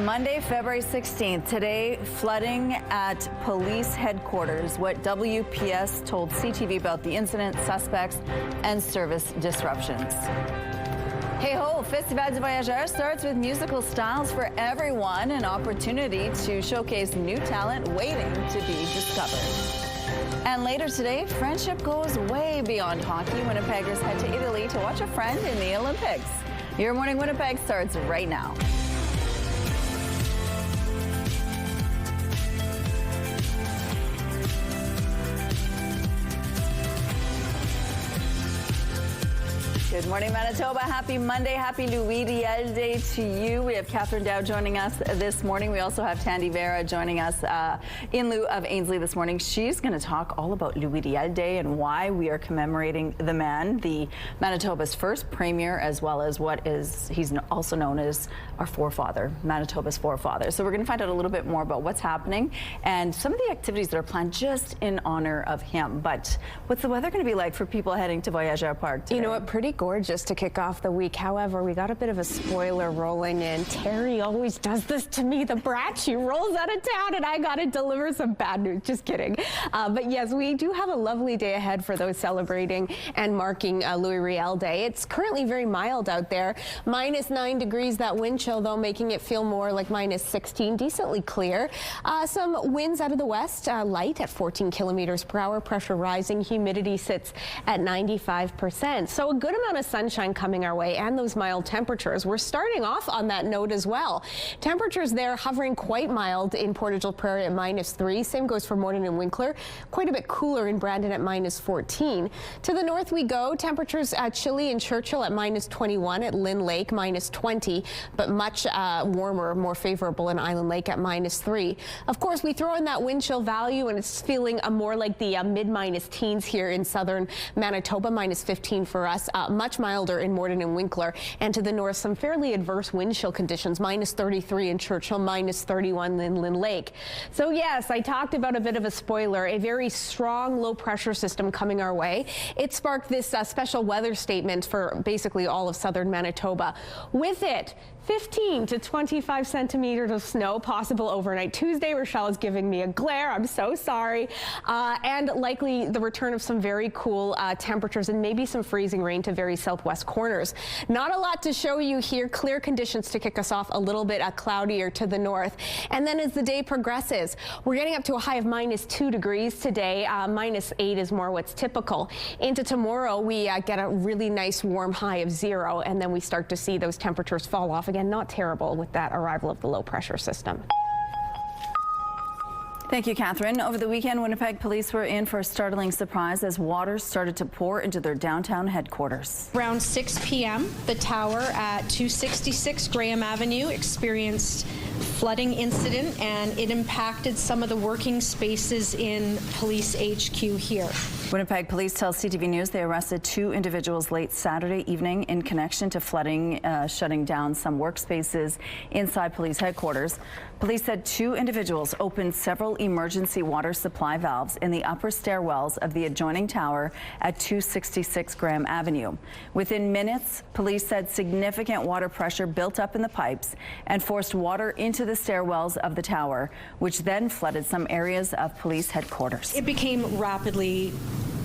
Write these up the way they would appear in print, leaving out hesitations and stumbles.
Monday, February 16th. Today, flooding at police headquarters. What WPS told CTV about the incident, suspects, and service disruptions. Hey ho, Festival du Voyageur starts with musical styles for everyone, an opportunity to showcase new talent waiting to be discovered. And later today, friendship goes way beyond hockey. Winnipeggers head to Italy to watch a friend in the Olympics. Your Morning Winnipeg starts right now. Good morning, Manitoba. Happy Monday. Happy Louis Riel Day to you. We have Catherine Dow joining us this morning. We also have Tandy Vera joining us in lieu of Ainsley this morning. She's going to talk all about Louis Riel Day and why we are commemorating the man, the Manitoba's first premier, as well as he's also known as our forefather, Manitoba's forefather. So we're going to find out a little bit more about what's happening and some of the activities that are planned just in honor of him. But what's the weather going to be like for people heading to Voyageur Park today? You know what, pretty gorgeous to kick off the week. However, we got a bit of a spoiler rolling in. Terry always does this to me, the brat. She rolls out of town and I gotta deliver some bad news. Just kidding. But yes, we do have a lovely day ahead for those celebrating and marking Louis Riel Day. It's currently very mild out there. -9 degrees, that wind chill though making it feel more like -16, decently clear. Some winds out of the west, light at 14 kilometers per hour, pressure rising, humidity sits at 95%. So a good amount of sunshine coming our way and those mild temperatures. We're starting off on that note as well. Temperatures there hovering quite mild in Portage-la Prairie at -3. Same goes for Morden and Winkler. Quite a bit cooler in Brandon at -14. To the north we go. Temperatures chilly in Churchill at -21, at Lynn Lake -20, but much warmer, more favorable in Island Lake at -3. Of course, we throw in that wind chill value and it's feeling more like the mid-minus teens here in southern Manitoba, -15 for us. Much milder in Morden and Winkler, and to the north some fairly adverse wind chill conditions, -33 in Churchill, -31 in Lynn Lake. So yes, I talked about a bit of a spoiler, a very strong low pressure system coming our way. It sparked this special weather statement for basically all of southern Manitoba. With it, 15 to 25 centimeters of snow possible overnight. Tuesday, Rochelle is giving me a glare. I'm so sorry. And likely the return of some very cool temperatures and maybe some freezing rain to very southwest corners. Not a lot to show you here. Clear conditions to kick us off, a little bit cloudier to the north. And then as the day progresses, we're getting up to a high of -2 degrees today. -8 is more what's typical. Into tomorrow, we get a really nice warm high of 0, and then we start to see those temperatures fall off again. Not terrible with that arrival of the low pressure system. Thank you, Catherine. Over the weekend, Winnipeg police were in for a startling surprise as water started to pour into their downtown headquarters. Around 6 p.m., the tower at 266 Graham Avenue experienced flooding incident, and it impacted some of the working spaces in Police HQ here. Winnipeg police tell CTV News they arrested 2 individuals late Saturday evening in connection to flooding, shutting down some workspaces inside police headquarters. Police said 2 individuals opened several emergency water supply valves in the upper stairwells of the adjoining tower at 266 Graham Avenue. Within minutes, police said significant water pressure built up in the pipes and forced water into the stairwells of the tower, which then flooded some areas of police headquarters. It became rapidly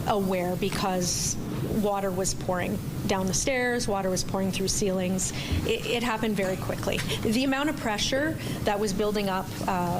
aware because water was pouring down the stairs, water was pouring through ceilings. It happened very quickly. The amount of pressure that was building up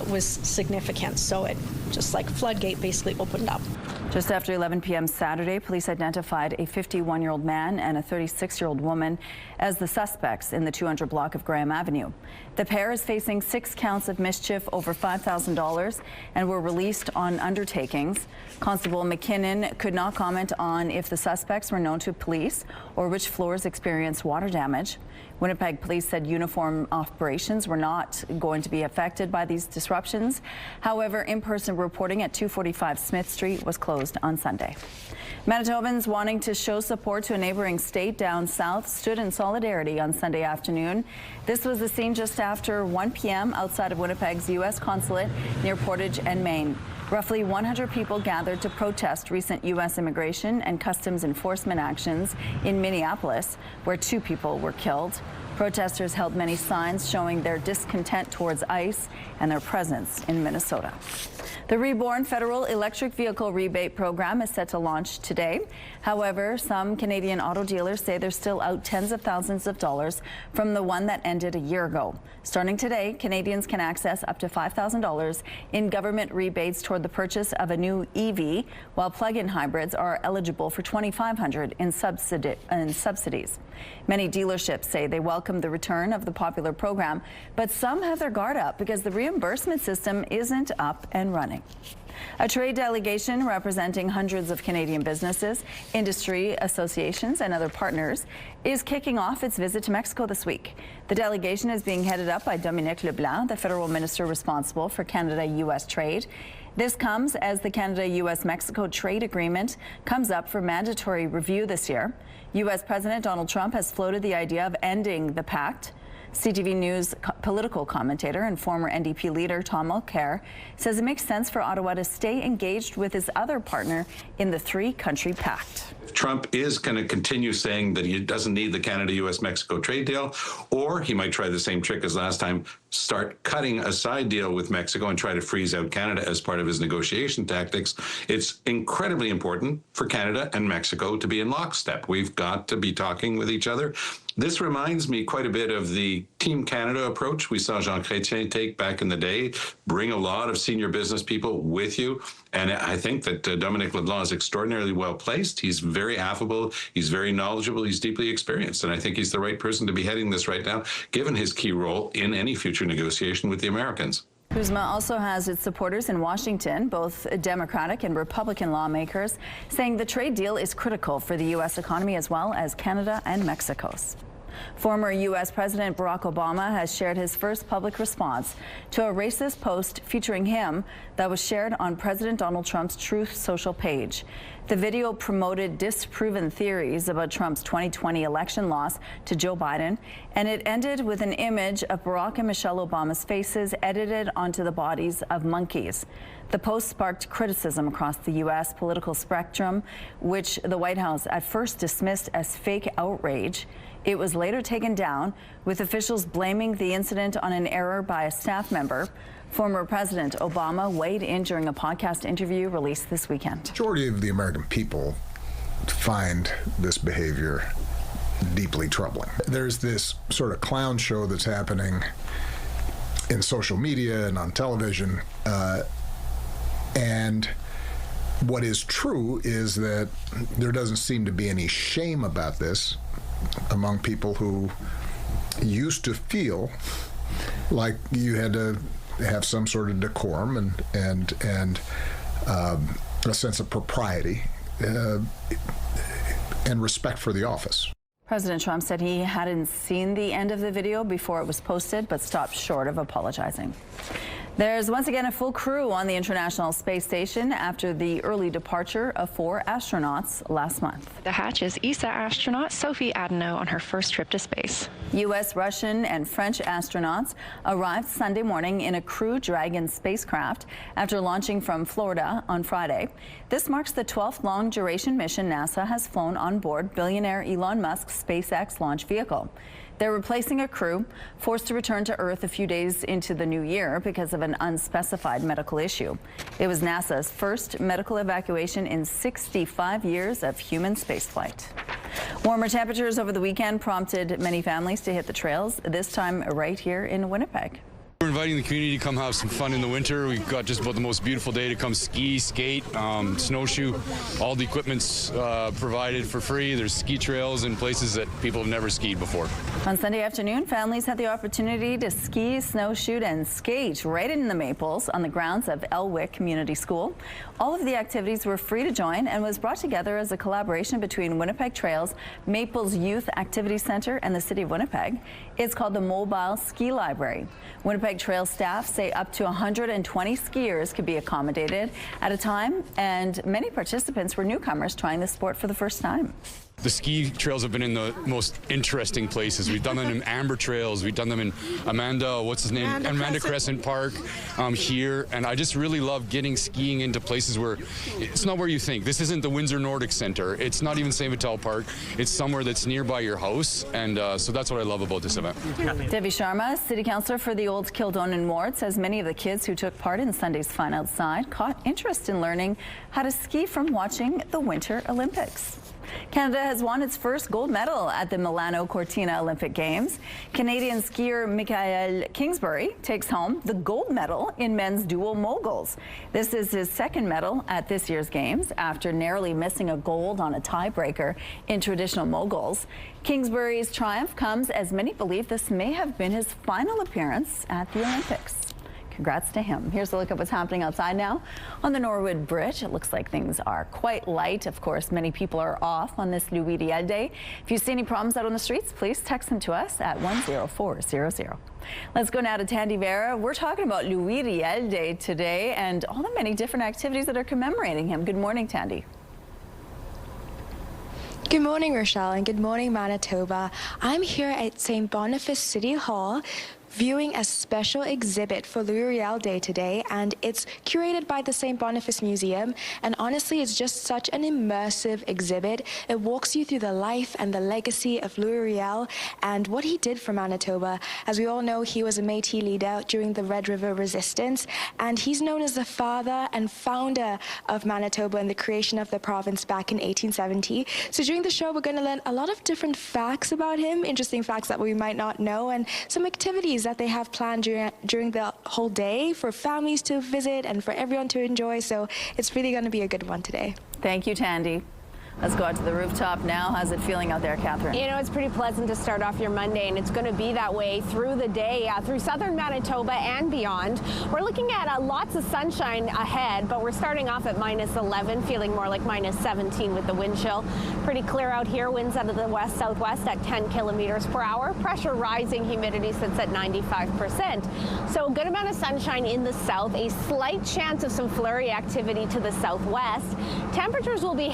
was significant, so it just like floodgate basically opened up. Just after 11 p.m. Saturday, police identified a 51-year-old man and a 36-year-old woman as the suspects in the 200 block of Graham Avenue. The pair is facing 6 counts of mischief over $5,000 and were released on undertakings. Constable McKinnon could not comment on if the suspects were known to police or which floors experienced water damage. Winnipeg police said uniform operations were not going to be affected by these disruptions. However, in-person reporting at 245 Smith Street was closed on Sunday. Manitobans wanting to show support to a neighboring state down south stood in solidarity on Sunday afternoon. This was the scene just after 1 p.m. outside of Winnipeg's U.S. consulate near Portage and Main. Roughly 100 people gathered to protest recent U.S. immigration and customs enforcement actions in Minneapolis, where 2 people were killed. Protesters held many signs showing their discontent towards ICE and their presence in Minnesota. The reborn federal electric vehicle rebate program is set to launch today. However, some Canadian auto dealers say they're still out tens of thousands of dollars from the one that ended a year ago. Starting today, Canadians can access up to $5,000 in government rebates toward the purchase of a new EV, while plug-in hybrids are eligible for $2,500 in subsidies. Many dealerships say they welcome the return of the popular program, but some have their guard up because the reimbursement system isn't up and running. A trade delegation representing hundreds of Canadian businesses, industry associations, and other partners is kicking off its visit to Mexico this week. The delegation is being headed up by Dominic LeBlanc, the federal minister responsible for Canada-U.S. trade. This comes as the Canada-U.S.-Mexico trade agreement comes up for mandatory review this year. U.S. President Donald Trump has floated the idea of ending the pact. CTV News political commentator and former NDP leader Tom Mulcair says it makes sense for Ottawa to stay engaged with his other partner in the three-country pact. Trump is going to continue saying that he doesn't need the Canada-U.S.-Mexico trade deal, or he might try the same trick as last time, start cutting a side deal with Mexico and try to freeze out Canada as part of his negotiation tactics. It's incredibly important for Canada and Mexico to be in lockstep. We've got to be talking with each other. This reminds me quite a bit of the Team Canada approach we saw Jean Chrétien take back in the day. Bring a lot of senior business people with you. And I think that Dominic LeBlanc is extraordinarily well placed. He's very affable. He's very knowledgeable. He's deeply experienced. And I think he's the right person to be heading this right now, given his key role in any future negotiation with the Americans. CUSMA also has its supporters in Washington, both Democratic and Republican lawmakers, saying the trade deal is critical for the U.S. economy as well as Canada and Mexico's. Former U.S. President Barack Obama has shared his first public response to a racist post featuring him that was shared on President Donald Trump's Truth Social page. The video promoted disproven theories about Trump's 2020 election loss to Joe Biden, and it ended with an image of Barack and Michelle Obama's faces edited onto the bodies of monkeys. The post sparked criticism across the U.S. political spectrum, which the White House at first dismissed as fake outrage. It was later taken down, with officials blaming the incident on an error by a staff member. Former President Obama weighed in during a podcast interview released this weekend. The majority of the American people find this behavior deeply troubling. There's this sort of clown show that's happening in social media and on television, and what is true is that there doesn't seem to be any shame about this among people who used to feel like you had to have some sort of decorum and a sense of propriety and respect for the office. President Trump said he hadn't seen the end of the video before it was posted, but stopped short of apologizing. There's once again a full crew on the International Space Station after the early departure of 4 astronauts last month. The Hatch's ESA astronaut Sophie Adano on her first trip to space. U.S., Russian, and French astronauts arrived Sunday morning in a Crew Dragon spacecraft after launching from Florida on Friday. This marks the 12th long-duration mission NASA has flown on board billionaire Elon Musk's SpaceX launch vehicle. They're replacing a crew forced to return to Earth a few days into the new year because of an unspecified medical issue. It was NASA's first medical evacuation in 65 years of human spaceflight. Warmer temperatures over the weekend prompted many families to hit the trails, this time right here in Winnipeg. We're inviting the community to come have some fun in the winter. We've got just about the most beautiful day to come ski, skate, snowshoe. All the equipment's provided for free. There's ski trails in places that people have never skied before. On Sunday afternoon, families had the opportunity to ski, snowshoe, and skate right in the Maples on the grounds of Elwick Community School. All of the activities were free to join and was brought together as a collaboration between Winnipeg Trails, Maples Youth Activity Centre, and the City of Winnipeg. It's called the Mobile Ski Library. Winnipeg Trail staff say up to 120 skiers could be accommodated at a time, and many participants were newcomers trying the sport for the first time. The ski trails have been in the most interesting places. We've done them in Amber Trails. We've done them in Amanda Crescent Park here. And I just really love getting skiing into places where it's not where you think. This isn't the Windsor Nordic Center. It's not even St. Vital Park. It's somewhere that's nearby your house. And so that's what I love about this event. Devi Sharma, City Councillor for the Old Kildonan Ward, says many of the kids who took part in Sunday's Fun Outside caught interest in learning how to ski from watching the Winter Olympics. Canada has won its first gold medal at the Milano Cortina Olympic Games. Canadian skier Michael Kingsbury takes home the gold medal in men's dual moguls. This is his second medal at this year's Games after narrowly missing a gold on a tiebreaker in traditional moguls. Kingsbury's triumph comes as many believe this may have been his final appearance at the Olympics. Congrats to him. Here's a look at what's happening outside now. On the Norwood Bridge, it looks like things are quite light. Of course, many people are off on this Louis Riel Day. If you see any problems out on the streets, please text them to us at 10400. Let's go now to Tandy Vera. We're talking about Louis Riel Day today and all the many different activities that are commemorating him. Good morning, Tandy. Good morning, Rochelle, and good morning, Manitoba. I'm here at St. Boniface City Hall viewing a special exhibit for Louis Riel Day today, and it's curated by the St. Boniface Museum, and honestly it's just such an immersive exhibit. It walks you through the life and the legacy of Louis Riel and what he did for Manitoba. As we all know, he was a Métis leader during the Red River Resistance, and he's known as the father and founder of Manitoba and the creation of the province back in 1870. So during the show we're going to learn a lot of different facts about him, interesting facts that we might not know, and some activities that they have planned during the whole day for families to visit and for everyone to enjoy. So it's really going to be a good one today. Thank you, Tandy. Let's go out to the rooftop now. How's it feeling out there, Catherine? You know, it's pretty pleasant to start off your Monday, and it's going to be that way through the day, through southern Manitoba and beyond. We're looking at lots of sunshine ahead, but we're starting off at -11, feeling more like -17 with the wind chill. Pretty clear out here. Winds out of the west-southwest at 10 kilometers per hour. Pressure rising, humidity sits at 95%. So a good amount of sunshine in the south, a slight chance of some flurry activity to the southwest. Temperatures will be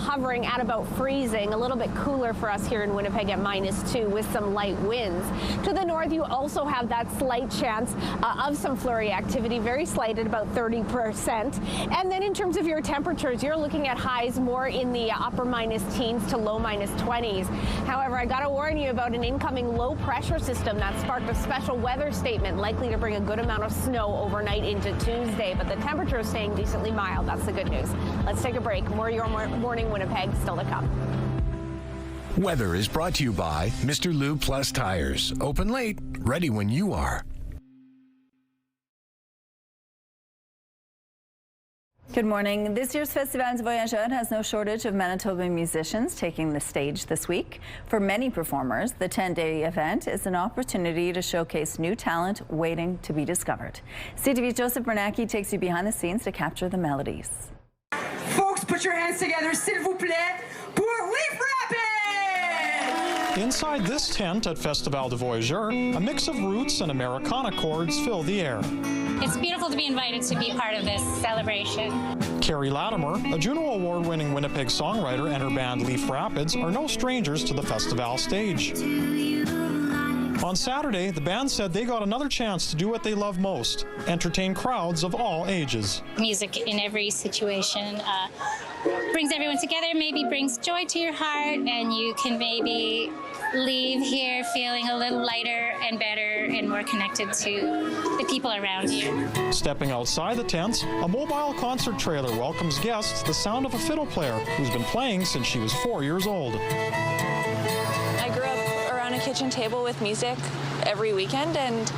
hovering at about freezing, a little bit cooler for us here in Winnipeg at -2 with some light winds. To the north, you also have that slight chance of some flurry activity, very slight at about 30%. And then in terms of your temperatures, you're looking at highs more in the upper -teens to low -20s. However, I got to warn you about an incoming low pressure system that sparked a special weather statement, likely to bring a good amount of snow overnight into Tuesday, but the temperature is staying decently mild. That's the good news. Let's take a break. More Your Morning Winnipeg still to come. Weather is brought to you by Mr. Lube Plus Tires. Open late, ready when you are. Good morning. This year's Festival des Voyageurs has no shortage of Manitoba musicians taking the stage this week. For many performers, the 10-day event is an opportunity to showcase new talent waiting to be discovered. CTV's Joseph Bernacki takes you behind the scenes to capture the melodies. Folks, put your hands together, s'il vous plaît, pour Leaf Rapid! Inside this tent at Festival des Voyageurs, a mix of roots and Americana chords fill the air. It's beautiful to be invited to be part of this celebration. Carrie Latimer, a Juno Award-winning Winnipeg songwriter, and her band Leaf Rapids are no strangers to the festival stage. On Saturday, the band said they got another chance to do what they love most, entertain crowds of all ages. Music in every situation brings everyone together, maybe brings joy to your heart, and you can maybe leave here feeling a little lighter and better and more connected to the people around you. Stepping outside the tents, a mobile concert trailer welcomes guests to the sound of a fiddle player who's been playing since she was 4 years old. I grew up around a kitchen table with music every weekend, and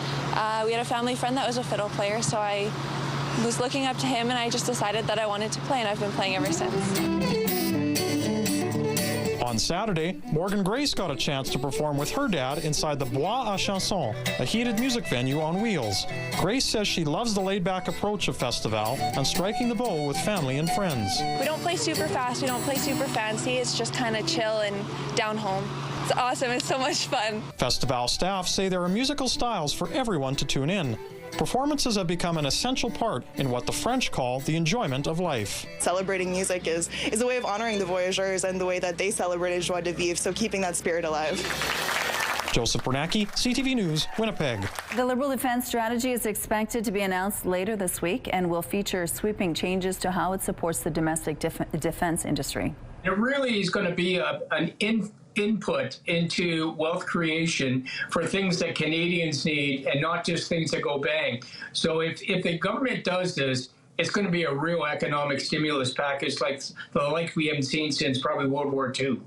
we had a family friend that was a fiddle player, so I was looking up to him and I just decided that I wanted to play, and I've been playing ever since. On Saturday, Morgan Grace got a chance to perform with her dad inside the Bois à Chanson, a heated music venue on wheels. Grace says she loves the laid-back approach of Festival and striking the bow with family and friends. We don't play super fast, we don't play super fancy, it's just kind of chill and down home. It's awesome, it's so much fun. Festival staff say there are musical styles for everyone to tune in. Performances have become an essential part in what the French call the enjoyment of life. Celebrating music is a way of honoring the voyageurs and the way that they celebrated joie de vivre, so keeping that spirit alive. Joseph Bernacki, CTV News, Winnipeg. The Liberal defense strategy is expected to be announced later this week and will feature sweeping changes to how it supports the domestic defense industry. It really is going to be an input into wealth creation for things that Canadians need and not just things that go bang. So if the government does this, it's going to be a real economic stimulus package like we haven't seen since probably World War II.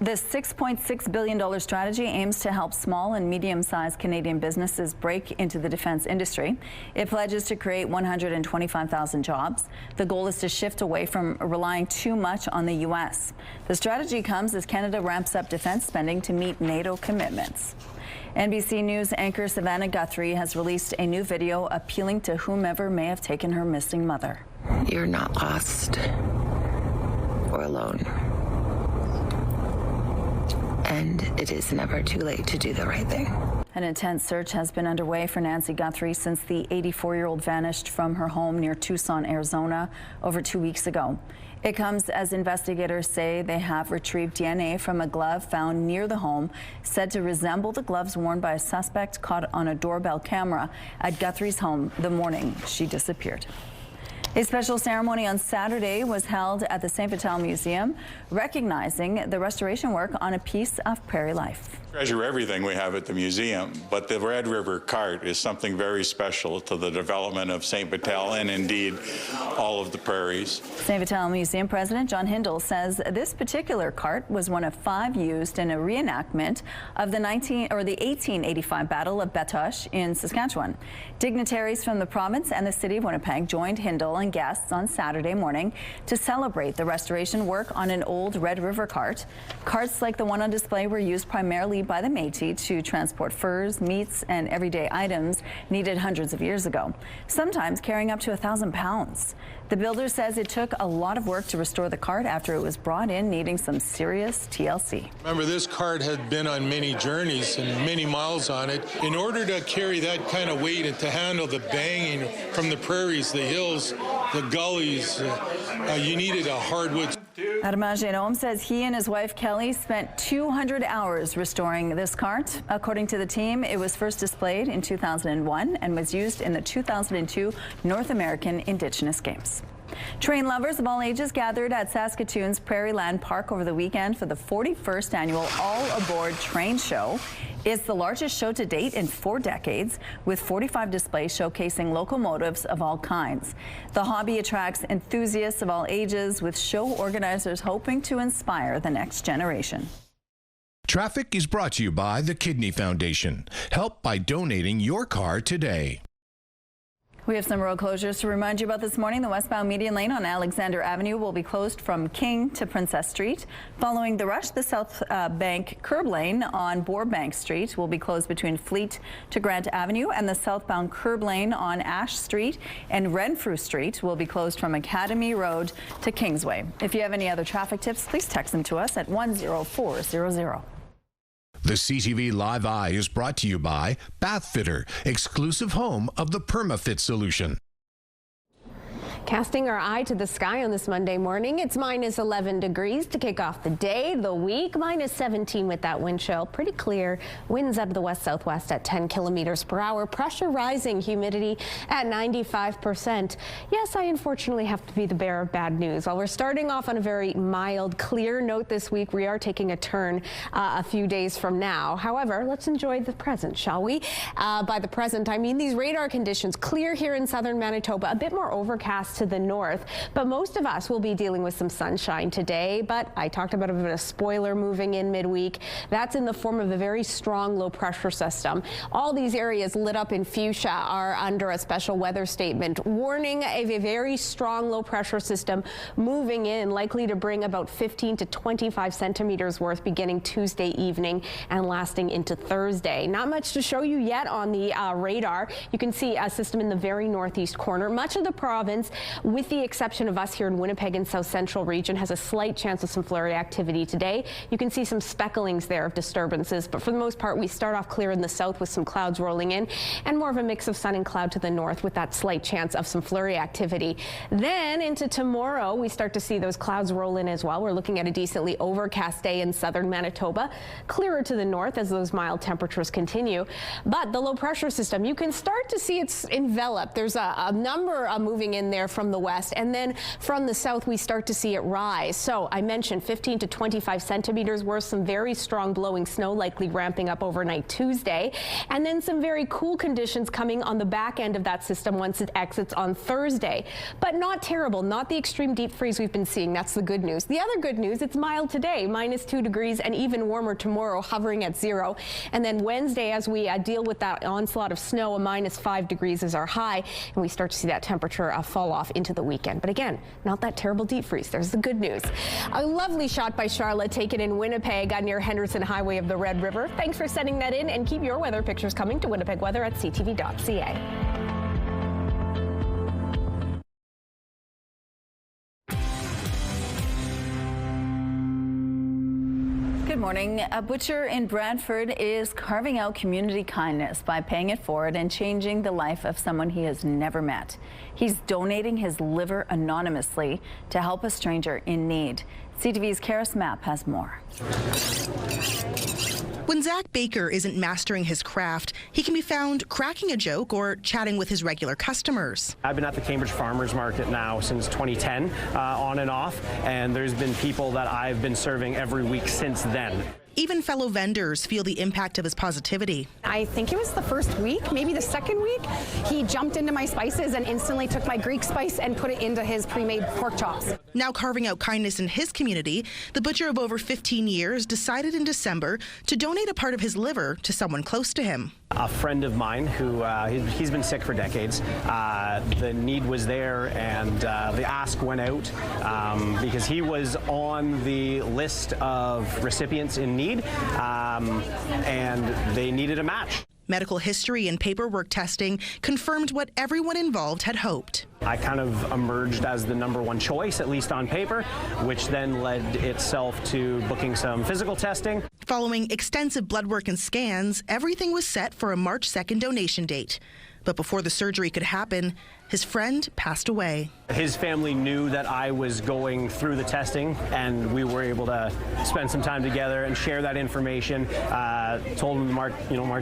This $6.6 billion strategy aims to help small and medium-sized Canadian businesses break into the defense industry. It pledges to create 125,000 jobs. The goal is to shift away from relying too much on the U.S. The strategy comes as Canada ramps up defense spending to meet NATO commitments. NBC News anchor Savannah Guthrie has released a new video appealing to whomever may have taken her missing mother. You're not lost or alone. And it is never too late to do the right thing. An intense search has been underway for Nancy Guthrie since the 84-year-old vanished from her home near Tucson, Arizona, over 2 weeks ago. It comes as investigators say they have retrieved DNA from a glove found near the home, said to resemble the gloves worn by a suspect caught on a doorbell camera at Guthrie's home the morning she disappeared. A special ceremony on Saturday was held at the St. Vital Museum, recognizing the restoration work on a piece of prairie life. Treasure everything we have at the museum, but the Red River cart is something very special to the development of St. Vital and indeed all of the prairies. St. Vital Museum President John Hindle says this particular cart was one of 5 used in a reenactment of the 1885 Battle of Batoche in Saskatchewan. Dignitaries from the province and the city of Winnipeg joined Hindle and guests on Saturday morning to celebrate the restoration work on an old Red River cart. Carts like the one on display were used primarily by the Métis to transport furs, meats, and everyday items needed hundreds of years ago, sometimes carrying up to 1,000 pounds. The builder says it took a lot of work to restore the cart after it was brought in needing some serious TLC. Remember, this cart had been on many journeys and many miles on it. In order to carry that kind of weight and to handle the banging from the prairies, the hills, the gullies, you needed a hardwood. Armand Genome says he and his wife Kelly spent 200 hours restoring this cart. According to the team, it was first displayed in 2001 and was used in the 2002 North American Indigenous Games. Train lovers of all ages gathered at Saskatoon's Prairieland Park over the weekend for the 41st annual All Aboard Train Show. It's the largest show to date in 4 decades, with 45 displays showcasing locomotives of all kinds. The hobby attracts enthusiasts of all ages, with show organizers hoping to inspire the next generation. Traffic is brought to you by the Kidney Foundation. Help by donating your car today. We have some road closures to remind you about this morning. The westbound median lane on Alexander Avenue will be closed from King to Princess Street. Following the rush, the South Bank curb lane on Bourbank Street will be closed between Fleet to Grant Avenue, and the southbound curb lane on Ash Street and Renfrew Street will be closed from Academy Road to Kingsway. If you have any other traffic tips, please text them to us at 10400. The CTV Live Eye is brought to you by Bathfitter, exclusive home of the PermaFit solution. Casting our eye to the sky on this Monday morning, it's minus 11 degrees to kick off the day. The week, minus 17 with that wind chill. Pretty clear. Winds out of the west-southwest at 10 kilometers per hour. Pressure rising, humidity at 95%. Yes, I unfortunately have to be the bearer of bad news. While we're starting off on a very mild, clear note this week, we are taking a turn a few days from now. However, let's enjoy the present, shall we? By the present, I mean these radar conditions. Clear here in southern Manitoba, a bit more overcast to the north, but most of us will be dealing with some sunshine today. But I talked about a bit of spoiler moving in midweek. That's in the form of a very strong low pressure system. All these areas lit up in fuchsia are under a special weather statement warning of a very strong low pressure system moving in, likely to bring about 15 to 25 centimeters worth beginning Tuesday evening and lasting into Thursday. Not much to show you yet on the radar. You can see a system in the very northeast corner. Much of the province with the exception of us here in Winnipeg and South Central region, has a slight chance of some flurry activity today. You can see some specklings there of disturbances, but for the most part, we start off clear in the south with some clouds rolling in and more of a mix of sun and cloud to the north with that slight chance of some flurry activity. Then into tomorrow, we start to see those clouds roll in as well. We're looking at a decently overcast day in southern Manitoba, clearer to the north as those mild temperatures continue. But the low pressure system, you can start to see it's enveloped. There's a number moving in there from the west, and then from the south we start to see it rise. So I mentioned 15 to 25 centimeters worth, some very strong blowing snow likely ramping up overnight Tuesday, and then some very cool conditions coming on the back end of that system once it exits on Thursday. But not terrible, not the extreme deep freeze we've been seeing. That's the good news. The other good news, it's mild today, -2 degrees, and even warmer tomorrow, hovering at 0. And then Wednesday, as we deal with that onslaught of snow, a -5 degrees is our high, and we start to see that temperature fall off into the weekend. But again, not that terrible deep freeze. There's the good news. A lovely shot by Charlotte taken in Winnipeg near Henderson Highway of the Red River. Thanks for sending that in, and keep your weather pictures coming to Winnipeg Weather at ctv.ca. Good morning. A butcher in Brantford is carving out community kindness by paying it forward and changing the life of someone he has never met. He's donating his liver anonymously to help a stranger in need. CTV's Karis Mapp has more. When Zach Baker isn't mastering his craft, he can be found cracking a joke or chatting with his regular customers. I've been at the Cambridge Farmers Market now since 2010, on and off, and there's been people that I've been serving every week since then. Even fellow vendors feel the impact of his positivity. I think it was the first week, maybe the second week, he jumped into my spices and instantly took my Greek spice and put it into his pre-made pork chops. Now carving out kindness in his community, the butcher of over 15 years decided in December to donate a part of his liver to someone close to him. A friend of mine who he's been sick for decades. The need was there, and the ask went out because he was on the list of recipients in need, and they needed a match. Medical history and paperwork testing confirmed what everyone involved had hoped. I kind of emerged as the #1 choice, at least on paper, which then led itself to booking some physical testing. Following extensive blood work and scans, everything was set for a March 2nd donation date. But before the surgery could happen, his friend passed away. His family knew that I was going through the testing, and we were able to spend some time together and share that information. Told him March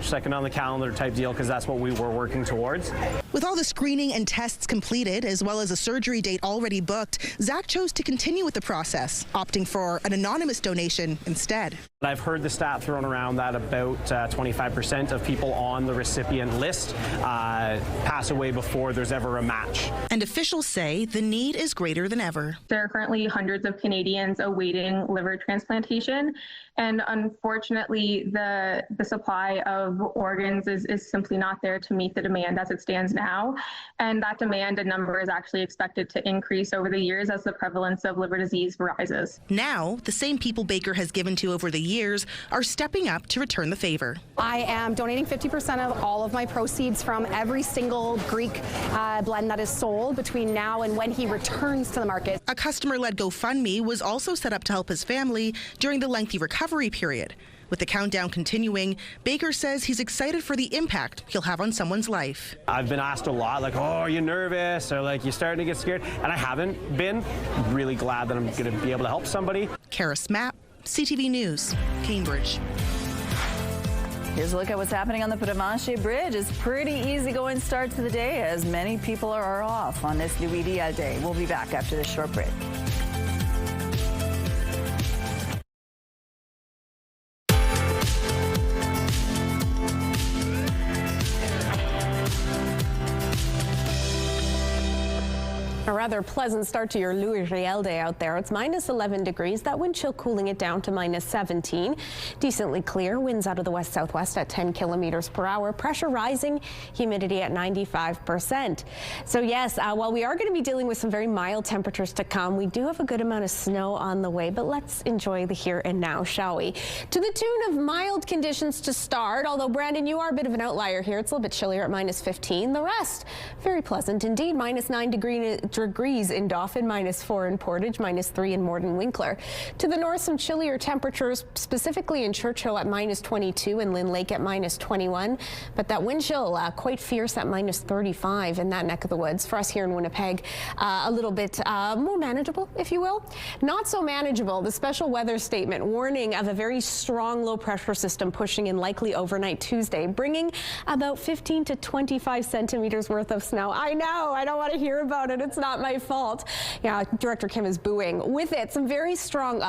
2nd on the calendar type deal, because that's what we were working towards. With all the screening and tests completed, as well as a surgery date already booked, Zach chose to continue with the process, opting for an anonymous donation instead. I've heard the stat thrown around that about 25% of people on the recipient list pass away before there's ever a match. And officials say the need is greater than ever. There are currently hundreds of Canadians awaiting liver transplantation, and unfortunately the supply of organs is simply not there to meet the demand as it stands now, and that demand and number is actually expected to increase over the years as the prevalence of liver disease rises. Now, the same people Baker has given to over the years are stepping up to return the favor. I am donating 50% of all of my proceeds from every single Greek blend that is sold between now and when he returns to the market. A customer-led GoFundMe was also set up to help his family during the lengthy recovery period. With the countdown continuing, Baker says he's excited for the impact he'll have on someone's life. I've been asked a lot, like, oh, are you nervous? Or like, you starting to get scared? And I haven't been. I'm really glad that I'm going to be able to help somebody. Karis Mapp, CTV News, Cambridge. Here's a look at what's happening on the Boniface Bridge. It's pretty easy going start to the day as many people are off on this Riel day. We'll be back after this short break. A rather pleasant start to your Riel day out there. It's -11 degrees. That wind chill cooling it down to -17. Decently clear. Winds out of the west-southwest at 10 kilometers per hour. Pressure rising. Humidity at 95%. So yes, while we are going to be dealing with some very mild temperatures to come, we do have a good amount of snow on the way. But let's enjoy the here and now, shall we? To the tune of mild conditions to start. Although, Brandon, you are a bit of an outlier here. It's a little bit chillier at -15. The rest, very pleasant indeed. -9 degrees degrees in Dauphin, -4 in Portage, -3 in Morden Winkler. To the north, some chillier temperatures, specifically in Churchill at -22 and Lynn Lake at -21. But that wind chill quite fierce at -35 in that neck of the woods. For us here in Winnipeg, a little bit more manageable, if you will. Not so manageable, the special weather statement warning of a very strong low pressure system pushing in likely overnight Tuesday, bringing about 15 to 25 centimeters worth of snow. I know, I don't want to hear about it. It's not my fault. Yeah, Director Kim is booing. With it, some very strong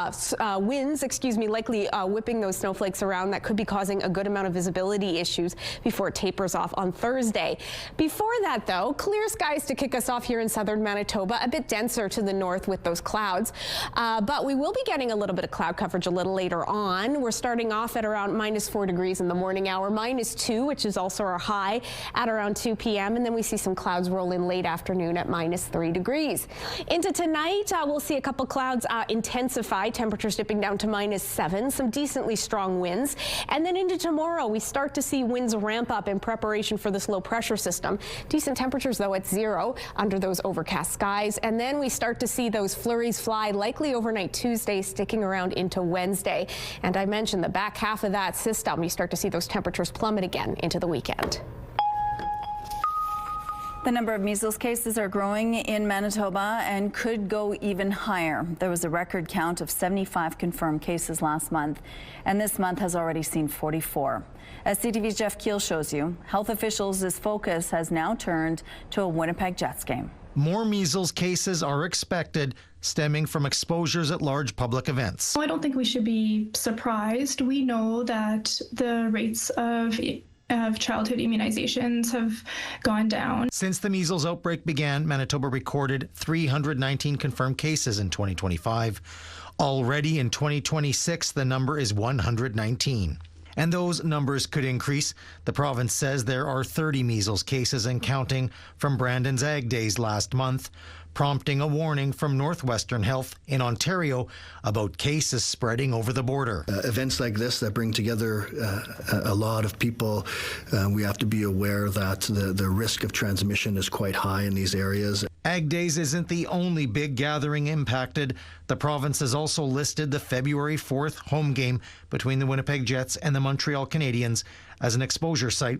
winds, likely whipping those snowflakes around that could be causing a good amount of visibility issues before it tapers off on Thursday. Before that, though, clear skies to kick us off here in southern Manitoba, a bit denser to the north with those clouds. But we will be getting a little bit of cloud coverage a little later on. We're starting off at around -4 degrees in the morning hour, -2, which is also our high at around 2 p.m. And then we see some clouds roll in late afternoon at -3 degrees. Into tonight, we'll see a couple clouds intensify, temperatures dipping down to -7, some decently strong winds. And then into tomorrow, we start to see winds ramp up in preparation for this low pressure system. Decent temperatures, though, at 0 under those overcast skies. And then we start to see those flurries fly, likely overnight Tuesday, sticking around into Wednesday. And I mentioned the back half of that system, you start to see those temperatures plummet again into the weekend. The number of measles cases are growing in Manitoba and could go even higher. There was a record count of 75 confirmed cases last month, and this month has already seen 44. As CTV's Jeff Keel shows you, health officials' focus has now turned to a Winnipeg Jets game. More measles cases are expected, stemming from exposures at large public events. I don't think we should be surprised. We know that the rates of childhood immunizations have gone down. Since the measles outbreak began, Manitoba recorded 319 confirmed cases in 2025. Already in 2026, the number is 119. And those numbers could increase. The province says there are 30 measles cases and counting from Brandon's Ag Days last month, prompting a warning from Northwestern Health in Ontario about cases spreading over the border. Events like this that bring together a lot of people, we have to be aware that the risk of transmission is quite high in these areas. Ag Days isn't the only big gathering impacted. The province has also listed the February 4th home game between the Winnipeg Jets and the Montreal Canadiens as an exposure site.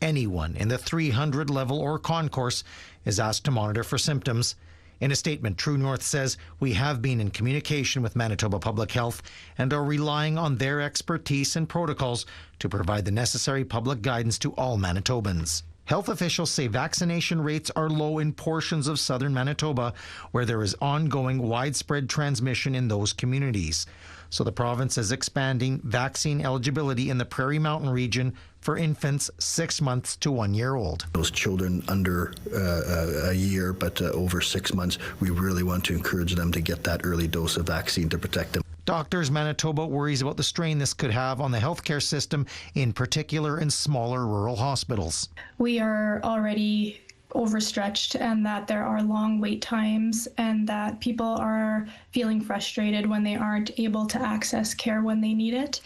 Anyone in the 300 level or concourse is asked to monitor for symptoms. In a statement, True North says, we have been in communication with Manitoba Public Health and are relying on their expertise and protocols to provide the necessary public guidance to all Manitobans. Health officials say vaccination rates are low in portions of southern Manitoba, where there is ongoing widespread transmission in those communities. So the province is expanding vaccine eligibility in the Prairie Mountain region for infants 6 months to 1 year old. Those children under a year, but over 6 months, we really want to encourage them to get that early dose of vaccine to protect them. Doctors Manitoba worries about the strain this could have on the healthcare system, in particular in smaller rural hospitals. We are already overstretched and that there are long wait times and that people are feeling frustrated when they aren't able to access care when they need it.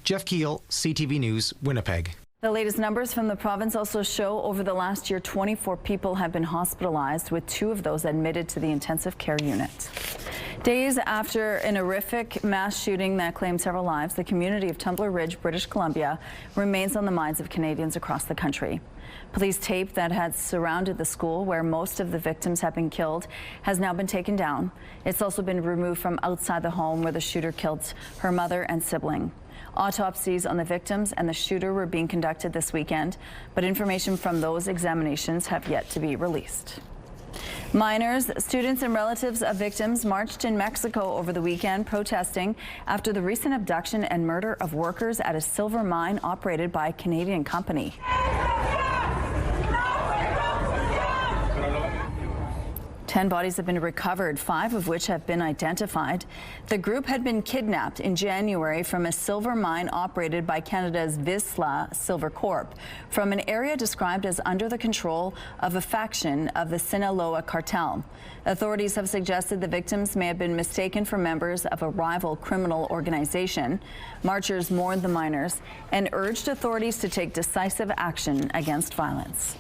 Jeff Keel, CTV News, Winnipeg. The latest numbers from the province also show over the last year, 24 people have been hospitalized, with 2 of those admitted to the intensive care unit. Days after an horrific mass shooting that claimed several lives, the community of Tumbler Ridge, British Columbia, remains on the minds of Canadians across the country. Police tape that had surrounded the school where most of the victims have been killed has now been taken down. It's also been removed from outside the home where the shooter killed her mother and sibling. Autopsies on the victims and the shooter were being conducted this weekend, but information from those examinations have yet to be released. Minors, students and relatives of victims marched in Mexico over the weekend protesting after the recent abduction and murder of workers at a silver mine operated by a Canadian company. 10 bodies have been recovered, 5 of which have been identified. The group had been kidnapped in January from a silver mine operated by Canada's Vizsla Silver Corp from an area described as under the control of a faction of the Sinaloa cartel. Authorities have suggested the victims may have been mistaken for members of a rival criminal organization. Marchers mourned the miners and urged authorities to take decisive action against violence.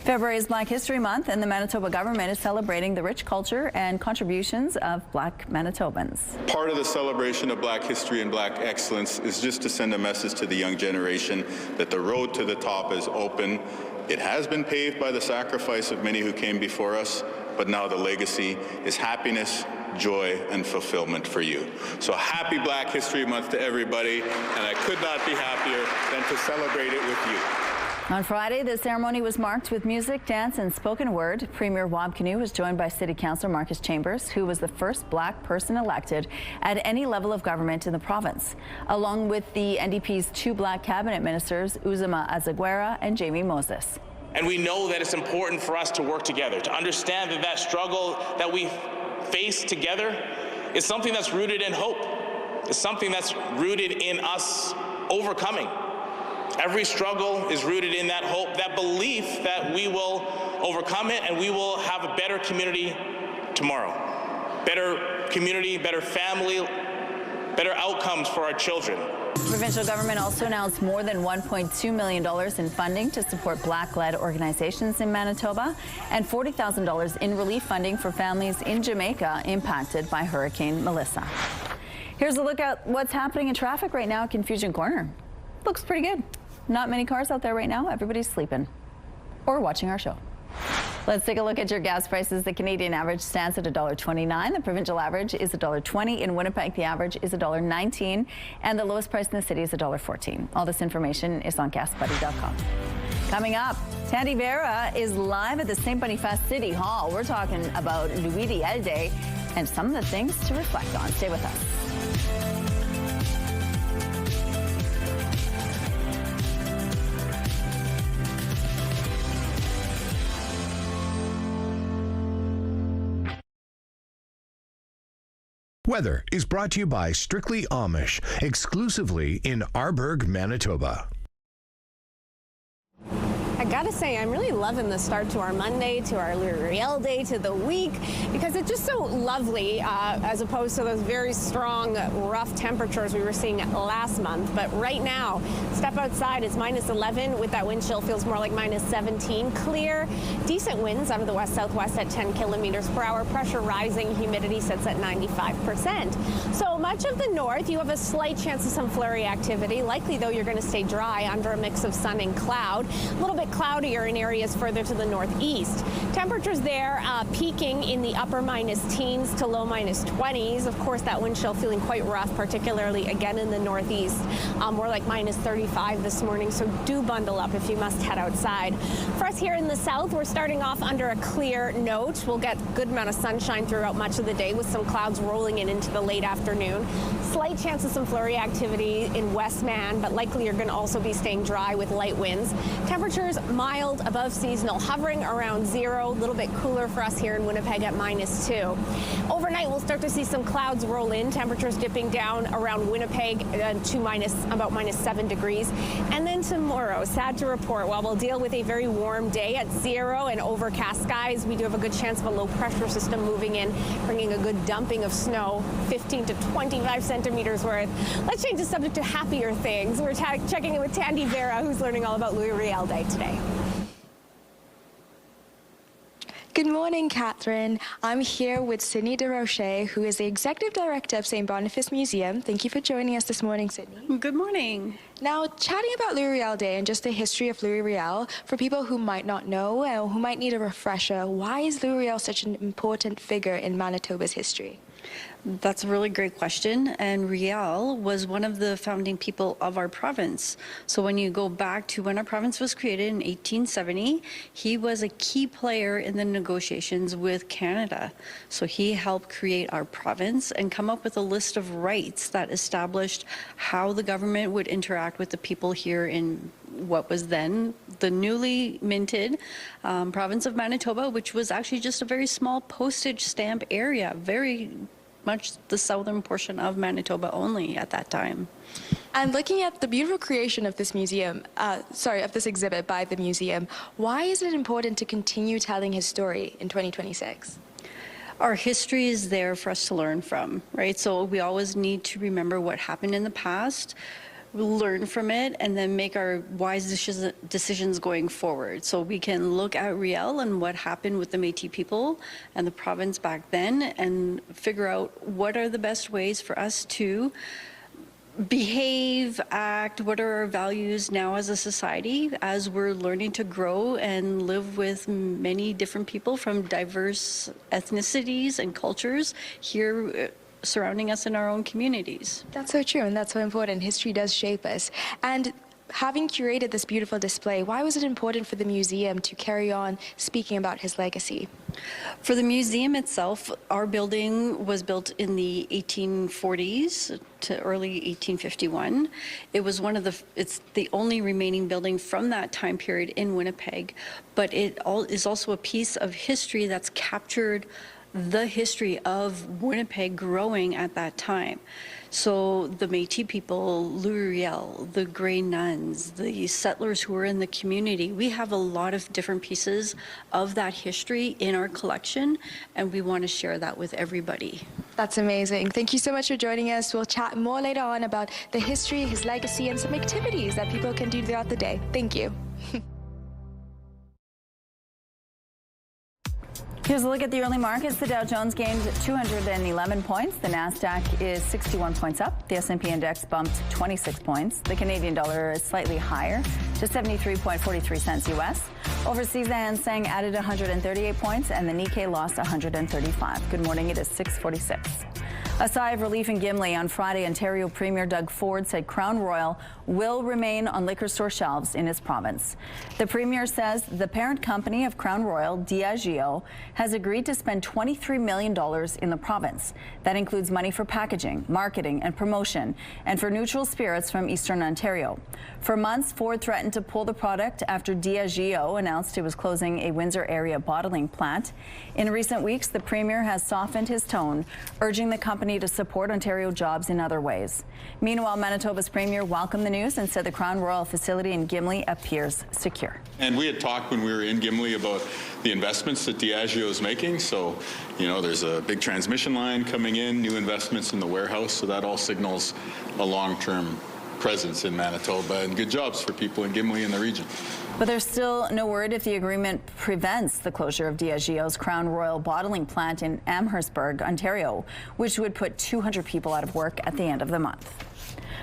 February is Black History Month, and the Manitoba government is celebrating the rich culture and contributions of Black Manitobans. Part of the celebration of Black history and Black excellence is just to send a message to the young generation that the road to the top is open. It has been paved by the sacrifice of many who came before us, but now the legacy is happiness, joy, and fulfillment for you. So happy Black History Month to everybody, and I could not be happier than to celebrate it with you. On Friday, the ceremony was marked with music, dance, and spoken word. Premier Wab Kinew was joined by City Councillor Marcus Chambers, who was the first Black person elected at any level of government in the province, along with the NDP's 2 Black cabinet ministers, Uzama Azaguera and Jamie Moses. And we know that it's important for us to work together, to understand that that struggle that we face together is something that's rooted in hope. It's something that's rooted in us overcoming. Every struggle is rooted in that hope, that belief that we will overcome it and we will have a better community tomorrow. Better community, better family, better outcomes for our children. The provincial government also announced more than $1.2 million in funding to support Black-led organizations in Manitoba and $40,000 in relief funding for families in Jamaica impacted by Hurricane Melissa. Here's a look at what's happening in traffic right now at Confusion Corner. Looks pretty good. Not many cars out there right now. Everybody's sleeping or watching our show. Let's take a look at your gas prices. The Canadian average stands at $1.29. The provincial average is $1.20. In Winnipeg, the average is $1.19. And the lowest price in the city is $1.14. All this information is on gasbuddy.com. Coming up, Tandy Vera is live at the St. Boniface City Hall. We're talking about Louis Riel Day and some of the things to reflect on. Stay with us. Weather is brought to you by Strictly Amish, exclusively in Arborg, Manitoba. I gotta say, I'm really loving the start to our Monday, to our Riel Day, to the week, because it's just so lovely as opposed to those very strong, rough temperatures we were seeing last month. But right now, step outside, it's -11 with that wind chill, feels more like -17. Clear, decent winds out of the west-southwest at 10 kilometers per hour. Pressure rising, humidity sits at 95%. So much of the north, you have a slight chance of some flurry activity. Likely, though, you're going to stay dry under a mix of sun and cloud. A little bit cloudier in areas further to the northeast. Temperatures there peaking in the upper -teens to low -20s. Of course, that wind chill feeling quite rough, particularly again in the northeast. More like -35 this morning, so do bundle up if you must head outside. For us here in the south, we're starting off under a clear note. We'll get a good amount of sunshine throughout much of the day with some clouds rolling in into the late afternoon. Slight chance of some flurry activity in Westman, but likely you're going to also be staying dry with light winds. Temperatures mild, above seasonal, hovering around 0. A little bit cooler for us here in Winnipeg at -2. Overnight, we'll start to see some clouds roll in. Temperatures dipping down around Winnipeg to about -7 degrees. And then tomorrow, sad to report, while we'll deal with a very warm day at 0 and overcast skies, we do have a good chance of a low pressure system moving in, bringing a good dumping of snow, 15 to 25 centimeters worth. Let's change the subject to happier things. We're checking in with Tandy Vera, who's learning all about Louis Riel Day today. Good morning, Catherine. I'm here with Sydney DeRoche, who is the Executive Director of St. Boniface Museum. Thank you for joining us this morning, Sydney. Good morning. Now, chatting about Louis Riel Day and just the history of Louis Riel, for people who might not know or who might need a refresher, why is Louis Riel such an important figure in Manitoba's history? That's a really great question, and Riel was one of the founding people of our province. So when you go back to when our province was created in 1870, he was a key player in the negotiations with Canada. So he helped create our province and come up with a list of rights that established how the government would interact with the people here in what was then the newly minted province of Manitoba, which was actually just a very small postage stamp area, very much the southern portion of Manitoba only at that time. And looking at the beautiful creation of this museum, of this exhibit by the museum, why is it important to continue telling his story in 2026? Our history is there for us to learn from, right? So we always need to remember what happened in the past. learn from it, and then make our wise decisions going forward. So we can look at Riel and what happened with the Métis people and the province back then and figure out what are the best ways for us to behave, act, what are our values now as a society as we're learning to grow and live with many different people from diverse ethnicities and cultures here surrounding us in our own communities. That's so true, and that's so important. History does shape us. And having curated this beautiful display, why was it important for the museum to carry on speaking about his legacy? For the museum itself, our building was built in the 1840s to early 1851. It was it's the only remaining building from that time period in Winnipeg, but it is also a piece of history that's captured the history of Winnipeg growing at that time. So the Métis people, Riel, the Grey Nuns, the settlers who were in the community, we have a lot of different pieces of that history in our collection, and we want to share that with everybody. That's amazing. Thank you so much for joining us. We'll chat more later on about the history, his legacy, and some activities that people can do throughout the day. Thank you. Here's a look at the early markets. The Dow Jones gained 211 points. The Nasdaq is 61 points up. The S&P index bumped 26 points. The Canadian dollar is slightly higher to 73.43 cents US. Overseas, the Hang Seng added 138 points and the Nikkei lost 135. Good morning. It is 6:46. A sigh of relief in Gimli. On Friday, Ontario Premier Doug Ford said Crown Royal will remain on liquor store shelves in his province. The Premier says the parent company of Crown Royal, Diageo, has agreed to spend $23 million in the province. That includes money for packaging, marketing, and promotion, and for neutral spirits from Eastern Ontario. For months, Ford threatened to pull the product after Diageo announced it was closing a Windsor area bottling plant. In recent weeks, the Premier has softened his tone, urging the company to support Ontario jobs in other ways. Meanwhile, Manitoba's Premier welcomed the news and said the Crown Royal facility in Gimli appears secure. And we had talked when we were in Gimli about the investments that Diageo is making. So, you know, there's a big transmission line coming in, new investments in the warehouse. So that all signals a long-term presence in Manitoba and good jobs for people in Gimli and the region. But there's still no word if the agreement prevents the closure of Diageo's Crown Royal bottling plant in Amherstburg, Ontario, which would put 200 people out of work at the end of the month.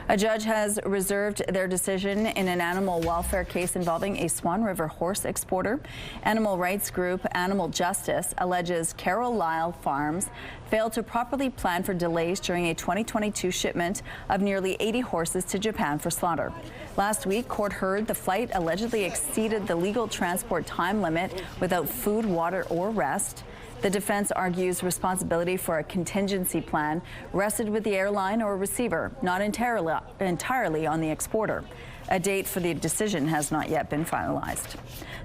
A judge has reserved their decision in an animal welfare case involving a Swan River horse exporter. Animal rights group Animal Justice alleges Carol Lyle Farms failed to properly plan for delays during a 2022 shipment of nearly 80 horses to Japan for slaughter. Last week, court heard the flight allegedly exceeded the legal transport time limit without food, water, or rest. The defense argues responsibility for a contingency plan rested with the airline or receiver, not entirely on the exporter. A date for the decision has not yet been finalized.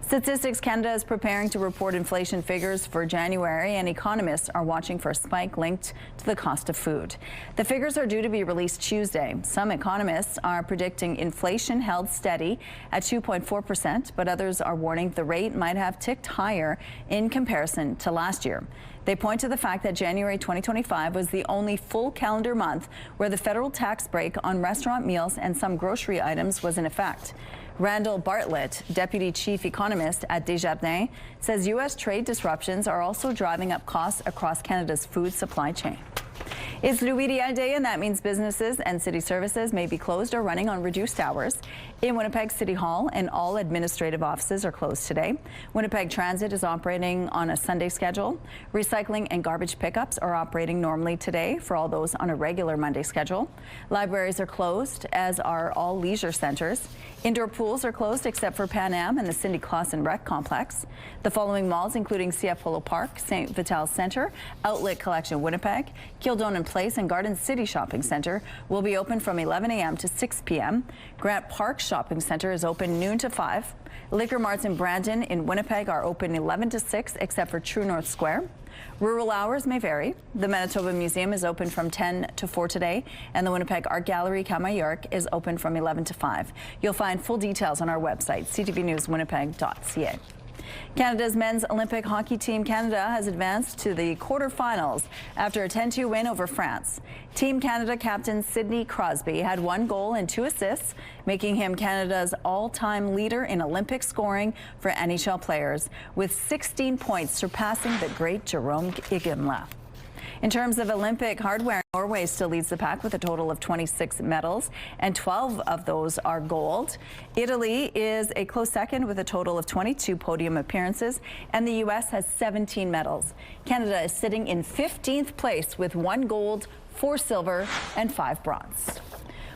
Statistics Canada is preparing to report inflation figures for January, and economists are watching for a spike linked to the cost of food. The figures are due to be released Tuesday. Some economists are predicting inflation held steady at 2.4%, but others are warning the rate might have ticked higher in comparison to last year. They point to the fact that January 2025 was the only full calendar month where the federal tax break on restaurant meals and some grocery items was in effect. Randall Bartlett, deputy chief economist at Desjardins, says U.S. trade disruptions are also driving up costs across Canada's food supply chain. It's Louis Riel Day, and that means businesses and city services may be closed or running on reduced hours. In Winnipeg City Hall, and all administrative offices are closed today. Winnipeg Transit is operating on a Sunday schedule. Recycling and garbage pickups are operating normally today for all those on a regular Monday schedule. Libraries are closed, as are all leisure centers. Indoor pools are closed except for Pan Am and the Cindy Clausen Rec Complex. The following malls, including CF Polo Park, St. Vital Centre, Outlet Collection Winnipeg, Kildonan Place, and Garden City Shopping Centre, will be open from 11 a.m. to 6 p.m. Grant Park Shopping Centre is open noon to 5. Liquor marts in Brandon in Winnipeg are open 11 to 6, except for True North Square. Rural hours may vary. The Manitoba Museum is open from 10 to 4 today, and the Winnipeg Art Gallery Kama-York is open from 11 to 5. You'll find full details on our website, ctvnewswinnipeg.ca. Canada's men's Olympic hockey team Canada has advanced to the quarterfinals after a 10-2 win over France. Team Canada captain Sidney Crosby had 1 goal and 2 assists, making him Canada's all-time leader in Olympic scoring for NHL players, with 16 points surpassing the great Jerome Gimli. In terms of Olympic hardware, Norway still leads the pack with a total of 26 medals, and 12 of those are gold. Italy is a close second with a total of 22 podium appearances, and the U.S. has 17 medals. Canada is sitting in 15th place with 1 gold, 4 silver, and 5 bronze.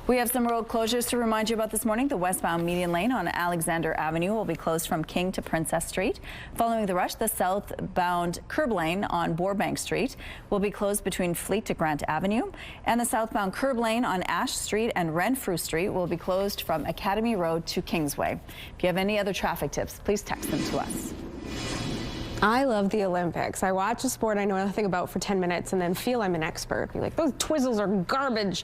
We have some road closures to remind you about this morning. The westbound median lane on Alexander Avenue will be closed from King to Princess Street. Following the rush, the southbound curb lane on Bourbank Street will be closed between Fleet to Grant Avenue. And the southbound curb lane on Ash Street and Renfrew Street will be closed from Academy Road to Kingsway. If you have any other traffic tips, please text them to us. I love the Olympics. I watch a sport I know nothing about for 10 minutes and then feel I'm an expert. Be like, those twizzles are garbage.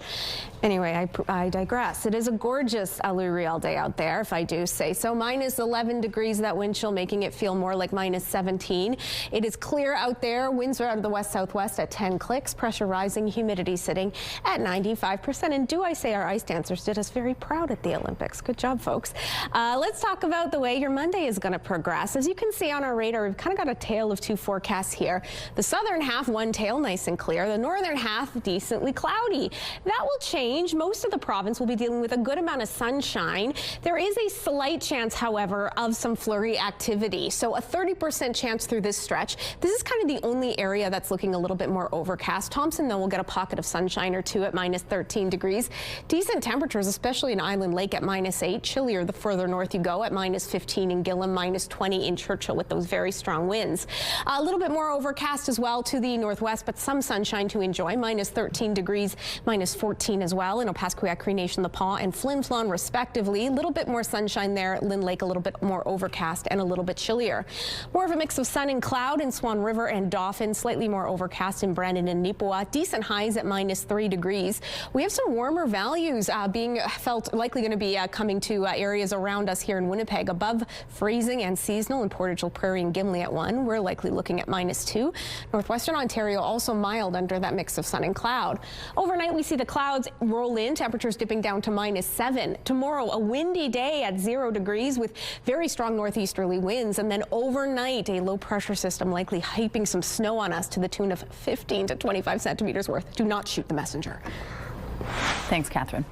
Anyway, I digress. It is a gorgeous Riel day out there, if I do say so. Minus 11 degrees, that wind chill making it feel more like minus 17. It is clear out there. Winds are out of the west-southwest at 10 clicks. Pressure rising, humidity sitting at 95%. And do I say our ice dancers did us very proud at the Olympics. Good job, folks. Let's talk about the way your Monday is going to progress. As you can see on our radar, we've kind of got a tale of 2 forecasts here. The southern half, one tail, nice and clear. The northern half, decently cloudy. That will change. Most of the province will be dealing with a good amount of sunshine. There is a slight chance, however, of some flurry activity. So a 30% chance through this stretch. This is kind of the only area that's looking a little bit more overcast. Thompson, though, will get a pocket of sunshine or 2 at minus 13 degrees. Decent temperatures, especially in Island Lake at minus 8. Chillier the further north you go at minus 15 in Gillam, minus 20 in Churchill with those very strong winds. A little bit more overcast as well to the northwest, but some sunshine to enjoy. Minus 13 degrees, minus 14 as well in Opaskwayak, Cree Nation, The Paw, and Flin Flon respectively. A little bit more sunshine there. Lynn Lake a little bit more overcast and a little bit chillier. More of a mix of sun and cloud in Swan River and Dauphin. Slightly more overcast in Brandon and Nipoa. Decent highs at minus 3 degrees. We have some warmer values being felt, likely going to be coming to areas around us here in Winnipeg. Above freezing and seasonal in Portage Prairie and Gimli at 1. We're likely looking at minus 2. Northwestern Ontario also mild under that mix of sun and cloud. Overnight, we see the clouds roll in, temperatures dipping down to minus 7. Tomorrow, a windy day at 0 degrees with very strong northeasterly winds. And then overnight, a low pressure system likely hyping some snow on us to the tune of 15 to 25 centimeters worth. Do not shoot the messenger. Thanks, Catherine.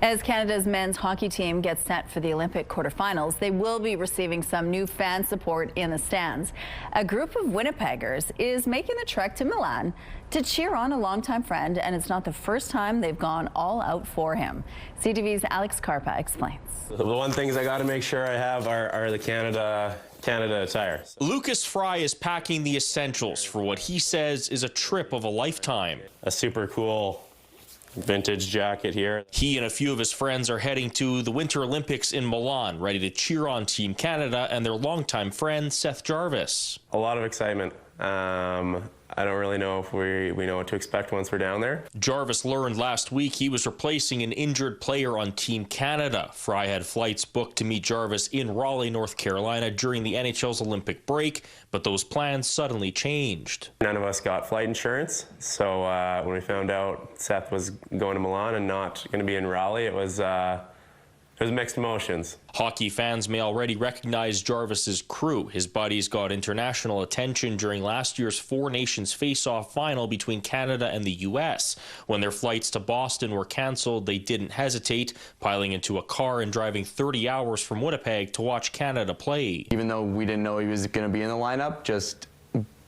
As Canada's men's hockey team gets set for the Olympic quarterfinals, they will be receiving some new fan support in the stands. A group of Winnipeggers is making the trek to Milan to cheer on a longtime friend, and it's not the first time they've gone all out for him. CTV's Alex Karpa explains. The one things I got to make sure I have are the Canada attire. Lucas Fry is packing the essentials for what he says is a trip of a lifetime. A super cool vintage jacket here. He and a few of his friends are heading to the Winter Olympics in Milan, ready to cheer on Team Canada and their longtime friend, Seth Jarvis. A lot of excitement. I don't really know if we know what to expect once we're down there. Jarvis learned last week he was replacing an injured player on Team Canada. Fry had flights booked to meet Jarvis in Raleigh, North Carolina during the NHL's Olympic break, but those plans suddenly changed. None of us got flight insurance, so when we found out Seth was going to Milan and not going to be in Raleigh, it was mixed emotions. Hockey fans may already recognize Jarvis's crew. His buddies got international attention during last year's Four Nations face-off final between Canada and the U.S. When their flights to Boston were cancelled, they didn't hesitate, piling into a car and driving 30 hours from Winnipeg to watch Canada play. Even though we didn't know he was going to be in the lineup, just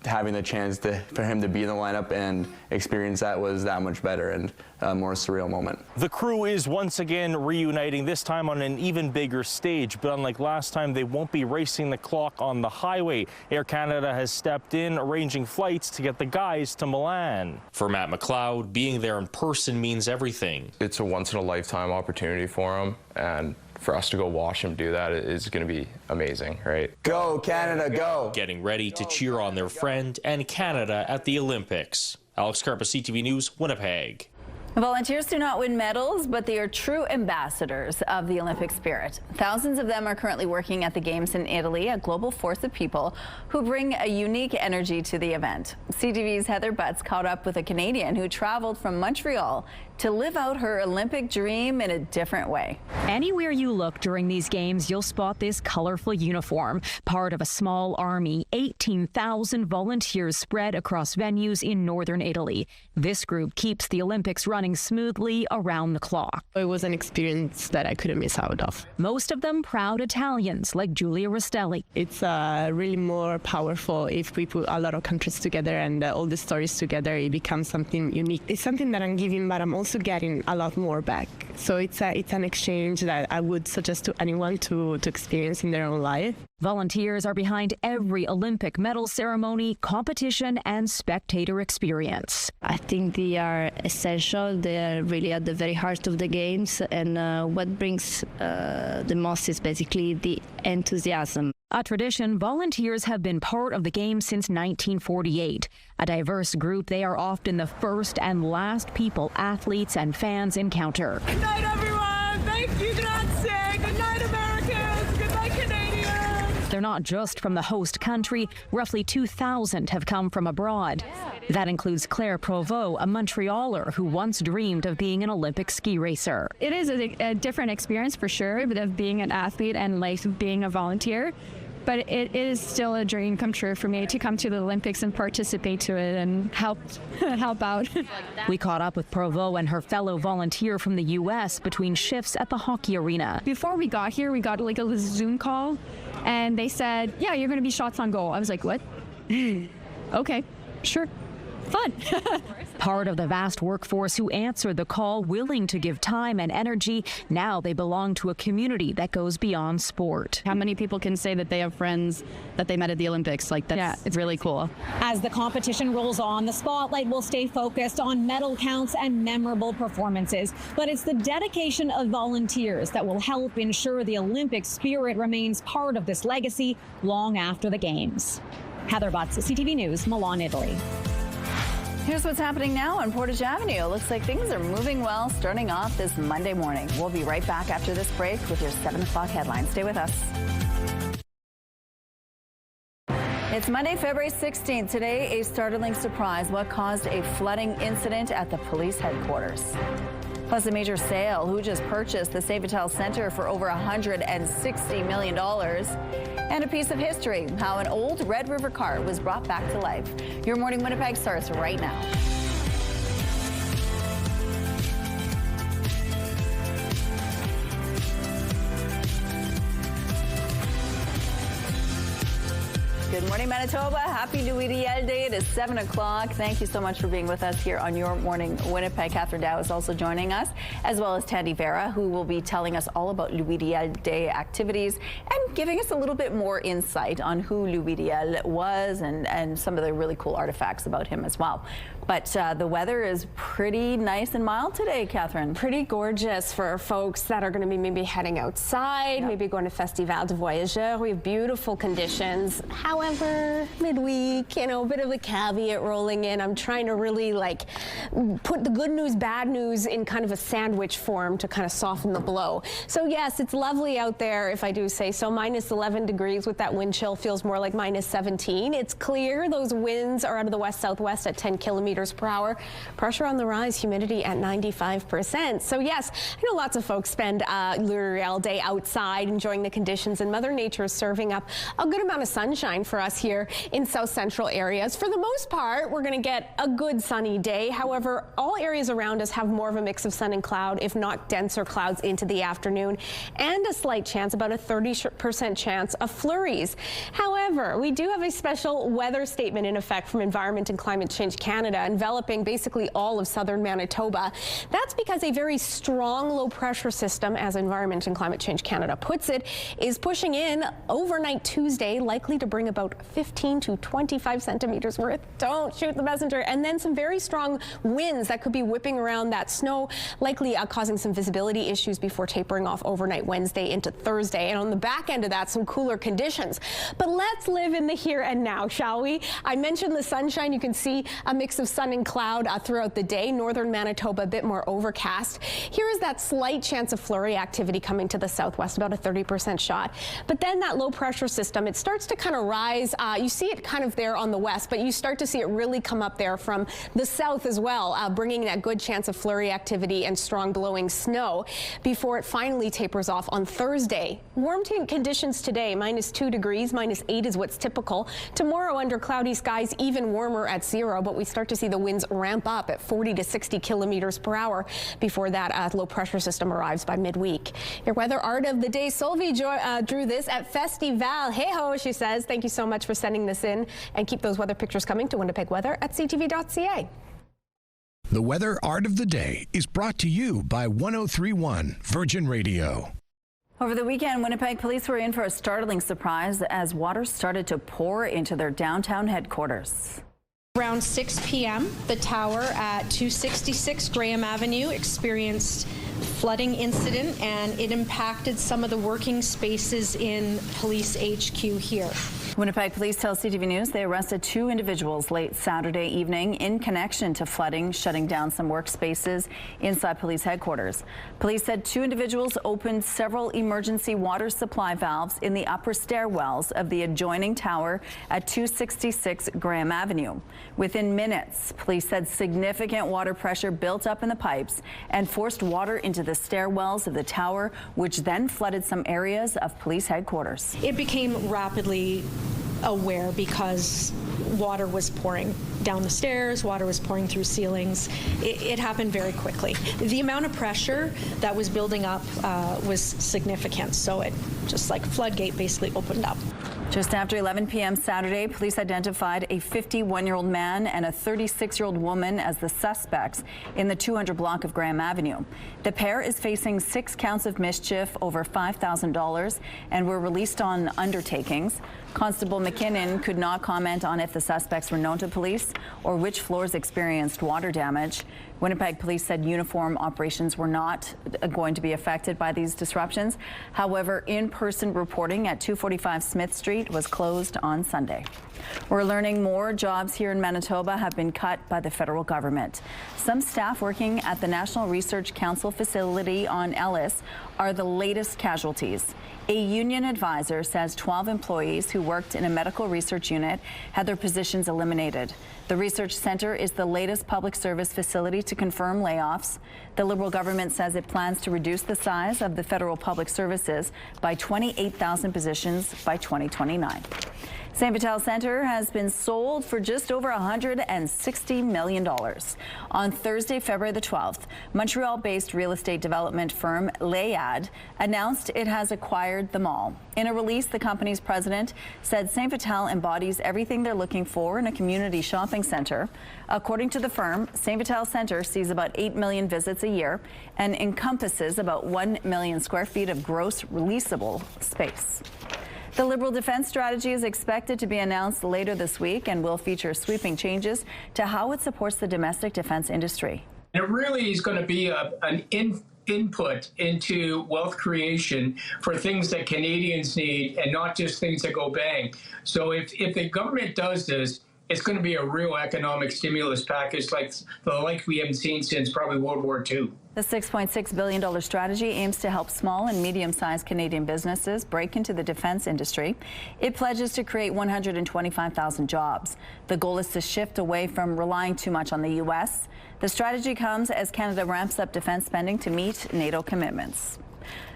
having the chance for him to be in the lineup and experience that was that much better and a more surreal moment. The crew is once again reuniting, this time on an even bigger stage, but unlike last time, they won't be racing the clock on the highway. Air Canada has stepped in, arranging flights to get the guys to Milan. For Matt McLeod, being there in person means everything. It's a once-in-a-lifetime opportunity for him, and for us to go watch him do that is going to be amazing, right? Go, Canada, go! Getting ready to cheer on their friend and Canada at the Olympics. Alex Karpa, CTV News, Winnipeg. Volunteers do not win medals, but they are true ambassadors of the Olympic spirit. Thousands of them are currently working at the Games in Italy, a global force of people who bring a unique energy to the event. CTV's Heather Butts caught up with a Canadian who traveled from Montreal to live out her Olympic dream in a different way. Anywhere you look during these games, you'll spot this colorful uniform, part of a small army, 18,000 volunteers spread across venues in northern Italy. This group keeps the Olympics running smoothly around the clock. It was an experience that I couldn't miss out of. Most of them proud Italians like Giulia Rostelli. It's really more powerful if we put a lot of countries together and all the stories together. It becomes something unique. It's something that I'm giving, but I'm also getting a lot more back. So it's an exchange that I would suggest to anyone to experience in their own life. Volunteers are behind every Olympic medal ceremony, competition, and spectator experience. I think they are essential. They are really at the very heart of the games, and what brings the most is basically the enthusiasm. A tradition volunteers have been part of the Games since 1948. A diverse group, they are often the first and last people athletes and fans encounter. Good night, everyone. Thank you, grazie. Good night, Americans. Good night, Canadians. They're not just from the host country. Roughly 2,000 have come from abroad. That includes Claire Provost, a Montrealer who once dreamed of being an Olympic ski racer. It is a different experience for sure, of being an athlete and like being a volunteer. But it is still a dream come true for me to come to the Olympics and participate to it and help out. We caught up with Provost and her fellow volunteer from the U.S. between shifts at the hockey arena. Before we got here, we got like a Zoom call, and they said, yeah, you're going to be shots on goal. I was like, what? Okay, sure. Fun. Part of the vast workforce who answered the call, willing to give time and energy. Now they belong to a community that goes beyond sport. How many people can say that they have friends that they met at the Olympics? Like, it's really cool. As the competition rolls on, the spotlight will stay focused on medal counts and memorable performances. But it's the dedication of volunteers that will help ensure the Olympic spirit remains part of this legacy long after the Games. Heather Butts, CTV News, Milan, Italy. Here's what's happening now on Portage Avenue. Looks like things are moving well starting off this Monday morning. We'll be right back after this break with your 7 o'clock headlines. Stay with us. It's Monday, February 16th. Today, a startling surprise. What caused a flooding incident at the police headquarters? Plus, a major sale. Who just purchased the Save-A-Tel Center for over $160 million? And a piece of history, how an old Red River cart was brought back to life. Your Morning Winnipeg starts right now. Good morning, Manitoba. Happy Louis Riel Day. It is 7 o'clock. Thank you so much for being with us here on Your Morning Winnipeg. Catherine Dow is also joining us, as well as Tandy Vera, who will be telling us all about Louis Riel Day activities and giving us a little bit more insight on who Louis Riel was and some of the really cool artifacts about him as well. But the weather is pretty nice and mild today, Catherine. Pretty gorgeous for folks that are going to be maybe heading outside, maybe going to Festival du Voyageur. We have beautiful conditions. However, midweek, you know, a bit of a caveat rolling in. I'm trying to really like put the good news, bad news in kind of a sandwich form to kind of soften the blow. So yes, it's lovely out there, if I do say so. Minus 11 degrees with that wind chill, feels more like minus 17. It's clear. Those winds are out of the west-southwest at 10 kilometers per hour. Pressure on the rise, humidity at 95%. So yes, I know lots of folks spend Louis Riel Day outside enjoying the conditions, and Mother Nature is serving up a good amount of sunshine for us here in south central areas. For the most part, we're going to get a good sunny day. However, all areas around us have more of a mix of sun and cloud, if not denser clouds into the afternoon, and a slight chance, about a 30% chance of flurries. However, we do have a special weather statement in effect from Environment and Climate Change Canada, enveloping basically all of southern Manitoba. That's because a very strong low pressure system, as Environment and Climate Change Canada puts it, is pushing in overnight Tuesday, likely to bring about about 15 to 25 centimeters worth. Don't shoot the messenger. And then some very strong winds that could be whipping around that snow, likely causing some visibility issues before tapering off overnight Wednesday into Thursday. And on the back end of that, some cooler conditions. But let's live in the here and now, shall we? I mentioned the sunshine. You can see a mix of sun and cloud throughout the day. Northern Manitoba a bit more overcast. Here is that slight chance of flurry activity coming to the southwest, about a 30% shot. But then that low pressure system, it starts to kind of rise. You see it kind of there on the west, but you start to see it really come up there from the south as well, bringing that good chance of flurry activity and strong blowing snow before it finally tapers off on Thursday. Warm conditions today, -2 degrees, -8 is what's typical. Tomorrow under cloudy skies, even warmer at 0, but we start to see the winds ramp up at 40 to 60 kilometers per hour before that low pressure system arrives by midweek. Your weather art of the day, Solvi drew this at Festival. Hey ho, she says. Thank you so much for sending this in, and keep those weather pictures coming to Winnipeg Weather at ctv.ca. The Weather Art of the Day is brought to you by 103.1 Virgin Radio. Over the weekend, Winnipeg police were in for a startling surprise as water started to pour into their downtown headquarters. Around 6 p.m., the tower at 266 Graham Avenue experienced flooding incident, and it impacted some of the working spaces in Police HQ here. Winnipeg police tell CTV News they arrested 2 individuals late Saturday evening in connection to flooding, shutting down some workspaces inside police headquarters. Police said 2 individuals opened several emergency water supply valves in the upper stairwells of the adjoining tower at 266 Graham Avenue. Within minutes, police said significant water pressure built up in the pipes and forced water into the stairwells of the tower, which then flooded some areas of police headquarters. It became rapidly aware because water was pouring down the stairs, water was pouring through ceilings. It happened very quickly. The amount of pressure that was building up was significant, so it just like floodgate basically opened up. Just after 11 p.m. Saturday, police identified a 51-year-old man and a 36-year-old woman as the suspects in the 200 block of Graham Avenue. The pair is facing 6 counts of mischief, over $5,000, and were released on undertakings. Constable McKinnon could not comment on if the suspects were known to police or which floors experienced water damage. Winnipeg police said uniform operations were not going to be affected by these disruptions. However, in-person reporting at 245 Smith Street was closed on Sunday. We're learning more jobs here in Manitoba have been cut by the federal government. Some staff working at the National Research Council facility on Ellis are the latest casualties. A union advisor says 12 employees who worked in a medical research unit had their positions eliminated. The research center is the latest public service facility to confirm layoffs. The Liberal government says it plans to reduce the size of the federal public services by 28,000 positions by 2029. St. Vital Centre has been sold for just over $160 million. On Thursday, February the 12th, Montreal-based real estate development firm Layad announced it has acquired the mall. In a release, the company's president said St. Vital embodies everything they're looking for in a community shopping centre. According to the firm, St. Vital Centre sees about 8 million visits a year and encompasses about 1 million square feet of gross releasable space. The Liberal defense strategy is expected to be announced later this week and will feature sweeping changes to how it supports the domestic defense industry. It really is going to be an input into wealth creation for things that Canadians need and not just things that go bang. So if the government does this, it's going to be a real economic stimulus package like we haven't seen since probably World War II. The $6.6 billion strategy aims to help small and medium-sized Canadian businesses break into the defense industry. It pledges to create 125,000 jobs. The goal is to shift away from relying too much on the U.S. The strategy comes as Canada ramps up defense spending to meet NATO commitments.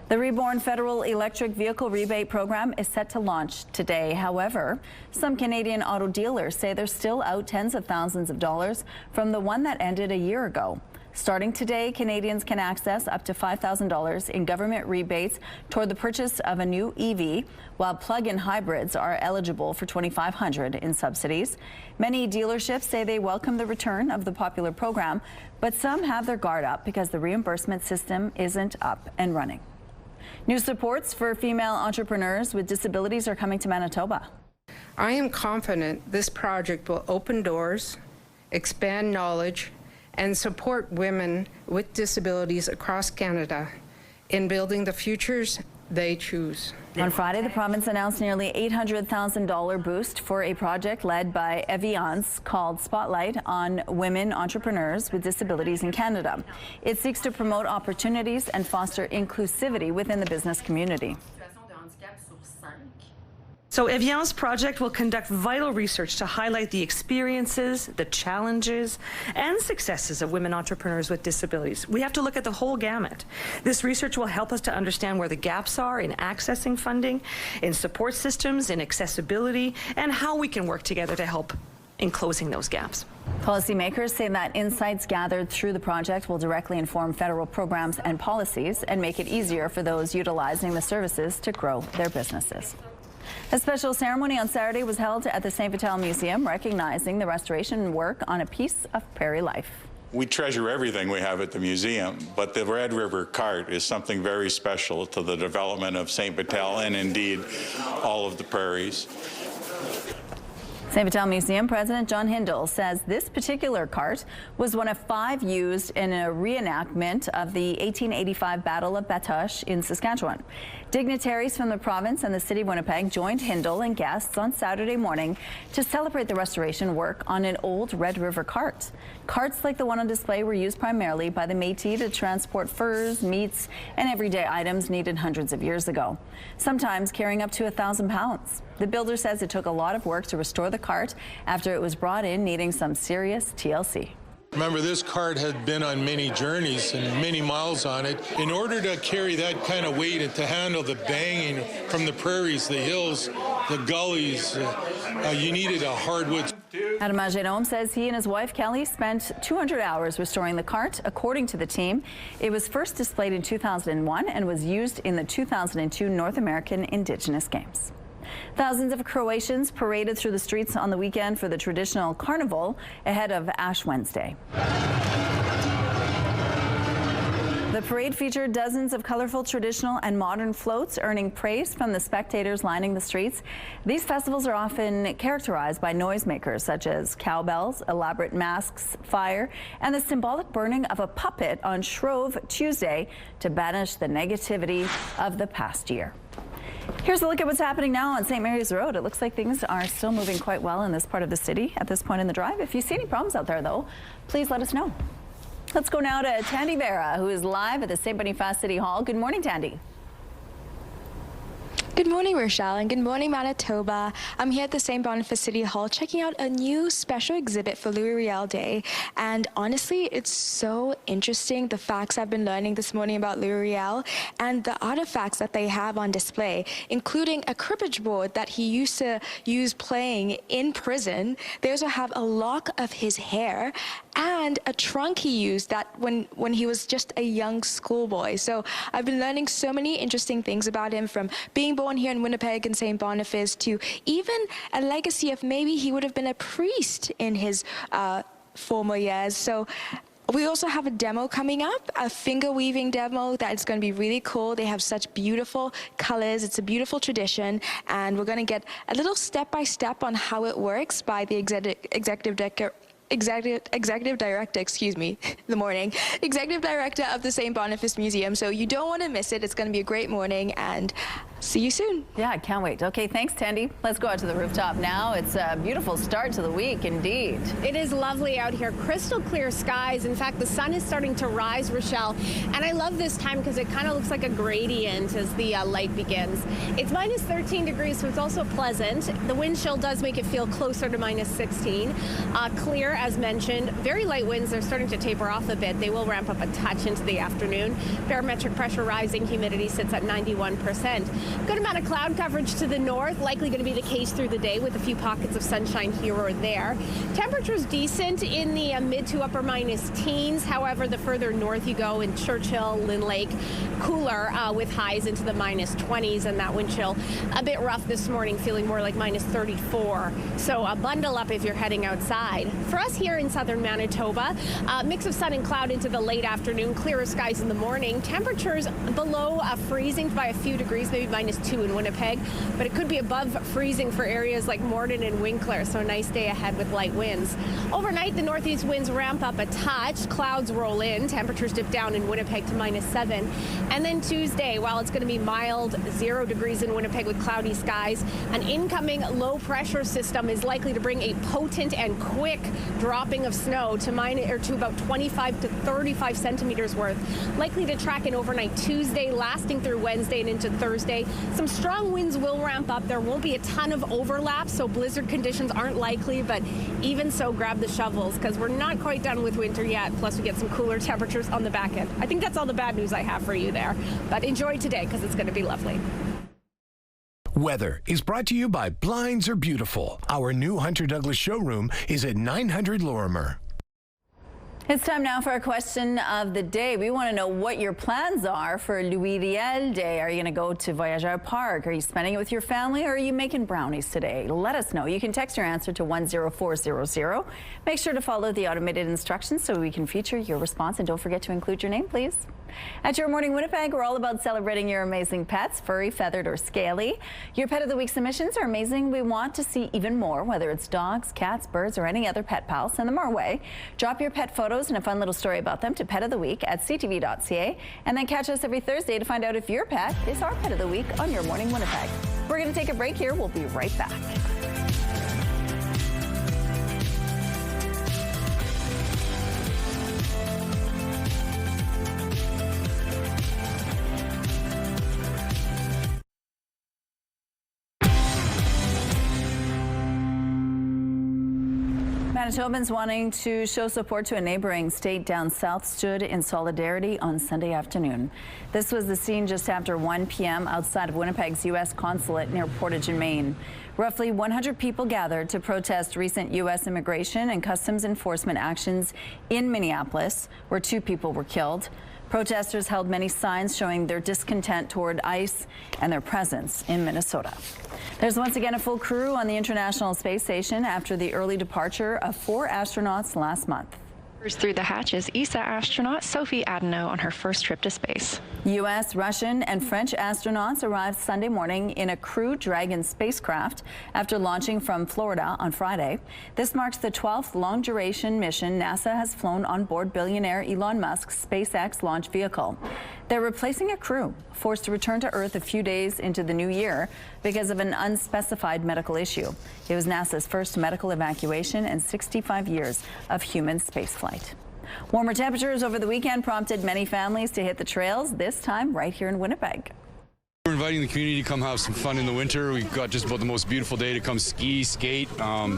The reborn federal electric vehicle rebate program is set to launch today. However, some Canadian auto dealers say they're still out tens of thousands of dollars from the one that ended a year ago. Starting today, Canadians can access up to $5,000 in government rebates toward the purchase of a new EV, while plug-in hybrids are eligible for $2,500 in subsidies. Many dealerships say they welcome the return of the popular program, but some have their guard up because the reimbursement system isn't up and running. New supports for female entrepreneurs with disabilities are coming to Manitoba. I am confident this project will open doors, expand knowledge, and support women with disabilities across Canada in building the futures they choose. On Friday, the province announced nearly $800,000 boost for a project led by Eviance called Spotlight on Women Entrepreneurs with Disabilities in Canada. It seeks to promote opportunities and foster inclusivity within the business community. So Evian's project will conduct vital research to highlight the experiences, the challenges, and successes of women entrepreneurs with disabilities. We have to look at the whole gamut. This research will help us to understand where the gaps are in accessing funding, in support systems, in accessibility, and how we can work together to help in closing those gaps. Policymakers say that insights gathered through the project will directly inform federal programs and policies and make it easier for those utilizing the services to grow their businesses. A special ceremony on Saturday was held at the St. Vital Museum, recognizing the restoration work on a piece of prairie life. We treasure everything we have at the museum, but the Red River cart is something very special to the development of St. Vital and indeed all of the prairies. St. Vital Museum President John Hindle says this particular cart was one of 5 used in a reenactment of the 1885 Battle of Batoche in Saskatchewan. Dignitaries from the province and the city of Winnipeg joined Hindle and guests on Saturday morning to celebrate the restoration work on an old Red River cart. Carts like the one on display were used primarily by the Métis to transport furs, meats, and everyday items needed hundreds of years ago, sometimes carrying up to 1,000 pounds. The builder says it took a lot of work to restore the cart after it was brought in needing some serious TLC. Remember, this cart had been on many journeys and many miles on it. In order to carry that kind of weight and to handle the banging from the prairies, the hills, the gullies, you needed a hardwood. Adam Genome says he and his wife Kelly spent 200 hours restoring the cart. According to the team, it was first displayed in 2001 and was used in the 2002 North American Indigenous Games. Thousands of Croatians paraded through the streets on the weekend for the traditional carnival ahead of Ash Wednesday. The parade featured dozens of colorful traditional and modern floats, earning praise from the spectators lining the streets. These festivals are often characterized by noisemakers such as cowbells, elaborate masks, fire, and the symbolic burning of a puppet on Shrove Tuesday to banish the negativity of the past year. Here's a look at what's happening now on St. Mary's Road. It looks like things are still moving quite well in this part of the city at this point in the drive. If you see any problems out there, though, please let us know. Let's go now to Tandy Vera, who is live at the St. Boniface City Hall. Good morning, Tandy. Good morning, Rochelle, and good morning, Manitoba. I'm here at the St. Boniface City Hall checking out a new special exhibit for Riel Day. And honestly, it's so interesting, the facts I've been learning this morning about Riel and the artifacts that they have on display, including a cribbage board that he used to use playing in prison. They also have a lock of his hair and a trunk he used that when he was just a young schoolboy. So I've been learning so many interesting things about him, from being born here in Winnipeg and St. Boniface to even a legacy of maybe he would have been a priest in his former years. So we also have a demo coming up, a finger weaving demo that's going to be really cool. They have such beautiful colors. It's a beautiful tradition, and we're going to get a little step-by-step on how it works by the executive director, excuse me, executive director of the St. Boniface Museum. So you don't want to miss it. It's going to be a great morning, and see you soon. Yeah, I can't wait. Okay, thanks, Tandy. Let's go out to the rooftop now. It's a beautiful start to the week, indeed. It is lovely out here. Crystal clear skies. In fact, the sun is starting to rise, Rochelle. And I love this time because it kind of looks like a gradient as the light begins. It's minus 13 degrees, so it's also pleasant. The wind chill does make it feel closer to minus 16. Clear, as mentioned. Very light winds. They're starting to taper off a bit. They will ramp up a touch into the afternoon. Barometric pressure rising. Humidity sits at 91%. Good amount of cloud coverage to the north, likely going to be the case through the day with a few pockets of sunshine here or there. Temperatures decent in the mid to upper minus teens. However, the further north you go in Churchill, Lynn Lake, cooler with highs into the minus 20s, and that wind chill a bit rough this morning, feeling more like minus 34. So bundle up if you're heading outside. For us here in southern Manitoba, mix of sun and cloud into the late afternoon, clearer skies in the morning. Temperatures below freezing by a few degrees, maybe -2 in Winnipeg, but it could be above freezing for areas like Morden and Winkler, so a nice day ahead with light winds. Overnight, the northeast winds ramp up a touch, clouds roll in, temperatures dip down in Winnipeg to -7. And then Tuesday, while it's going to be mild, 0 degrees in Winnipeg with cloudy skies, an incoming low pressure system is likely to bring a potent and quick dropping of snow to about 25 to 35 centimeters worth, likely to track in overnight Tuesday, lasting through Wednesday and into Thursday. Some strong winds will ramp up. There won't be a ton of overlap, so blizzard conditions aren't likely, but even so, grab the shovels because we're not quite done with winter yet. Plus, we get some cooler temperatures on the back end. I think that's all the bad news I have for you there, but enjoy today because it's going to be lovely. Weather is brought to you by Blinds Are Beautiful. Our new Hunter Douglas showroom is at 900 Lorimer. It's time now for our question of the day. We want to know what your plans are for Louis Riel Day. Are you going to go to Voyageur Park? Are you spending it with your family, or are you making brownies today? Let us know. You can text your answer to 10400. Make sure to follow the automated instructions so we can feature your response, and don't forget to include your name, please. At Your Morning Winnipeg, we're all about celebrating your amazing pets, furry, feathered, or scaly. Your Pet of the Week submissions are amazing. We want to see even more, whether it's dogs, cats, birds, or any other pet pal. Send them our way. Drop your pet photos and a fun little story about them to petoftheweek@ctv.ca, and then catch us every Thursday to find out if your pet is our Pet of the Week on Your Morning Winnipeg. We're going to take a break here. We'll be right back. Manitobans wanting to show support to a neighboring state down south stood in solidarity on Sunday afternoon. This was the scene just after 1 p.m. outside of Winnipeg's U.S. consulate near Portage in Maine. Roughly 100 people gathered to protest recent U.S. immigration and customs enforcement actions in Minneapolis, where 2 people were killed. Protesters held many signs showing their discontent toward ICE and their presence in Minnesota. There's once again a full crew on the International Space Station after the early departure of 4 astronauts last month. Through the hatches, ESA astronaut Sophie Adeno on her first trip to space. U.S., Russian, and French astronauts arrived Sunday morning in a Crew Dragon spacecraft after launching from Florida on Friday. This marks the 12th long-duration mission NASA has flown on board billionaire Elon Musk's SpaceX launch vehicle. They're replacing a crew forced to return to Earth a few days into the new year because of an unspecified medical issue. It was NASA's first medical evacuation in 65 years of human spaceflight. Warmer temperatures over the weekend prompted many families to hit the trails, this time right here in Winnipeg. We're inviting the community to come have some fun in the winter. We've got just about the most beautiful day to come ski, skate,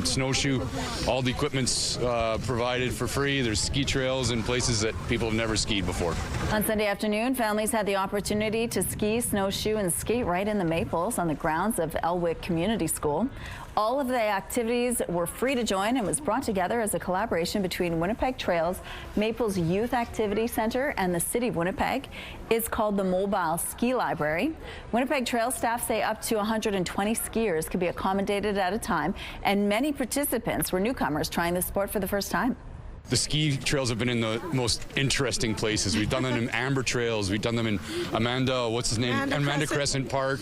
snowshoe. All the equipment's provided for free. There's ski trails in places that people have never skied before. On Sunday afternoon, families had the opportunity to ski, snowshoe, and skate right in the Maples on the grounds of Elwick Community School. All of the activities were free to join and was brought together as a collaboration between Winnipeg Trails, Maples Youth Activity Center, and the City of Winnipeg. It's called the Mobile Ski Library. Winnipeg Trails staff say up to 120 skiers could be accommodated at a time, and many participants were newcomers trying the sport for the first time. The ski trails have been in the most interesting places. We've done them in Amber Trails. We've done them in Amanda Crescent Park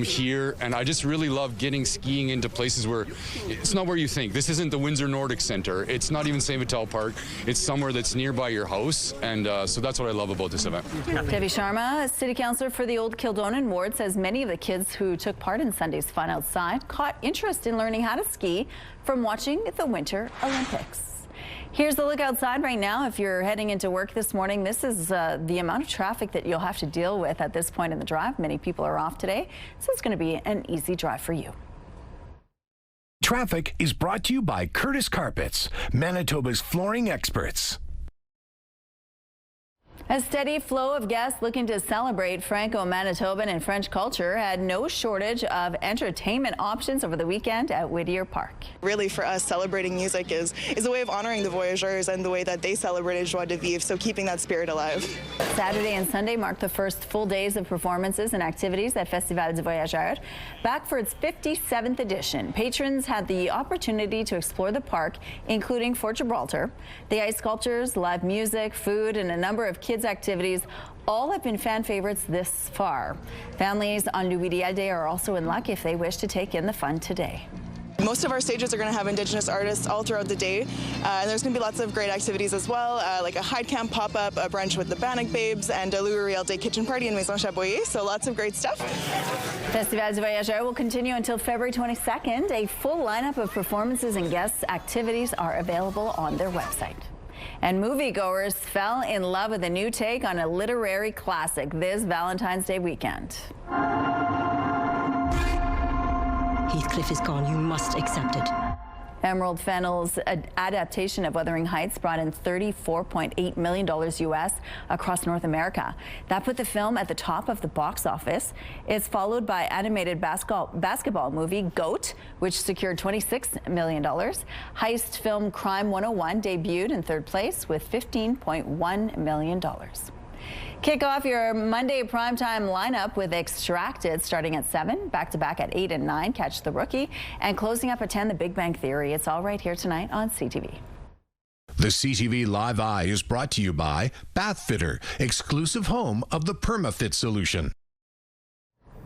here. And I just really love getting skiing into places where it's not where you think. This isn't the Windsor Nordic Center. It's not even St. Vital Park. It's somewhere that's nearby your house. And so that's what I love about this event. Debbie Sharma, city councillor for the Old Kildonan ward, says many of the kids who took part in Sunday's fun outside caught interest in learning how to ski from watching the Winter Olympics. Here's the look outside right now. If you're heading into work this morning, this is the amount of traffic that you'll have to deal with at this point in the drive. Many people are off today, so it's going to be an easy drive for you. Traffic is brought to you by Curtis Carpets, Manitoba's flooring experts. A steady flow of guests looking to celebrate Franco-Manitoban and French culture had no shortage of entertainment options over the weekend at Whittier Park. Really, for us, celebrating music is a way of honoring the voyageurs and the way that they celebrated Joie de Vivre, so keeping that spirit alive. Saturday and Sunday marked the first full days of performances and activities at Festival du Voyageur. Back for its 57th edition, patrons had the opportunity to explore the park, including Fort Gibraltar. The ice sculptures, live music, food, and a number of kids' activities all have been fan favorites this far. Families on Riel Day are also in luck if they wish to take in the fun today. Most of our stages are going to have Indigenous artists all throughout the day, and there's going to be lots of great activities as well, like a hide camp pop-up, a brunch with the Bannock Babes, and a Riel Day kitchen party in Maison Chaboyer, so lots of great stuff. Festivals du Voyageur will continue until February 22nd. A full lineup of performances and guest activities are available on their website. And moviegoers fell in love with a new take on a literary classic this Valentine's Day weekend. Heathcliff is gone. You must accept it. Emerald Fennell's adaptation of Wuthering Heights brought in $34.8 million US across North America. That put the film at the top of the box office. It's followed by animated basketball movie GOAT, which secured $26 million. Heist film Crime 101 debuted in third place with $15.1 million. Kick off your Monday primetime lineup with Extracted starting at 7, back-to-back at 8 and 9, Catch the Rookie, and closing up at 10, The Big Bang Theory. It's all right here tonight on CTV. The CTV Live Eye is brought to you by Bath Fitter, exclusive home of the PermaFit solution.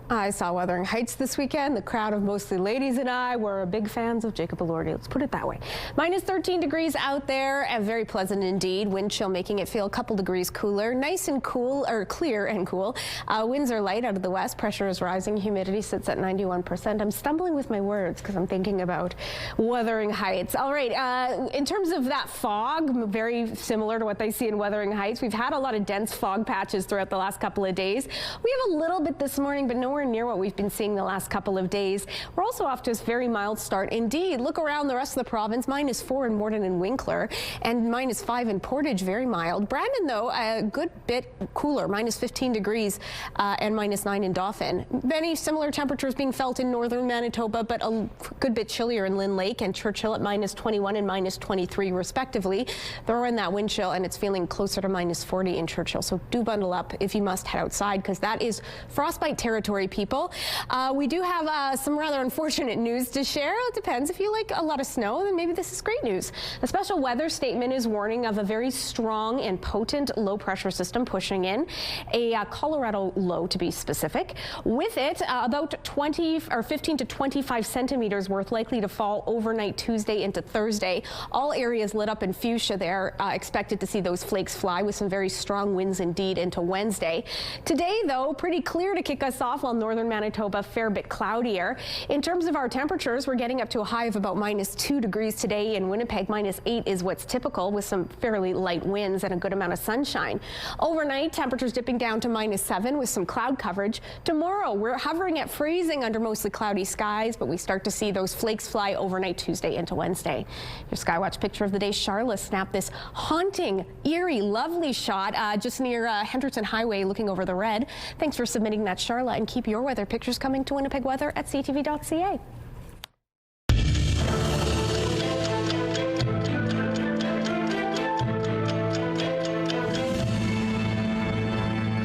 I saw Wuthering Heights this weekend. The crowd of mostly ladies and I were big fans of Jacob Elordi. Let's put it that way. Minus 13 degrees out there and very pleasant indeed. Wind chill making it feel a couple degrees cooler. Nice and cool, or clear and cool. Winds are light out of the west. Pressure is rising. Humidity sits at 91%. I'm stumbling with my words because I'm thinking about Wuthering Heights. All right. In terms of that fog, very similar to what they see in Wuthering Heights. We've had a lot of dense fog patches throughout the last couple of days. We have a little bit this morning, but nowhere near what we've been seeing the last couple of days. We're also off to a very mild start indeed. Look around the rest of the province, -4 in Morden and Winkler and -5 in Portage, very mild. Brandon, though, a good bit cooler, -15 degrees and -9 in Dauphin. Many similar temperatures being felt in northern Manitoba, but a good bit chillier in Lynn Lake and Churchill at -21 and -23 respectively. Throw in that wind chill and it's feeling closer to -40 in Churchill. So do bundle up if you must head outside because that is frostbite territory, people. We do have some rather unfortunate news to share. It depends. If you like a lot of snow, then maybe this is great news. A special weather statement is warning of a very strong and potent low pressure system pushing in, a Colorado low to be specific. With it, about 15 to 25 centimeters worth likely to fall overnight Tuesday into Thursday. All areas lit up in fuchsia there. Expected to see those flakes fly with some very strong winds indeed into Wednesday. Today, though, pretty clear to kick us off, while northern Manitoba a fair bit cloudier. In terms of our temperatures, we're getting up to a high of about -2 degrees today in Winnipeg. -8 is what's typical with some fairly light winds and a good amount of sunshine. Overnight, temperatures dipping down to -7 with some cloud coverage. Tomorrow, we're hovering at freezing under mostly cloudy skies, but we start to see those flakes fly overnight Tuesday into Wednesday. Your Skywatch picture of the day, Charlotte snapped this haunting, eerie, lovely shot just near Henderson Highway looking over the red. Thanks for submitting that, Charlotte, and keep your weather pictures coming to Winnipeg Weather at ctv.ca.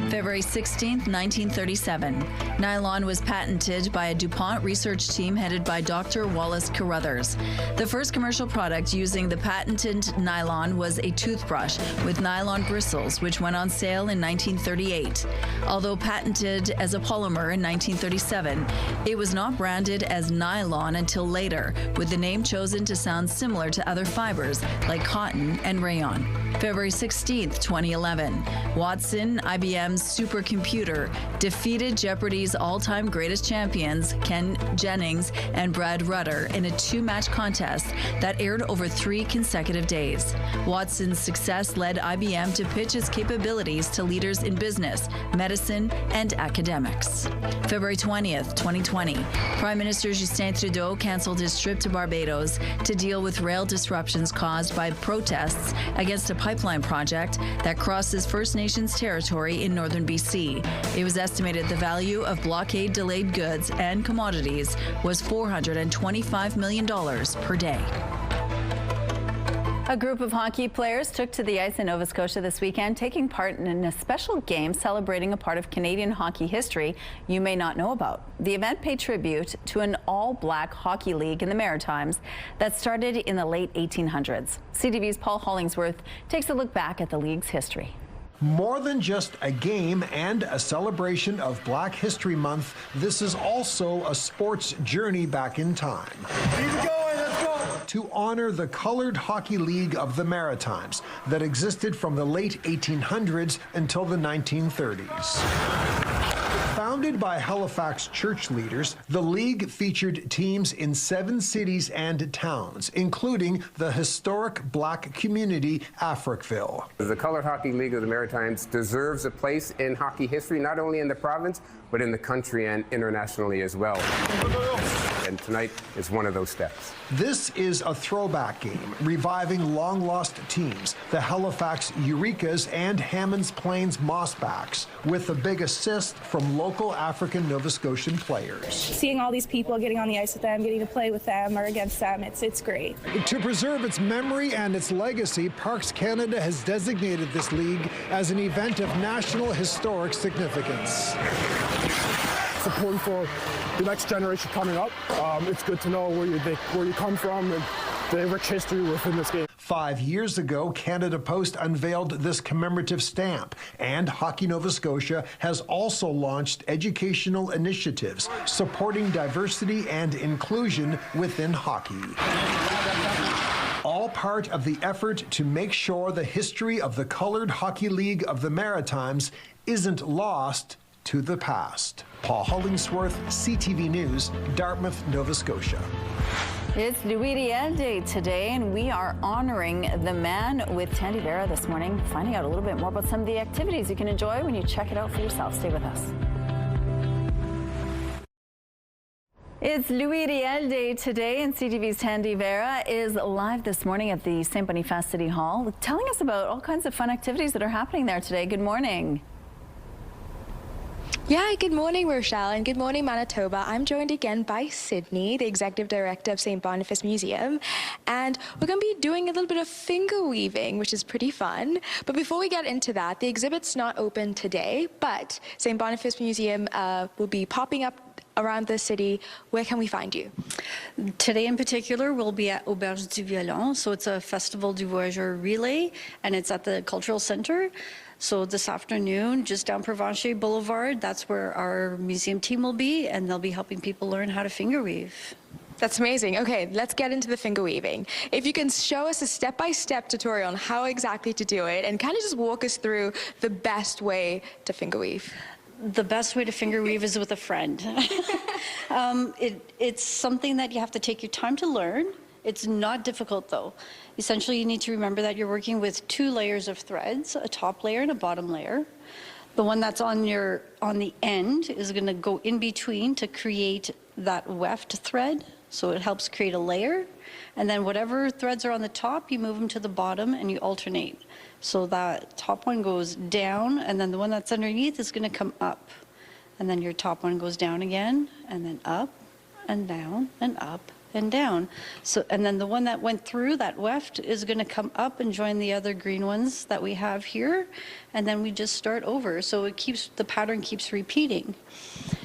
February 16th, 1937. Nylon was patented by a DuPont research team headed by Dr. Wallace Carruthers. The first commercial product using the patented nylon was a toothbrush with nylon bristles, which went on sale in 1938. Although patented as a polymer in 1937, it was not branded as nylon until later, with the name chosen to sound similar to other fibers like cotton and rayon. February 16th, 2011. Watson, IBM's supercomputer, defeated Jeopardy's all-time greatest champions, Ken Jennings and Brad Rutter, in a two-match contest that aired over 3 consecutive days. Watson's success led IBM to pitch its capabilities to leaders in business, medicine, and academics. February 20th, 2020. Prime Minister Justin Trudeau canceled his trip to Barbados to deal with rail disruptions caused by protests against a pipeline project that crosses First Nations territory in northern BC. It was estimated the value of blockade-delayed goods and commodities was $425 million per day. A group of hockey players took to the ice in Nova Scotia this weekend, taking part in a special game celebrating a part of Canadian hockey history you may not know about. The event paid tribute to an all-black hockey league in the Maritimes that started in the late 1800s. CTV's Paul Hollingsworth takes a look back at the league's history. More than just a game and a celebration of Black History Month, this is also a sports journey back in time. Keep going, let's go! To honor the Colored Hockey League of the Maritimes that existed from the late 1800s until the 1930s. Founded by Halifax church leaders, the league featured teams in 7 cities and towns, including the historic Black community, Africville. The Colored Hockey League of the Maritimes deserves a place in hockey history, not only in the province, but in the country and internationally as well. And tonight is one of those steps. This is a throwback game, reviving long-lost teams, the Halifax Eurekas and Hammonds Plains Mossbacks, with a big assist from local African Nova Scotian players. Seeing all these people, getting on the ice with them, getting to play with them or against them, it's great. To preserve its memory and its legacy, Parks Canada has designated this league as an event of national historic significance. It's important for the next generation coming up. It's good to know where you come from and the rich history within this game. 5 years ago, Canada Post unveiled this commemorative stamp, and Hockey Nova Scotia has also launched educational initiatives supporting diversity and inclusion within hockey. All part of the effort to make sure the history of the Colored Hockey League of the Maritimes isn't lost to the past. Paul Hollingsworth, CTV News, Dartmouth, Nova Scotia. It's Louis Riel Day today, and we are honoring the man with Tandy Vera this morning, finding out a little bit more about some of the activities you can enjoy when you check it out for yourself. Stay with us. It's Louis Riel Day today, and CTV's Tandy Vera is live this morning at the St. Boniface City Hall, telling us about all kinds of fun activities that are happening there today. Good morning. Yeah, good morning, Rochelle, and good morning, Manitoba. I'm joined again by Sydney, the Executive Director of St. Boniface Museum, and we're going to be doing a little bit of finger weaving, which is pretty fun. But before we get into that, the exhibit's not open today, but St. Boniface Museum will be popping up around the city. Where can we find you? Today in particular, we'll be at Auberge du Violon, so it's a Festival du Voyageur relay, and it's at the Cultural Center. So this afternoon, just down Provencher Boulevard, that's where our museum team will be, and they'll be helping people learn how to finger weave. That's amazing. Okay, let's get into the finger weaving. If you can show us a step-by-step tutorial on how exactly to do it, and kind of just walk us through the best way to finger weave. The best way to finger weave is with a friend. It's something that you have to take your time to learn. It's not difficult though. Essentially, you need to remember that you're working with 2 layers of threads, a top layer and a bottom layer. The one that's on the end is going to go in between to create that weft thread. So it helps create a layer. And then whatever threads are on the top, you move them to the bottom and you alternate. So that top one goes down, and then the one that's underneath is going to come up. And then your top one goes down again, and then up and down and up and down. So, and then the one that went through that weft is going to come up and join the other green ones that we have here, and then we just start over. So the pattern keeps repeating.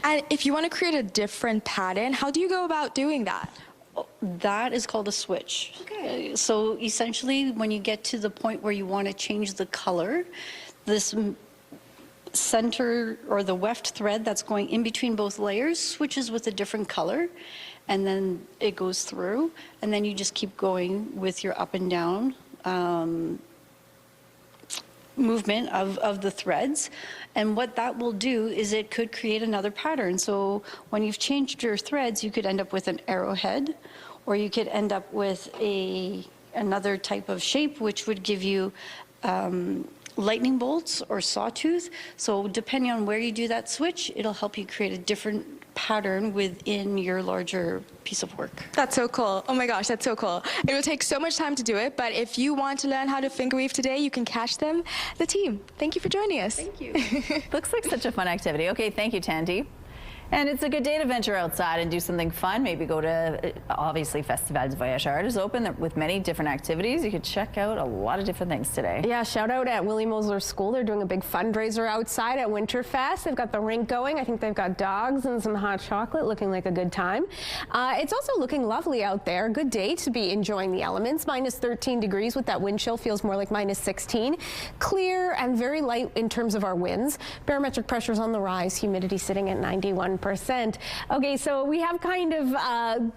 And if you want to create a different pattern, how do you go about doing that? That is called a switch. Okay. So essentially, when you get to the point where you want to change the color, this center or the weft thread that's going in between both layers switches with a different color, and then it goes through, and then you just keep going with your up and down movement of the threads. And what that will do is it could create another pattern. So when you've changed your threads, you could end up with an arrowhead, or you could end up with another type of shape, which would give you lightning bolts or sawtooth. So depending on where you do that switch, it'll help you create a different pattern within your larger piece of work. That's so cool. Oh my gosh, that's so cool. It will take so much time to do it, but if you want to learn how to finger weave today, you can catch them. The team, thank you for joining us. Thank you. Looks like such a fun activity. Okay, thank you, Tandy. And it's a good day to venture outside and do something fun. Maybe go to, obviously, Festival du Voyageur is open with many different activities. You could check out a lot of different things today. Yeah, shout out at Willie Mosler School. They're doing a big fundraiser outside at Winterfest. They've got the rink going. I think they've got dogs and some hot chocolate, looking like a good time. It's also looking lovely out there. Good day to be enjoying the elements. Minus 13 degrees with that wind chill, feels more like minus 16. Clear and very light in terms of our winds. Barometric pressure's on the rise. Humidity sitting at 91%. Okay, so we have kind of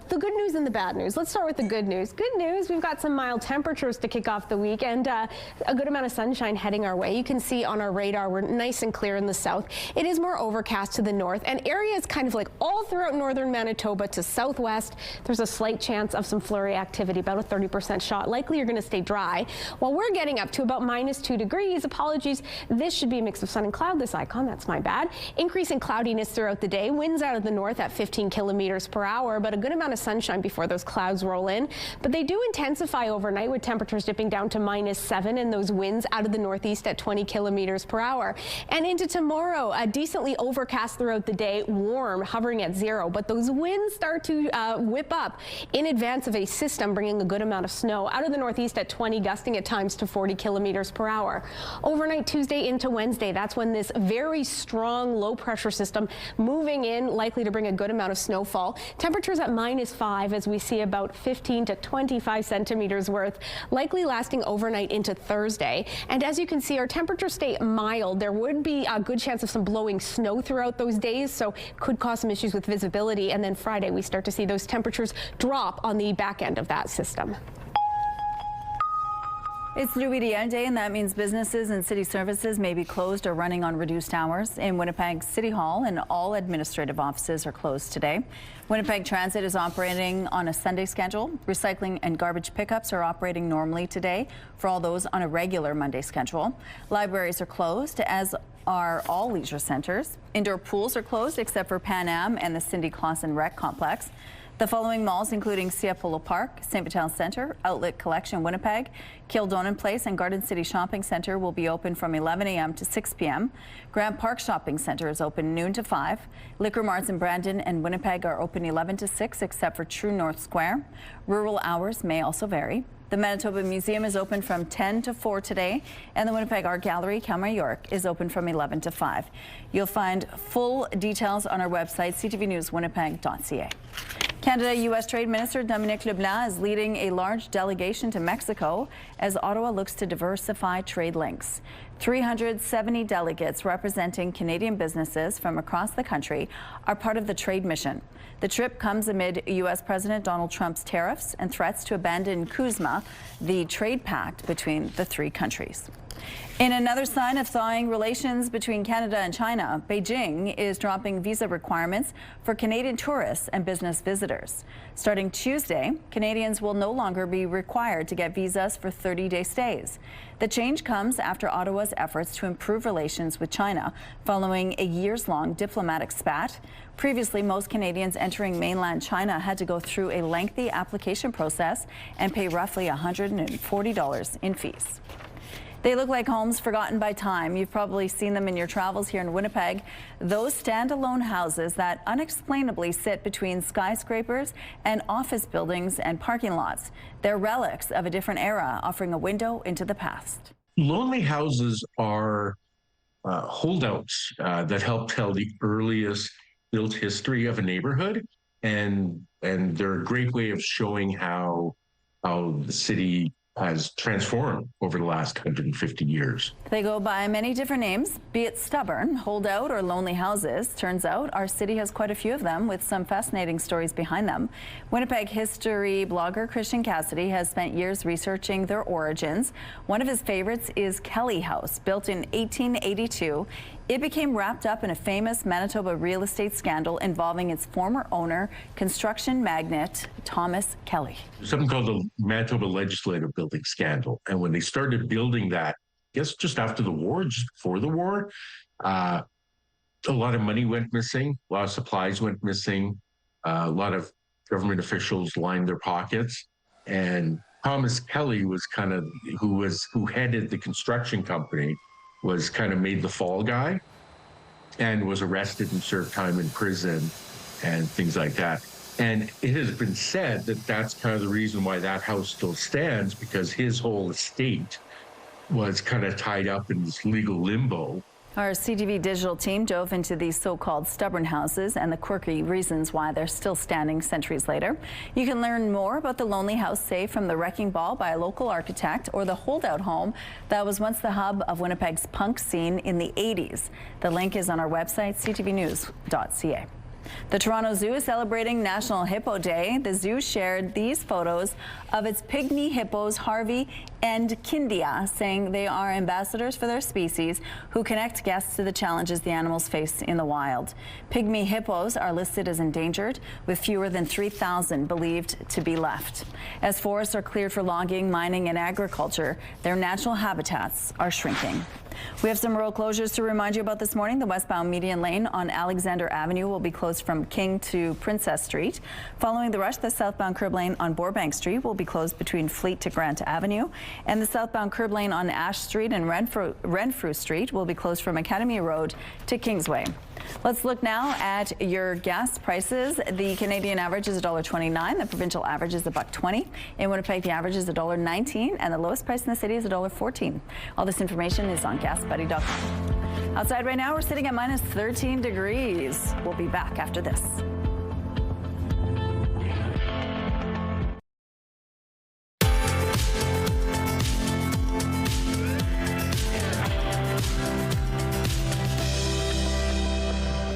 the good news and the bad news. Let's start with the good news. Good news, we've got some mild temperatures to kick off the week and a good amount of sunshine heading our way. You can see on our radar we're nice and clear in the south. It is more overcast to the north, and areas kind of like all throughout northern Manitoba to southwest. There's a slight chance of some flurry activity, about a 30% shot. Likely you're going to stay dry. While we're getting up to about minus 2 degrees, apologies, this should be a mix of sun and cloud, this icon, that's my bad. Increase in cloudiness throughout the day. Winds out of the north at 15 kilometers per hour, but a good amount of sunshine before those clouds roll in. But they do intensify overnight with temperatures dipping down to minus 7 and those winds out of the northeast at 20 kilometers per hour. And into tomorrow, decently overcast throughout the day, warm, hovering at 0. But those winds start to whip up in advance of a system bringing a good amount of snow out of the northeast at 20, gusting at times to 40 kilometers per hour. Overnight Tuesday into Wednesday, that's when this very strong low pressure system moving in, likely to bring a good amount of snowfall. Temperatures at minus 5 as we see about 15 to 25 centimeters worth, likely lasting overnight into Thursday. And as you can see, our temperatures stay mild. There would be a good chance of some blowing snow throughout those days, so could cause some issues with visibility. And then Friday, we start to see those temperatures drop on the back end of that system. It's Riel Day, and that means businesses and city services may be closed or running on reduced hours. In Winnipeg City Hall, and all administrative offices are closed today. Winnipeg Transit is operating on a Sunday schedule. Recycling and garbage pickups are operating normally today for all those on a regular Monday schedule. Libraries are closed, as are all leisure centers. Indoor pools are closed except for Pan Am and the Cindy Clausen Rec Complex. The following malls, including Sia Polo Park, St. Vital Centre, Outlet Collection Winnipeg, Kildonan Place and Garden City Shopping Centre will be open from 11 a.m. to 6 p.m. Grant Park Shopping Centre is open noon to 5. Liquor marts in Brandon and Winnipeg are open 11 to 6 except for True North Square. Rural hours may also vary. The Manitoba Museum is open from 10 to 4 today, and the Winnipeg Art Gallery, Calmar York, is open from 11 to 5. You'll find full details on our website, ctvnewswinnipeg.ca. Canada-U.S. Trade Minister Dominic LeBlanc is leading a large delegation to Mexico as Ottawa looks to diversify trade links. 370 delegates representing Canadian businesses from across the country are part of the trade mission. The trip comes amid U.S. President Donald Trump's tariffs and threats to abandon CUSMA, the trade pact between the three countries. In another sign of thawing relations between Canada and China, Beijing is dropping visa requirements for Canadian tourists and business visitors. Starting Tuesday, Canadians will no longer be required to get visas for 30-day stays. The change comes after Ottawa's efforts to improve relations with China following a years-long diplomatic spat. Previously, most Canadians entering mainland China had to go through a lengthy application process and pay roughly $140 in fees. They look like homes forgotten by time. You've probably seen them in your travels here in Winnipeg. Those standalone houses that unexplainably sit between skyscrapers and office buildings and parking lots. They're relics of a different era, offering a window into the past. Lonely houses are holdouts that help tell the earliest built history of a neighborhood, and they're a great way of showing how the city has transformed over the last 150 years. They go by many different names, be it stubborn, holdout, or lonely houses. Turns out our city has quite a few of them with some fascinating stories behind them. Winnipeg history blogger Christian Cassidy has spent years researching their origins. One of his favorites is Kelly House, built in 1882. It became wrapped up in a famous Manitoba real estate scandal involving its former owner, construction magnate Thomas Kelly. Something called the Manitoba Legislative Building Scandal. And when they started building that, I guess just after the war, just before the war, a lot of money went missing, a lot of supplies went missing, a lot of government officials lined their pockets. And Thomas Kelly was kind of, who headed the construction company, was kind of made the fall guy. and was arrested and served time in prison and things like that. And it has been said that that's kind of the reason why that house still stands, because his whole estate was kind of tied up in this legal limbo. Our CTV digital team dove into these so-called stubborn houses and the quirky reasons why they're still standing centuries later. You can learn more about the lonely house saved from the wrecking ball by a local architect, or the holdout home that was once the hub of Winnipeg's punk scene in the 80s. The link is on our website, ctvnews.ca. The Toronto Zoo is celebrating National Hippo Day. The zoo shared these photos of its pygmy hippos, Harvey and Kindia, saying they are ambassadors for their species who connect guests to the challenges the animals face in the wild. Pygmy hippos are listed as endangered, with fewer than 3,000 believed to be left. As forests are cleared for logging, mining, and agriculture, their natural habitats are shrinking. We have some road closures to remind you about this morning. The westbound median lane on Alexander Avenue will be closed from King to Princess Street. Following the rush, the southbound curb lane on Burbank Street will be closed between Fleet to Grant Avenue, and the southbound curb lane on Ash Street and Renfrew Street will be closed from Academy Road to Kingsway. Let's look now at your gas prices. The Canadian average is $1.29. The provincial average is $1.20. In Winnipeg, the average is $1.19, and the lowest price in the city is $1.14. All this information is on GasBuddy.com. Outside right now, we're sitting at minus 13 degrees. We'll be back after this.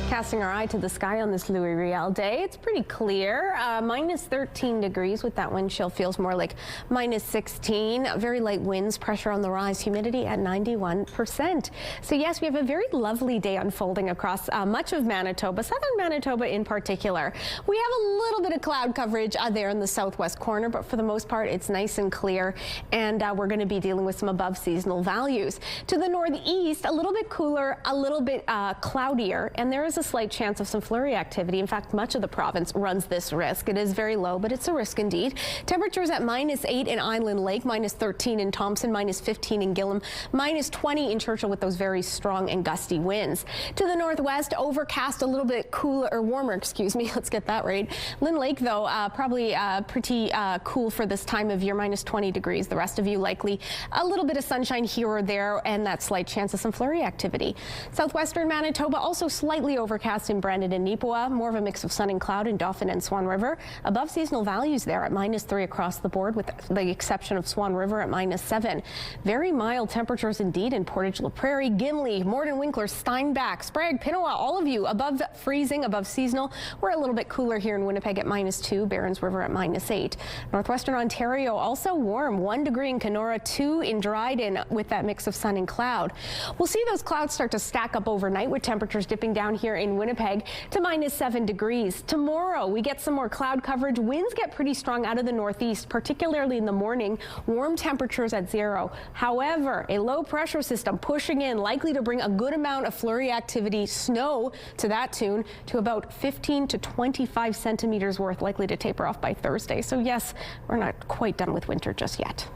Casting our eye to the sky on this Louis Riel day, it's pretty clear. Minus 13 degrees with that wind chill, feels more like minus 16. Very light winds, pressure on the rise, humidity at 91%. So yes, we have a very lovely day unfolding across much of Manitoba, southern Manitoba in particular. We have a little bit of cloud coverage there in the southwest corner, but for the most part, it's nice and clear, and we're going to be dealing with some above seasonal values. To the northeast, a little bit cooler, a little bit cloudier, and there is a slight chance of some flurry activity. In fact, much of the province runs this risk. It is very low, but it's a risk indeed. Temperatures at minus 8 in Island Lake, minus 13 in Thompson, minus 15 in Gillam, minus 20 in Churchill with those very strong and gusty winds. To the northwest, overcast, a little bit cooler or warmer, excuse me. Let's get that right. Lynn Lake, though, probably pretty cool for this time of year, minus 20 degrees. The rest of you likely a little bit of sunshine here or there, and that slight chance of some flurry activity. Southwestern Manitoba also slightly overcast in Brandon and Neepawa, more of a mix of sun and cloud in Dauphin and Swan River. Above seasonal values there at minus 3 across the board, with the exception of Swan River at minus 7. Very mild temperatures indeed in Portage La Prairie, Gimli, Morden Winkler, Steinbach, Sprague, Pinawa, all of you above freezing, above seasonal. We're a little bit cooler here in Winnipeg at minus 2, Barons River at minus 8. Northwestern Ontario also warm, 1 degree in Kenora, 2 in Dryden with that mix of sun and cloud. We'll see those clouds start to stack up overnight with temperatures dipping down here in Winnipeg to minus 7 degrees. Tomorrow we get some more cloud coverage. Winds get pretty strong out of the northeast, particularly in the morning. Warm temperatures at 0. However, a low pressure system pushing in, likely to bring a good amount of flurry activity, snow to that tune, to about 15 to 25 centimeters worth, likely to taper off by Thursday. So yes, we're not quite done with winter just yet.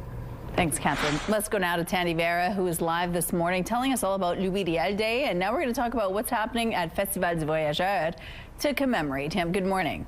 Thanks, Catherine. Let's go now to Tandy Vera, who is live this morning, telling us all about Louis Riel Day. And now we're going to talk about what's happening at Festival du Voyageur to commemorate him. Good morning.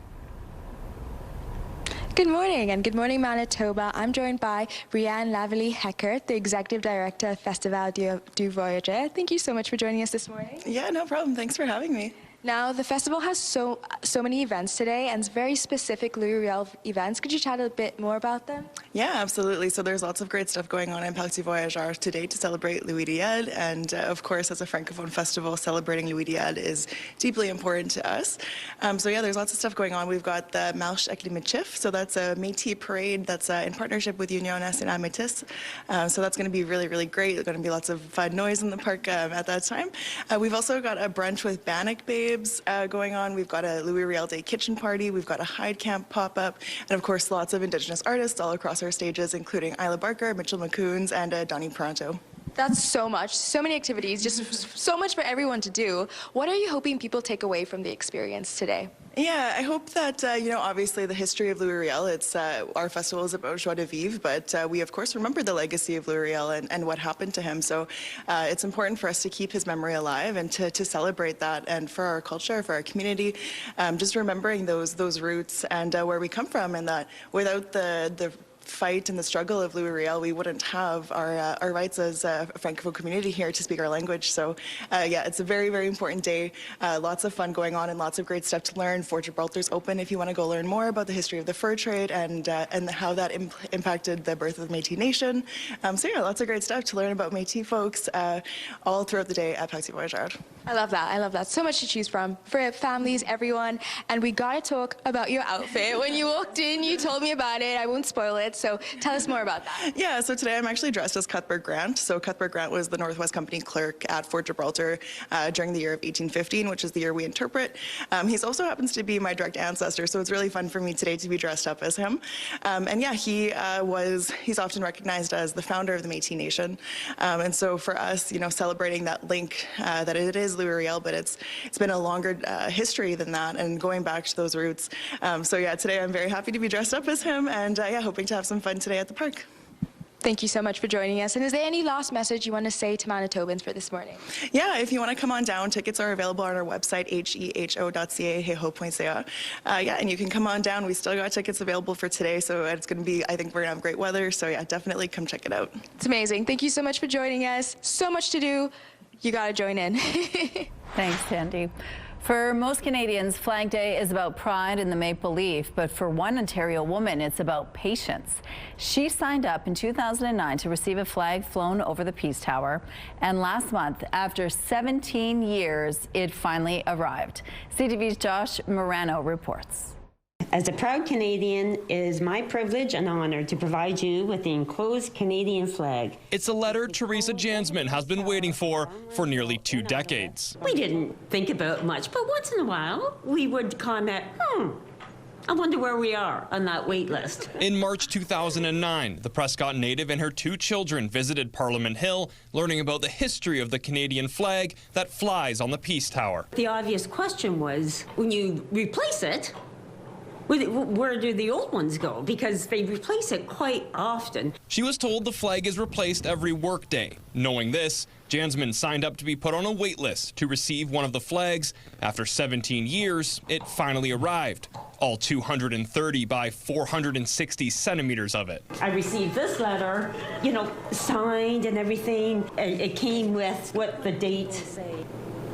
Good morning, and good morning, Manitoba. I'm joined by Rianne Lavalley-Heckert, the Executive Director of Festival du Voyageur. Thank you so much for joining us this morning. Yeah, no problem. Thanks for having me. Now, the festival has so many events today, and it's very specific Louis Riel events. Could you chat a bit more about them? Yeah, absolutely. So there's lots of great stuff going on in Parc du Voyageur today to celebrate Louis Riel, and of course, as a Francophone festival, celebrating Louis Riel is deeply important to us. So yeah, there's lots of stuff going on. We've got the Marche avec les Métis, so that's a Métis parade that's in partnership with Union Nationale Métis. So that's going to be really, really great. There's going to be lots of fun noise in the park at that time. We've also got a brunch with Bannock Babes going on. We've got a Louis Riel Day kitchen party. We've got a Hide Camp pop-up, and of course lots of Indigenous artists all across our stages, including Isla Barker, Mitchell McCoons, and Donnie Pronto. That's so much. So many activities, just so much for everyone to do. What are you hoping people take away from the experience today? Yeah, I hope that, obviously the history of Louis Riel, it's, our festival is about joie de vivre, but we of course remember the legacy of Louis Riel and what happened to him. So it's important for us to keep his memory alive and to celebrate that, and for our culture, for our community, just remembering those roots and where we come from, and that without the fight and the struggle of Louis Riel, we wouldn't have our rights as a Francophone community here to speak our language. So yeah, it's a very, very important day. Lots of fun going on and lots of great stuff to learn. Fort Gibraltar's open if you want to go learn more about the history of the fur trade and how that impacted the birth of the Métis Nation. So yeah, lots of great stuff to learn about Métis folks all throughout the day at Paxi Voyageur. I love that. I love that. So much to choose from for families, everyone. And we got to talk about your outfit. When you walked in, you told me about it. I won't spoil it. So tell us more about that. Yeah, so today I'm actually dressed as Cuthbert Grant. So Cuthbert Grant was the Northwest Company clerk at Fort Gibraltar during the year of 1815, which is the year we interpret. He also happens to be my direct ancestor, so it's really fun for me today to be dressed up as him. And yeah, he's often recognized as the founder of the Métis Nation. And so for us, celebrating that link that it is Louis Riel, but it's been a longer history than that, and going back to those roots. So yeah, today I'm very happy to be dressed up as him, and yeah, hoping to have some fun today at the park. Thank you so much for joining us. And is there any last message you want to say to Manitobans for this morning? Yeah, if you want to come on down, tickets are available on our website, heho.ca, heho.ca. Yeah, and you can come on down. We still got tickets available for today, so it's going to be, I think we're going to have great weather. So yeah, definitely come check it out. It's amazing. Thank you so much for joining us. So much to do. You got to join in. Thanks, Sandy. For most Canadians, Flag Day is about pride and the maple leaf, but for one Ontario woman, it's about patience. She signed up in 2009 to receive a flag flown over the Peace Tower, and last month, after 17 years, it finally arrived. CTV's Josh Morano reports. As a proud Canadian, it is my privilege and honor to provide you with the enclosed Canadian flag. It's a letter Teresa Jansman has been waiting for nearly 2 decades. We didn't think about much, but once in a while, we would comment, I wonder where we are on that wait list. In March 2009, the Prescott native and her 2 children visited Parliament Hill, learning about the history of the Canadian flag that flies on the Peace Tower. The obvious question was, when you replace it, where do the old ones go? Because they replace it quite often. She was told the flag is replaced every workday. Knowing this, Jansman signed up to be put on a wait list to receive one of the flags. After 17 years, it finally arrived. All 230 by 460 centimeters of it. I received this letter, signed and everything. It came with what the date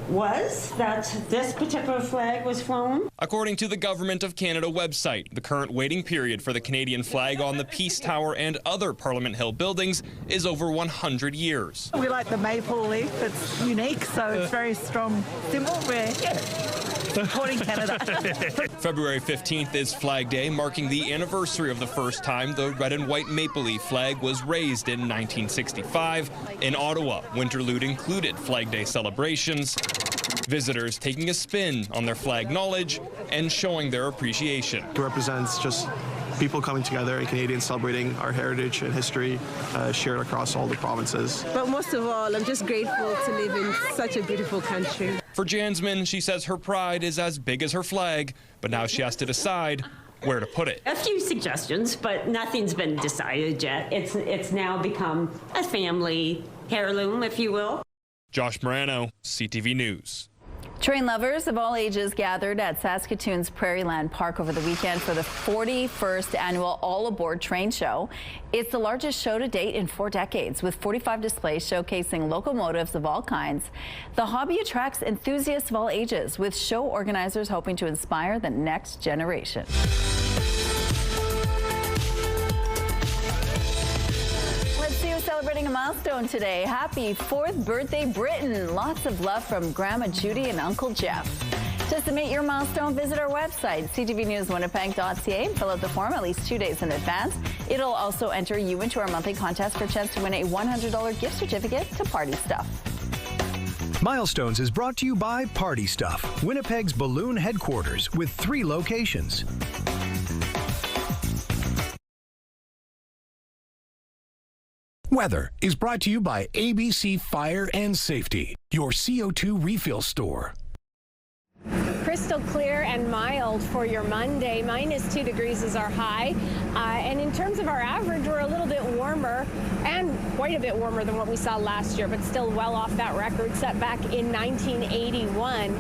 was that this particular flag was flown. According to the Government of Canada website, the current waiting period for the Canadian flag on the Peace Tower and other Parliament Hill buildings is over 100 years. We like the maple leaf. It's unique, so it's very strong symbol. We're supporting Canada. February 15th is Flag Day, marking the anniversary of the first time the red and white maple leaf flag was raised in 1965. In Ottawa, Winterlude included Flag Day celebrations. Visitors taking a spin on their flag knowledge and showing their appreciation. It represents just people coming together and Canadians celebrating our heritage and history shared across all the provinces. But most of all, I'm just grateful to live in such a beautiful country. For Jansman, she says her pride is as big as her flag, but now she has to decide where to put it. A few suggestions, but nothing's been decided yet. It's now become a family heirloom, if you will. Josh Morano, CTV News. Train lovers of all ages gathered at Saskatoon's Prairieland Park over the weekend for the 41st annual All Aboard Train Show. It's the largest show to date in 4 decades, with 45 displays showcasing locomotives of all kinds. The hobby attracts enthusiasts of all ages, with show organizers hoping to inspire the next generation. Celebrating a milestone today. Happy 4th birthday, Britain. Lots of love from Grandma Judy and Uncle Jeff. To submit your milestone, visit our website, ctvnewswinnipeg.ca, and fill out the form at least 2 days in advance. It'll also enter you into our monthly contest for a chance to win a $100 gift certificate to Party Stuff. Milestones is brought to you by Party Stuff, Winnipeg's balloon headquarters with 3 locations. Weather is brought to you by ABC Fire and Safety, your CO2 refill store. Crystal clear and mild for your Monday. -2 degrees is our high. And in terms of our average, we're a little bit warmer and quite a bit warmer than what we saw last year, but still well off that record set back in 1981.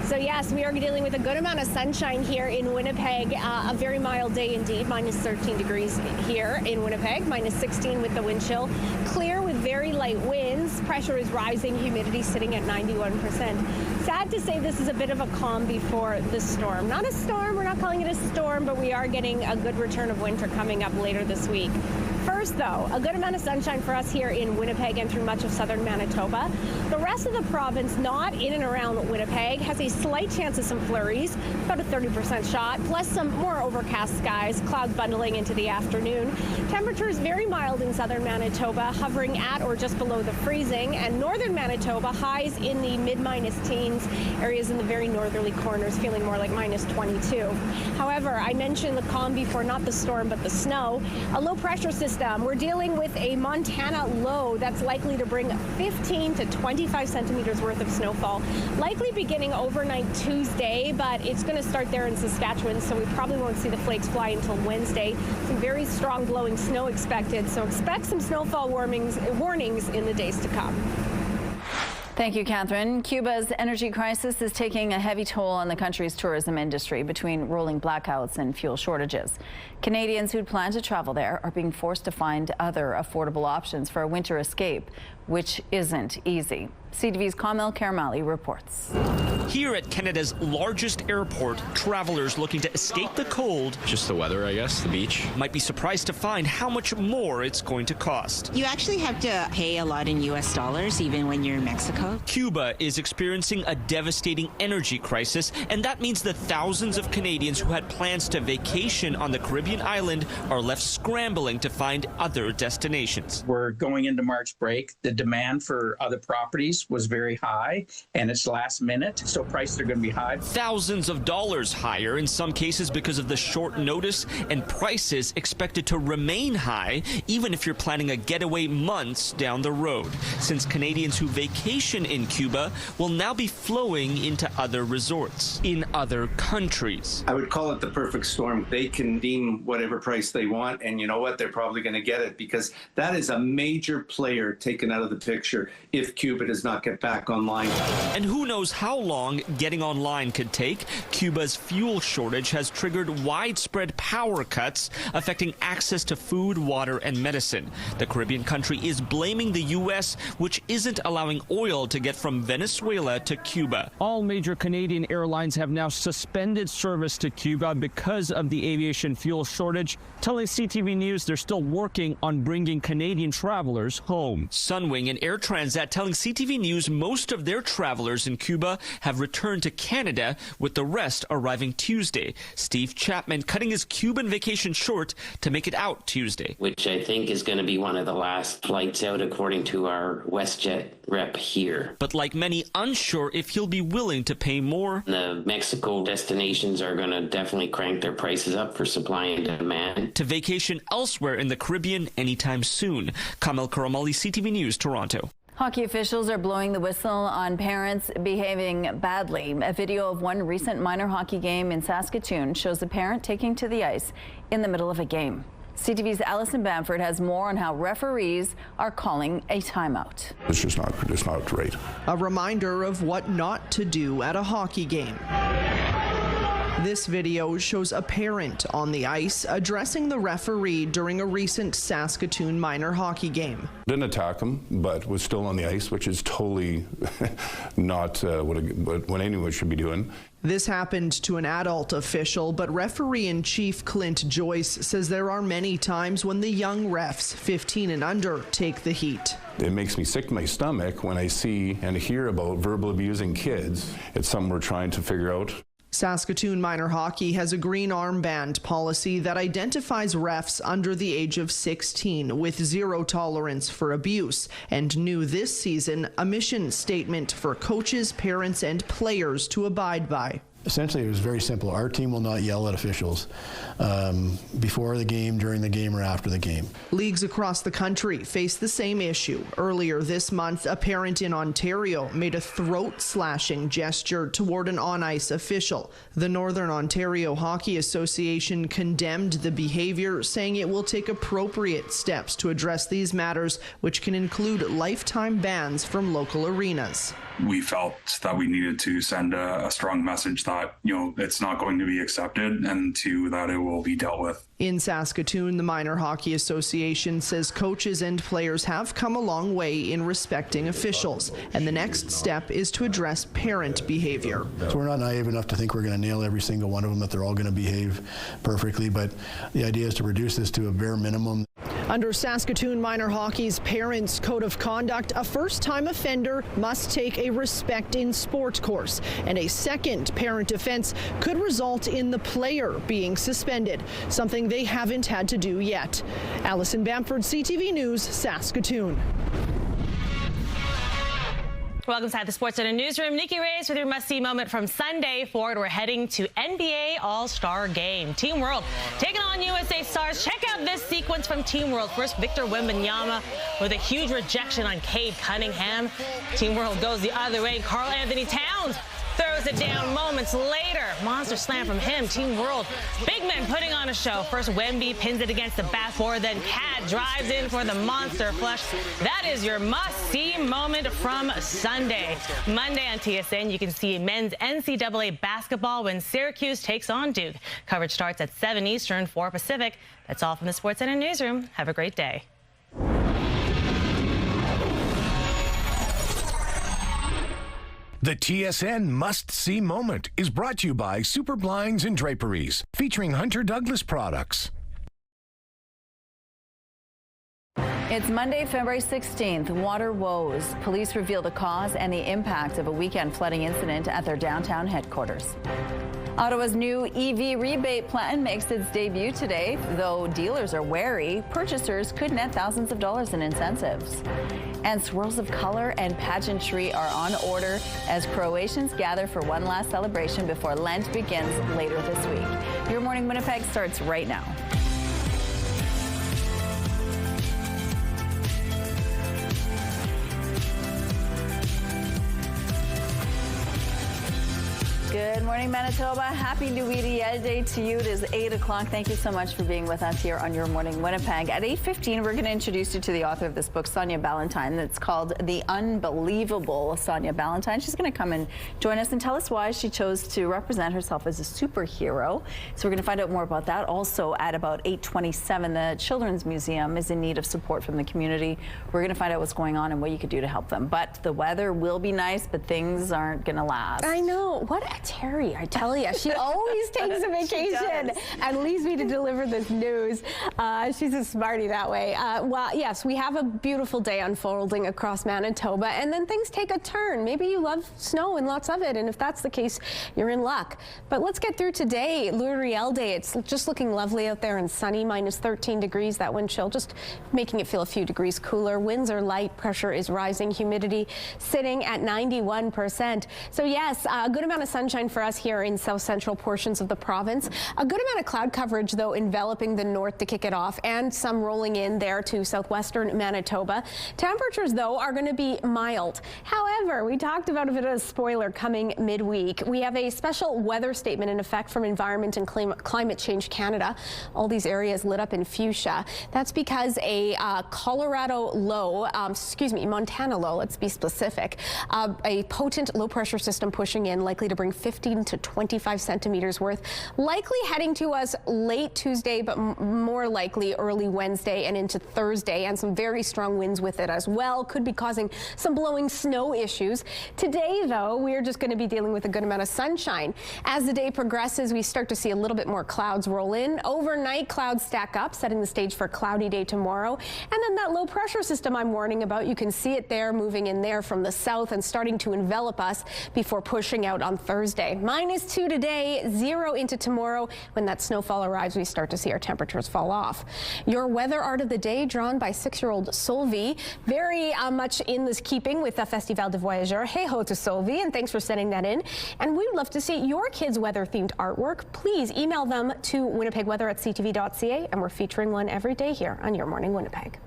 So yes, we are dealing with a good amount of sunshine here in Winnipeg. A very mild day indeed, -13 degrees here in Winnipeg, -16 with the wind chill. Clear with very light winds. Pressure is rising, humidity sitting at 91%. Sad to say this is a bit of a calm before the storm. Not a storm, we're not calling it a storm, but we are getting a good return of winter coming up later this week. First, though, a good amount of sunshine for us here in Winnipeg and through much of southern Manitoba. The rest of the province, not in and around Winnipeg, has a slight chance of some flurries, about a 30% shot, plus some more overcast skies, clouds bundling into the afternoon. Temperatures very mild in southern Manitoba, hovering at or just below the freezing, and northern Manitoba highs in the mid-minus teens, areas in the very northerly corners feeling more like -22. However, I mentioned the calm before, not the storm, but the snow. A low pressure system. We're dealing with a Montana low that's likely to bring 15 to 25 centimeters worth of snowfall, likely beginning overnight Tuesday, but it's going to start there in Saskatchewan, so we probably won't see the flakes fly until Wednesday. Some very strong blowing snow expected, so expect some snowfall warnings in the days to come. Thank you, Catherine. Cuba's energy crisis is taking a heavy toll on the country's tourism industry between rolling blackouts and fuel shortages. Canadians who'd planned to travel there are being forced to find other affordable options for a winter escape, which isn't easy. CTV's Kamil Karamali reports. Here at Canada's largest airport, travelers looking to escape the cold, just the weather, I guess, the beach, might be surprised to find how much more it's going to cost. You actually have to pay a lot in US dollars, even when you're in Mexico. Cuba is experiencing a devastating energy crisis, and that means the thousands of Canadians who had plans to vacation on the Caribbean island are left scrambling to find other destinations. We're going into March break. The demand for other properties was very high, and it's last minute, so prices are going to be high. Thousands of dollars higher in some cases because of the short notice, and prices expected to remain high even if you're planning a getaway months down the road, since Canadians who vacation in Cuba will now be flowing into other resorts in other countries. I would call it the perfect storm. They can deem whatever price they want, and you know what? They're probably going to get it, because that is a major player taken out of the picture if Cuba does not get back online. And who knows how long getting online could take. Cuba's fuel shortage has triggered widespread power cuts, affecting access to food, water, and medicine. The Caribbean country is blaming the U.S., which isn't allowing oil to get from Venezuela to Cuba. All major Canadian airlines have now suspended service to Cuba because of the aviation fuel shortage, telling CTV News they're still working on bringing Canadian travelers home. Sunwing and Air Transat telling CTV News most of their travelers in Cuba have returned to Canada, with the rest arriving Tuesday. Steve Chapman cutting his Cuban vacation short to make it out Tuesday. Which I think is going to be one of the last flights out, according to our WestJet rep here. But like many, unsure if he'll be willing to pay more. The Mexico destinations are going to definitely crank their prices up for supply and demand. To vacation elsewhere in the Caribbean anytime soon. Kamil Karamali, CTV News, Toronto. Hockey officials are blowing the whistle on parents behaving badly. A video of one recent minor hockey game in Saskatoon shows a parent taking to the ice in the middle of a game. CTV's Allison Bamford has more on how referees are calling a timeout. It's just not great. A reminder of what not to do at a hockey game. This video shows a parent on the ice addressing the referee during a recent Saskatoon minor hockey game. Didn't attack him, but was still on the ice, which is totally not what anyone should be doing. This happened to an adult official, but referee-in-chief Clint Joyce says there are many times when the young refs, 15 and under, take the heat. It makes me sick to my stomach when I see and hear about verbal abusing kids. It's something we're trying to figure out. Saskatoon minor hockey has a green armband policy that identifies refs under the age of 16 with zero tolerance for abuse, and new this season, a mission statement for coaches, parents, and players to abide by. Essentially, it was very simple. Our team will not yell at officials before the game, during the game, or after the game. Leagues across the country face the same issue. Earlier this month, a parent in Ontario made a throat-slashing gesture toward an on-ice official. The Northern Ontario Hockey Association condemned the behavior, saying it will take appropriate steps to address these matters, which can include lifetime bans from local arenas. We felt that we needed to send a strong message that, it's not going to be accepted, and that it will be dealt with. In Saskatoon, the Minor Hockey Association says coaches and players have come a long way in respecting officials, and the next step is to address parent behavior. So we're not naive enough to think we're going to nail every single one of them, that they're all going to behave perfectly, but the idea is to reduce this to a bare minimum. Under Saskatoon Minor Hockey's Parents Code of Conduct, a first-time offender must take a respect in sport course, and a second parent offense could result in the player being suspended, something they haven't had to do yet. Allison Bamford, CTV News, Saskatoon. Welcome inside the Sports Center newsroom. Nikki Reyes with your must-see moment from Sunday forward. We're heading to NBA All-Star Game. Team World taking on USA Stars. Check out this sequence from Team World. First, Victor Wembanyama with a huge rejection on Cade Cunningham. Team World goes the other way. Karl Anthony Towns throws it down moments later. Monster slam from him. Team World, big men putting on a show. First, Wemby pins it against the backboard. Then Cat drives in for the monster flush. That is your must-see moment from Sunday. Monday on TSN, you can see men's NCAA basketball when Syracuse takes on Duke. Coverage starts at 7 Eastern, 4 Pacific. That's all from the Sports Center newsroom. Have a great day. The TSN Must-See Moment is brought to you by Super Blinds and Draperies, featuring Hunter Douglas products. It's Monday, February 16th. Water woes. Police reveal the cause and the impact of a weekend flooding incident at their downtown headquarters. Ottawa's new EV rebate plan makes its debut today. Though dealers are wary, purchasers could net thousands of dollars in incentives. And swirls of color and pageantry are on order as Croatians gather for one last celebration before Lent begins later this week. Your Morning Winnipeg starts right now. Good morning, Manitoba. Happy New Riel Day to you. It is 8 o'clock. Thank you so much for being with us here on Your Morning Winnipeg. At 8:15, we're going to introduce you to the author of this book, Sonia Ballentine. It's called The Unbelievable Sonia Ballentine. She's going to come and join us and tell us why she chose to represent herself as a superhero. So we're going to find out more about that. Also, at about 8:27, the Children's Museum is in need of support from the community. We're going to find out what's going on and what you could do to help them. But the weather will be nice, but things aren't going to last. I know. What a Terry, I tell you, she always takes a vacation and leaves me to deliver this news. She's a smarty that way. Well, yes, we have a beautiful day unfolding across Manitoba, and then things take a turn. Maybe you love snow and lots of it, and if that's the case, you're in luck. But let's get through today, Riel Day. It's just looking lovely out there and sunny, minus 13 degrees, that wind chill, just making it feel a few degrees cooler. Winds are light, pressure is rising, humidity sitting at 91%. So yes, a good amount of sunshine for us here in south central portions of the province. A good amount of cloud coverage, though, enveloping the north to kick it off, and some rolling in there to southwestern Manitoba. Temperatures, though, are going to be mild. However, we talked about a bit of a spoiler coming midweek. We have a special weather statement in effect from Environment and Climate Change Canada. All these areas lit up in fuchsia. That's because a Colorado low, Montana low, let's be specific, a potent low pressure system pushing in, likely to bring 15 to 25 centimeters worth, likely heading to us late Tuesday, but more likely early Wednesday and into Thursday, and some very strong winds with it as well. Could be causing some blowing snow issues. Today, though, we are just going to be dealing with a good amount of sunshine. As the day progresses, we start to see a little bit more clouds roll in. Overnight, clouds stack up, setting the stage for a cloudy day tomorrow. And then that low pressure system I'm warning about, you can see it there moving in there from the south and starting to envelop us before pushing out on Thursday. -2 today, 0 into tomorrow. When that snowfall arrives, we start to see our temperatures fall off. Your weather art of the day drawn by 6-year-old Solvi. Very much in this keeping with the Festival de Voyageurs. Hey ho to Solvi, and thanks for sending that in. And we'd love to see your kids' weather-themed artwork. Please email them to winnipegweather@ctv.ca, and we're featuring one every day here on Your Morning Winnipeg.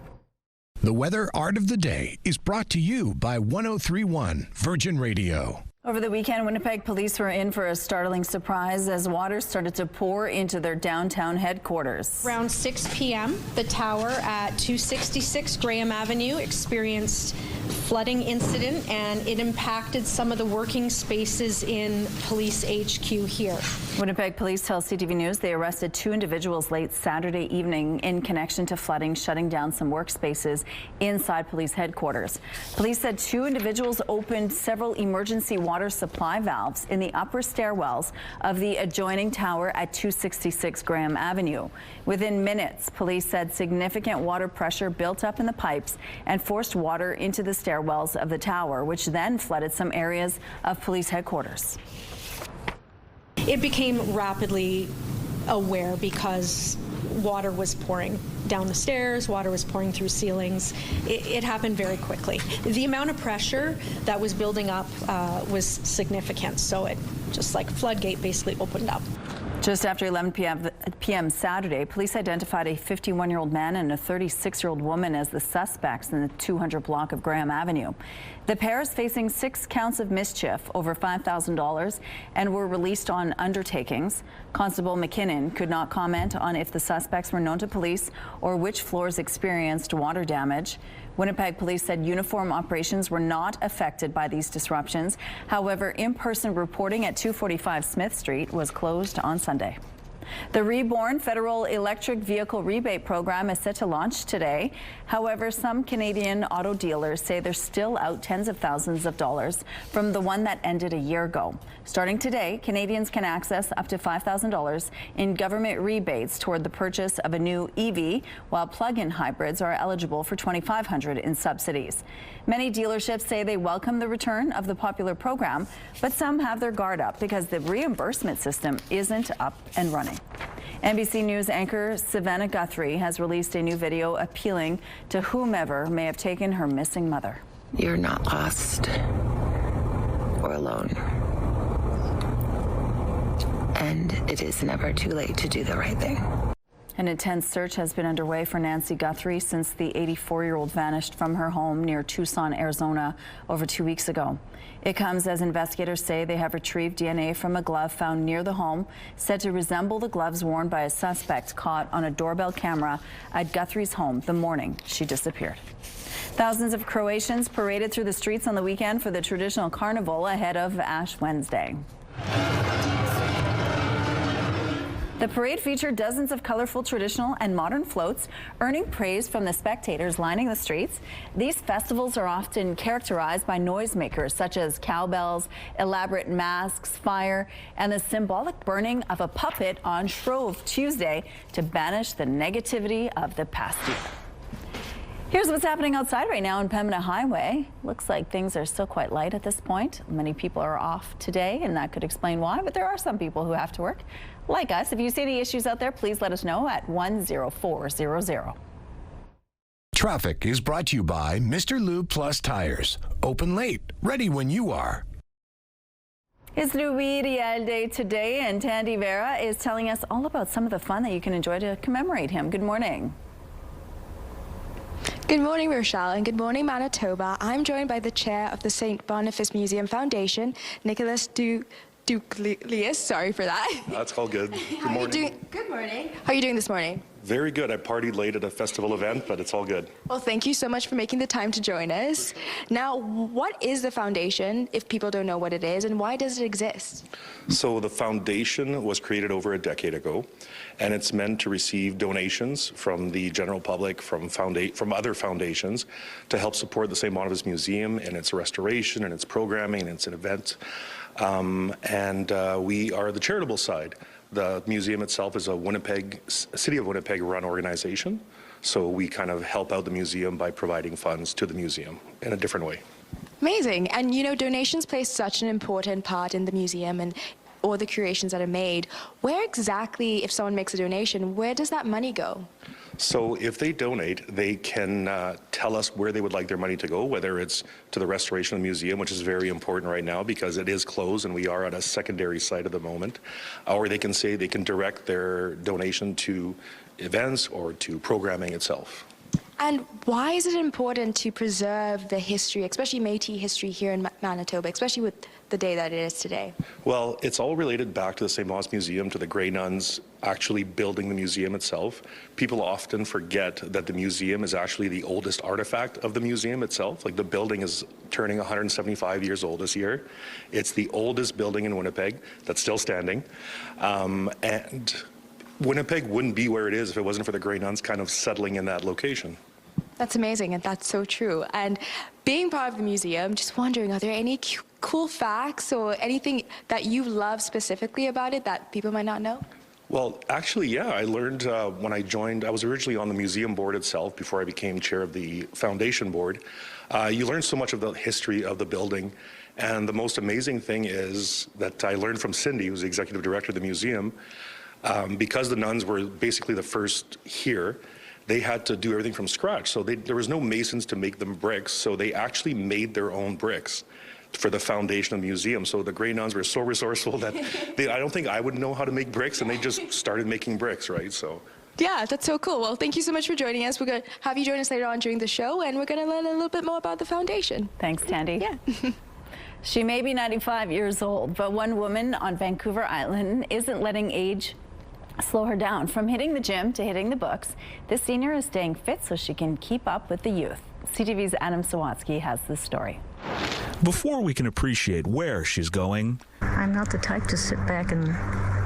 The weather art of the day is brought to you by 103.1 Virgin Radio. Over the weekend, Winnipeg police were in for a startling surprise as water started to pour into their downtown headquarters. Around 6 p.m., the tower at 266 Graham Avenue experienced flooding incident, and it impacted some of the working spaces in Police HQ here. Winnipeg police tell CTV News they arrested 2 individuals late Saturday evening in connection to flooding, shutting down some workspaces inside police headquarters. Police said 2 individuals opened several emergency water supply valves in the upper stairwells of the adjoining tower at 266 Graham Avenue. Within minutes, police said significant water pressure built up in the pipes and forced water into the stairwells of the tower, which then flooded some areas of police headquarters. It became rapidly aware because water was pouring down the stairs, water was pouring through ceilings. It happened very quickly. The amount of pressure that was building up was significant, so it just like floodgate basically opened up. Just after 11 p.m. Saturday, police identified a 51-year-old man and a 36-year-old woman as the suspects in the 200 block of Graham Avenue. The pair is facing 6 counts of mischief, over $5,000, and were released on undertakings. Constable McKinnon could not comment on if the suspects were known to police or which floors experienced water damage. Winnipeg police said uniform operations were not affected by these disruptions. However, in-person reporting at 245 Smith Street was closed on Sunday. The reborn federal electric vehicle rebate program is set to launch today. However, some Canadian auto dealers say they're still out tens of thousands of dollars from the one that ended a year ago. Starting today, Canadians can access up to $5,000 in government rebates toward the purchase of a new EV, while plug-in hybrids are eligible for $2,500 in subsidies. Many dealerships say they welcome the return of the popular program, but some have their guard up because the reimbursement system isn't up and running. NBC News anchor Savannah Guthrie has released a new video appealing to whomever may have taken her missing mother. You're not lost or alone. And it is never too late to do the right thing. An intense search has been underway for Nancy Guthrie since the 84-year-old vanished from her home near Tucson, Arizona over 2 weeks ago. It comes as investigators say they have retrieved DNA from a glove found near the home, said to resemble the gloves worn by a suspect caught on a doorbell camera at Guthrie's home the morning she disappeared. Thousands of Croatians paraded through the streets on the weekend for the traditional carnival ahead of Ash Wednesday. The parade featured dozens of colorful traditional and modern floats, earning praise from the spectators lining the streets. These festivals are often characterized by noisemakers such as cowbells, elaborate masks, fire, and the symbolic burning of a puppet on Shrove Tuesday to banish the negativity of the past year. Here's what's happening outside right now on Pembina Highway. Looks like things are still quite light at this point. Many people are off today, and that could explain why, but there are some people who have to work. Like us, if you see any issues out there, please let us know at 10400. Traffic is brought to you by Mr. Lube Plus Tires. Open late, ready when you are. It's Louis Riel Day today, and Tandy Vera is telling us all about some of the fun that you can enjoy to commemorate him. Good morning. Good morning, Rochelle, and good morning, Manitoba. I'm joined by the chair of the St. Boniface Museum Foundation, Nicholas Duclius. Sorry for that. That's all good. Good morning. Good morning. How are you doing this morning? Very good. I partied late at a festival event, but it's all good. Well, thank you so much for making the time to join us. Now, what is the foundation, if people don't know what it is, and why does it exist? So the foundation was created over a decade ago, and it's meant to receive donations from the general public, from other foundations, to help support the St. Boniface Museum and its restoration and its programming and its events. We are the charitable side. The museum itself is a City of Winnipeg run organization, so we kind of help out the museum by providing funds to the museum in a different way. Amazing. And you know, donations play such an important part in the museum, and all the creations that are made. Where exactly, if someone makes a donation, where does that money go? So if they donate, they can tell us where they would like their money to go, whether it's to the restoration of the museum, which is very important right now because it is closed and we are at a secondary site at the moment, or they can say they can direct their donation to events or to programming itself. And why is it important to preserve the history, especially Métis history here in Manitoba, especially with the day that it is today? Well, it's all related back to the St. Boniface Museum, to the Grey Nuns actually building the museum itself. People often forget that the museum is actually the oldest artifact of the museum itself. Like, the building is turning 175 years old this year. It's the oldest building in Winnipeg that's still standing. And Winnipeg wouldn't be where it is if it wasn't for the Grey Nuns kind of settling in that location. That's amazing, and that's so true. And being part of the museum, just wondering, are there any cool facts or anything that you love specifically about it that people might not know? Well, actually, yeah, I learned when I joined, I was originally on the museum board itself before I became chair of the foundation board. You learn so much of the history of the building, and the most amazing thing is that I learned from Cindy, who's the executive director of the museum, because the nuns were basically the first here, they had to do everything from scratch. So there was no masons to make them bricks, so they actually made their own bricks for the foundation of the museum. So the Grey Nuns were so resourceful that I don't think I would know how to make bricks, and they just started making bricks, right? So. Yeah, that's so cool. Well, thank you so much for joining us. We're going to have you join us later on during the show, and we're going to learn a little bit more about the foundation. Thanks, Tandy. Yeah. She may be 95 years old, but one woman on Vancouver Island isn't letting age slow her down. From hitting the gym to hitting the books, this senior is staying fit so she can keep up with the youth. CTV's Adam Sawatsky has this story. Before we can appreciate where she's going, I'm not the type to sit back and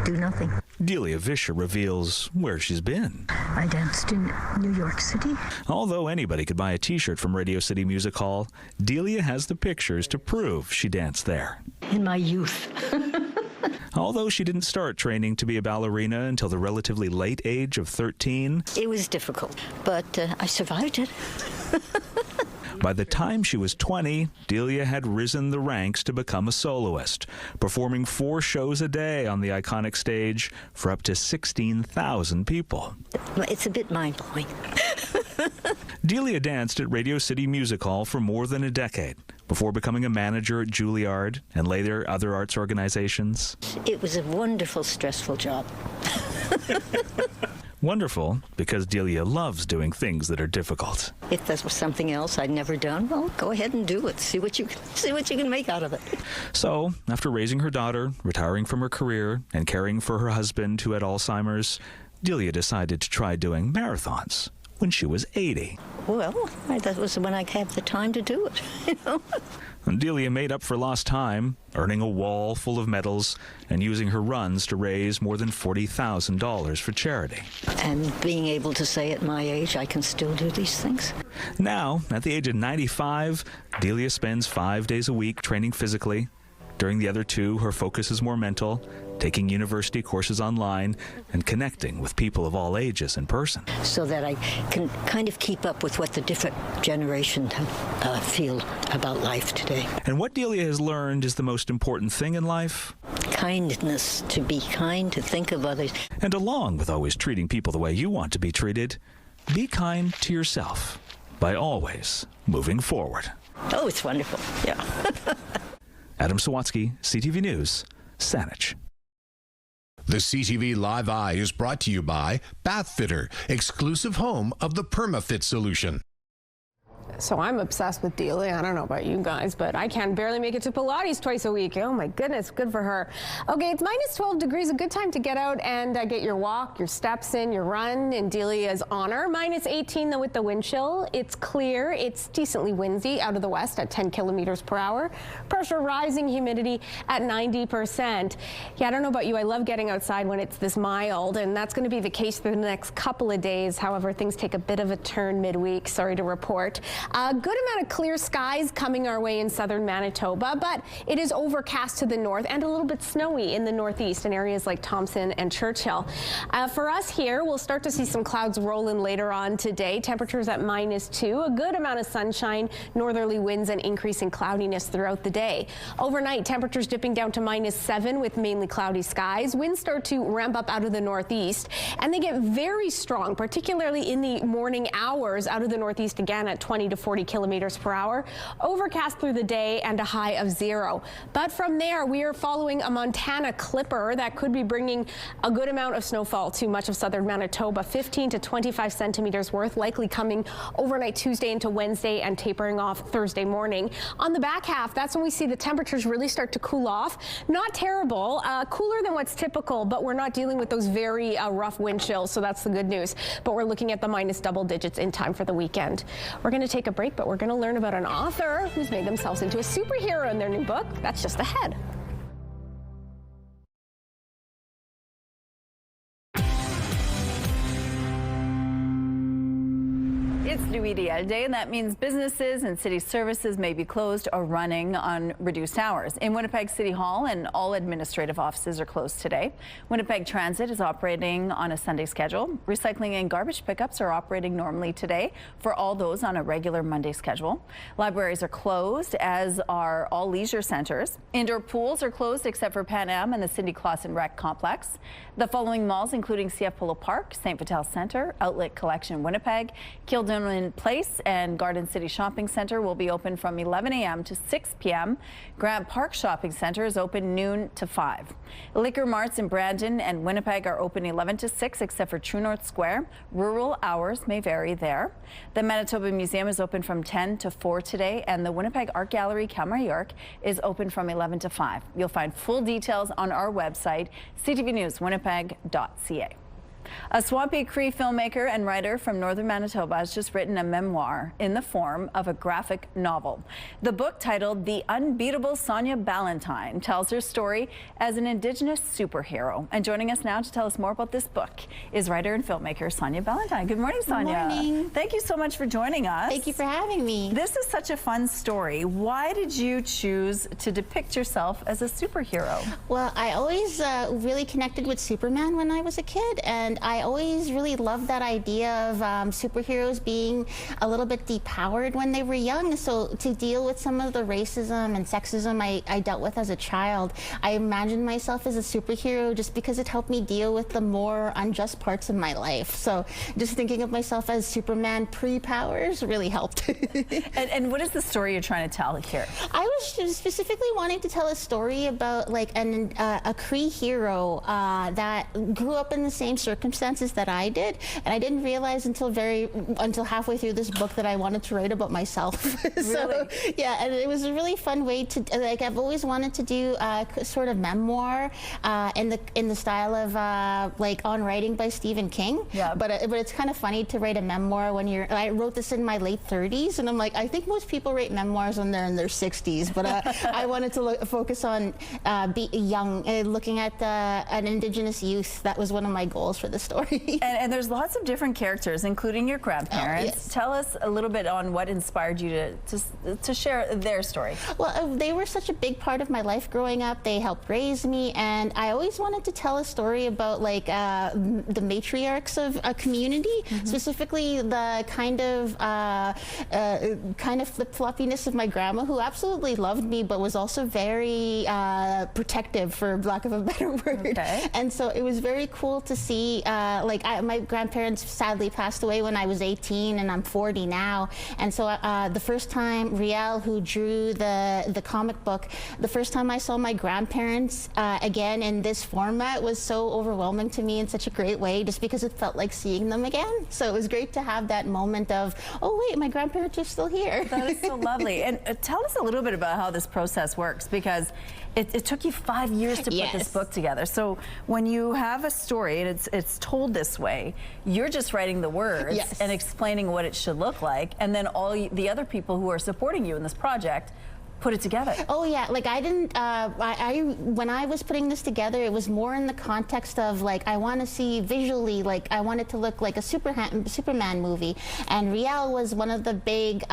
do nothing. Delia Vischer reveals where she's been. I danced in New York City. Although anybody could buy a t-shirt from Radio City Music Hall, Delia has the pictures to prove she danced there. In my youth. Although she didn't start training to be a ballerina until the relatively late age of 13. It was difficult, but I survived it. By the time she was 20, Delia had risen the ranks to become a soloist, performing 4 shows a day on the iconic stage for up to 16,000 people. It's a bit mind-blowing. Delia danced at Radio City Music Hall for more than a decade, before becoming a manager at Juilliard and later other arts organizations. It was a wonderful, stressful job. Wonderful, because Delia loves doing things that are difficult. If there was something else I'd never done, well, go ahead and do it. See what you can make out of it. So, after raising her daughter, retiring from her career, and caring for her husband who had Alzheimer's, Delia decided to try doing marathons when she was 80. Well, that was when I had the time to do it, you know. And Delia made up for lost time, earning a wall full of medals and using her runs to raise more than $40,000 for charity. And being able to say at my age, I can still do these things. Now, at the age of 95, Delia spends 5 days a week training physically. During the other 2, her focus is more mental, taking university courses online and connecting with people of all ages in person. So that I can kind of keep up with what the different generations feel about life today. And what Delia has learned is the most important thing in life? Kindness, to be kind, to think of others. And along with always treating people the way you want to be treated, be kind to yourself by always moving forward. Oh, it's wonderful, yeah. Adam Sawatsky, CTV News, Saanich. The CTV Live Eye is brought to you by Bath Fitter, exclusive home of the PermaFit solution. So I'm obsessed with Delia. I don't know about you guys, but I can barely make it to Pilates twice a week. Oh my goodness, good for her. Okay, it's minus 12 degrees, a good time to get out and get your walk, your steps in, your run in Delia's honor. Minus 18 though with the wind chill. It's clear, it's decently windy out of the west at 10 kilometers per hour. Pressure rising, humidity at 90%. Yeah, I don't know about you, I love getting outside when it's this mild, and that's going to be the case for the next couple of days. However, things take a bit of a turn midweek, sorry to report. A good amount of clear skies coming our way in southern Manitoba, but it is overcast to the north and a little bit snowy in the northeast in areas like Thompson and Churchill. For us here, we'll start to see some clouds roll in later on today. Temperatures at -2, a good amount of sunshine, northerly winds, and increasing cloudiness throughout the day. Overnight, temperatures dipping down to -7 with mainly cloudy skies. Winds start to ramp up out of the northeast, and they get very strong, particularly in the morning hours out of the northeast again at 20 to 40 kilometers per hour. Overcast through the day and a high of 0. But from there, we are following a Montana clipper that could be bringing a good amount of snowfall to much of southern Manitoba, 15 to 25 centimeters worth, likely coming overnight Tuesday into Wednesday and tapering off Thursday morning. On the back half, that's when we see the temperatures really start to cool off. Not terrible, cooler than what's typical, but we're not dealing with those very rough wind chills, so that's the good news. But we're looking at the minus double digits in time for the weekend. We're going to take a break, but we're going to learn about an author who's made themselves into a superhero in their new book. That's just ahead. It's New EDL Day, and that means businesses and city services may be closed or running on reduced hours. In Winnipeg City Hall, and all administrative offices are closed today. Winnipeg Transit is operating on a Sunday schedule. Recycling and garbage pickups are operating normally today for all those on a regular Monday schedule. Libraries are closed, as are all leisure centers. Indoor pools are closed except for Pan Am and the Cindy Clausen Rec Complex. The following malls, including CF Polo Park, St. Vital Centre, Outlet Collection Winnipeg, Kildare Place, and Garden City Shopping Centre will be open from 11 a.m. to 6 p.m. Grant Park Shopping Centre is open noon to 5. Liquor marts in Brandon and Winnipeg are open 11 to 6 except for True North Square. Rural hours may vary there. The Manitoba Museum is open from 10 to 4 today, and the Winnipeg Art Gallery Camera York is open from 11 to 5. You'll find full details on our website, ctvnewswinnipeg.ca. A Swampy Cree filmmaker and writer from northern Manitoba has just written a memoir in the form of a graphic novel. The book, titled The Unbeatable Sonia Ballentine, tells her story as an Indigenous superhero. And joining us now to tell us more about this book is writer and filmmaker Sonia Ballentine. Good morning, Sonia. Good morning. Thank you so much for joining us. Thank you for having me. This is such a fun story. Why did you choose to depict yourself as a superhero? Well, I always really connected with Superman when I was a kid, and I always really loved that idea of superheroes being a little bit depowered when they were young. So to deal with some of the racism and sexism I dealt with as a child, I imagined myself as a superhero just because it helped me deal with the more unjust parts of my life. So just thinking of myself as Superman pre-powers really helped. and what is the story you're trying to tell here? I was specifically wanting to tell a story about like a Cree hero that grew up in the same circumstances that I did, and I didn't realize until halfway through this book that I wanted to write about myself. So yeah, and it was a really fun way to, like, I've always wanted to do a sort of memoir in the style of like On Writing by Stephen King. Yeah. But it's kind of funny to write a memoir when I wrote this in my late 30s, and I'm like, I think most people write memoirs when they're in their 60s, but I wanted to focus on be young, looking at an Indigenous youth. That was one of my goals for the story. And there's lots of different characters, including your grandparents. Yes. Tell us a little bit on what inspired you to share their story. Well, they were such a big part of my life growing up. They helped raise me, and I always wanted to tell a story about like the matriarchs of a community, specifically the kind of flip-floppiness of my grandma, who absolutely loved me, but was also very protective, for lack of a better word. Okay. And so it was very cool to see, my grandparents sadly passed away when I was 18, and I'm 40 now. And so the first time, Riel, who drew the comic book, the first time I saw my grandparents again in this format was so overwhelming to me in such a great way, just because it felt like seeing them again. So it was great to have that moment of, oh wait, my grandparents are still here. That is so lovely. And tell us a little bit about how this process works, because it took you 5 years to put this book together. So when you have a story and it's told this way, you're just writing the words and explaining what it should look like, and then all the other people who are supporting you in this project put it together. Oh yeah, like I didn't, when I was putting this together, it was more in the context of like, I want to see visually, like I want it to look like a Superman movie. And Riel was one of the big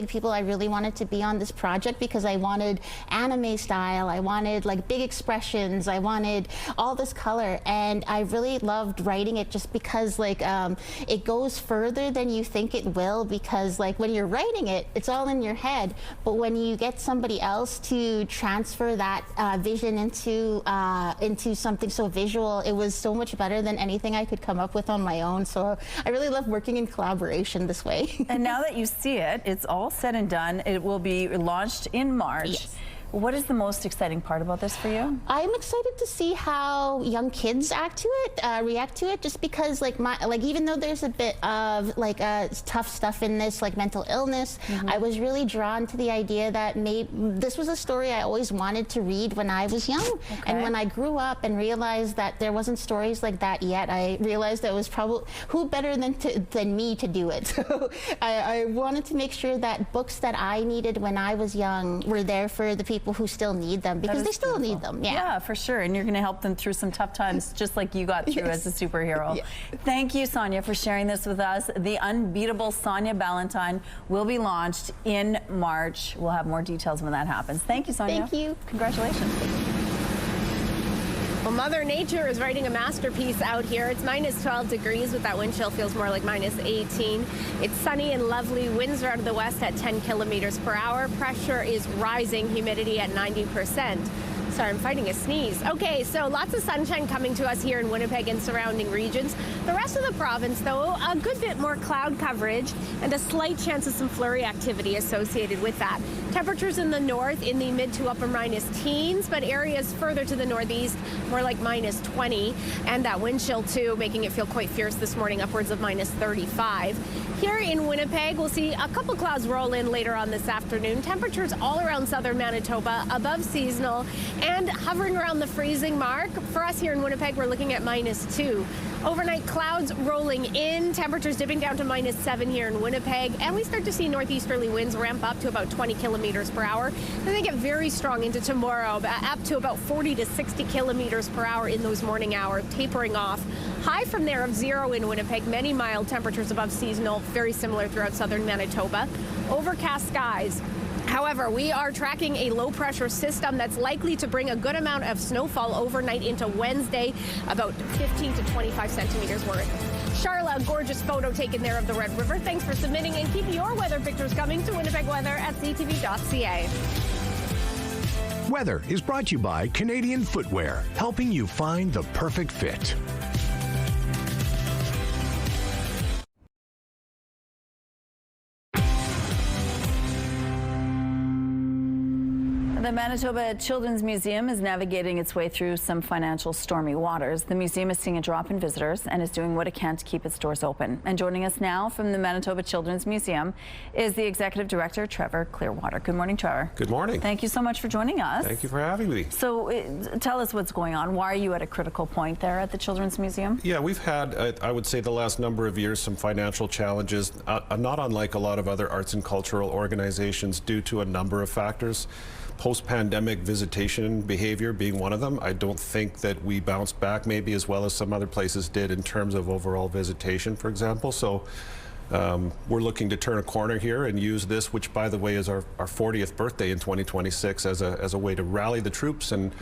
people I really wanted to be on this project, because I wanted anime style, I wanted like big expressions, I wanted all this color, and I really loved writing it just because like it goes further than you think it will, because like when you're writing it, it's all in your head, but when you get somebody else to transfer that vision into something so visual, it was so much better than anything I could come up with on my own. So I really love working in collaboration this way. And now that you see it, it's all said and done. It will be launched in March. Yes. What is the most exciting part about this for you? I'm excited to see how young kids react to it, just because like even though there's a bit of like tough stuff in this, like mental illness, I was really drawn to the idea that this was a story I always wanted to read when I was young. And when I grew up and realized that there wasn't stories like that yet, I realized that it was probably who better than me to do it. So I wanted to make sure that books that I needed when I was young were there for the people who still need them, because they still need them. Yeah, for sure. And you're going to help them through some tough times, just like you got through as a superhero. Thank you, Sonia, for sharing this with us. The unbeatable Sonia Ballentine will be launched in March. We'll have more details when that happens. Thank you, Sonia. Thank you. Congratulations. Well, Mother Nature is writing a masterpiece out here. It's minus 12 degrees with that wind chill, feels more like minus 18. It's sunny and lovely. Winds are out of the west at 10 kilometers per hour. Pressure is rising, humidity at 90%. Sorry, I'm fighting a sneeze. Okay, so lots of sunshine coming to us here in Winnipeg and surrounding regions. The rest of the province, though, a good bit more cloud coverage and a slight chance of some flurry activity associated with that. Temperatures in the north in the mid to upper minus teens, but areas further to the northeast more like minus 20. And that wind chill, too, making it feel quite fierce this morning, upwards of minus 35. Here in Winnipeg, we'll see a couple clouds roll in later on this afternoon. Temperatures all around southern Manitoba, above seasonal, and hovering around the freezing mark. For us here in Winnipeg, we're looking at minus 2. Overnight clouds rolling in, temperatures dipping down to minus 7 here in Winnipeg, and we start to see northeasterly winds ramp up to about 20 kilometers per hour. And they get very strong into tomorrow, up to about 40 to 60 kilometers per hour in those morning hours, tapering off. High from there of 0 in Winnipeg, many mild temperatures above seasonal, very similar throughout southern Manitoba. Overcast skies. However, we are tracking a low-pressure system that's likely to bring a good amount of snowfall overnight into Wednesday, about 15 to 25 centimeters worth. Charla, a gorgeous photo taken there of the Red River. Thanks for submitting, and keep your weather pictures coming to Winnipeg Weather at ctv.ca. Weather is brought to you by Canadian Footwear, helping you find the perfect fit. The Manitoba Children's Museum is navigating its way through some financial stormy waters. The museum is seeing a drop in visitors and is doing what it can to keep its doors open. And joining us now from the Manitoba Children's Museum is the Executive Director, Trevor Clearwater. Good morning, Trevor. Good morning. Thank you so much for joining us. Thank you for having me. So tell us what's going on. Why are you at a critical point there at the Children's Museum? Yeah, we've had, I would say, the last number of years, some financial challenges, not unlike a lot of other arts and cultural organizations, due to a number of factors. Post-pandemic visitation behavior being one of them. I don't think that we bounced back maybe as well as some other places did in terms of overall visitation, for example. So we're looking to turn a corner here and use this, which by the way is our 40th birthday in 2026, as a way to rally the troops and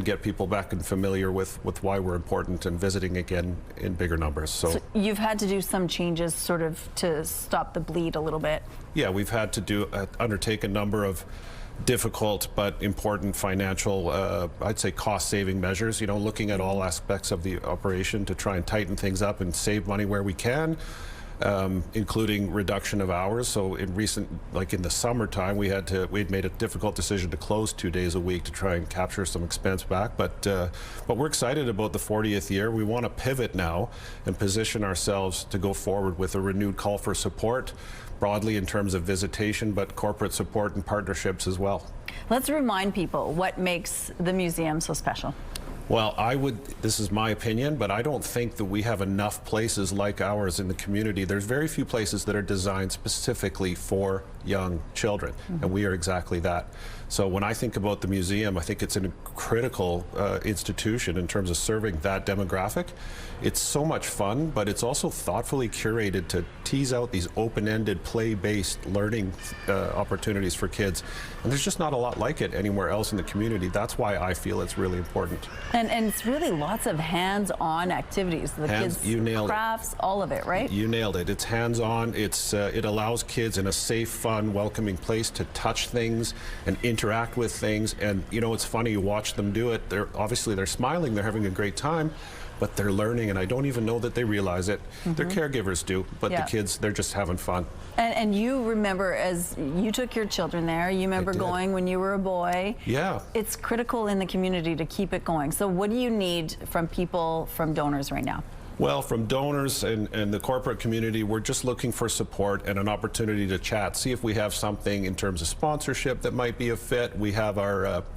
get people back and familiar with why we're important and visiting again in bigger numbers. So you've had to do some changes sort of to stop the bleed a little bit. Yeah, we've had to undertake a number of difficult but important financial, I'd say, cost-saving measures, looking at all aspects of the operation to try and tighten things up and save money where we can, including reduction of hours. So in in the summertime, we'd made a difficult decision to close 2 days a week to try and capture some expense back. But we're excited about the 40th year. We want to pivot now and position ourselves to go forward with a renewed call for support, broadly in terms of visitation, but corporate support and partnerships as well. Let's remind people what makes the museum so special. Well, this is my opinion, but I don't think that we have enough places like ours in the community. There's very few places that are designed specifically for young children, and we are exactly that. So when I think about the museum, I think it's a critical institution in terms of serving that demographic. It's so much fun, but it's also thoughtfully curated to tease out these open-ended, play-based learning opportunities for kids. And there's just not a lot like it anywhere else in the community. That's why I feel it's really important. And it's really lots of hands-on activities. The kids, you nailed crafts, all of it, right? You nailed it. It's hands-on. It allows kids in a safe, fun, welcoming place to touch things and interact with things. And you know, it's funny, you watch them do it. They're smiling, they're having a great time, but they're learning, and I don't even know that they realize it. Their caregivers do, but the kids, they're just having fun. And you remember, as you took your children there, you remember going when you were a boy. Yeah. It's critical in the community to keep it going. So what do you need from people, from donors right now? Well, from donors and the corporate community, we're just looking for support and an opportunity to chat, see if we have something in terms of sponsorship that might be a fit. We have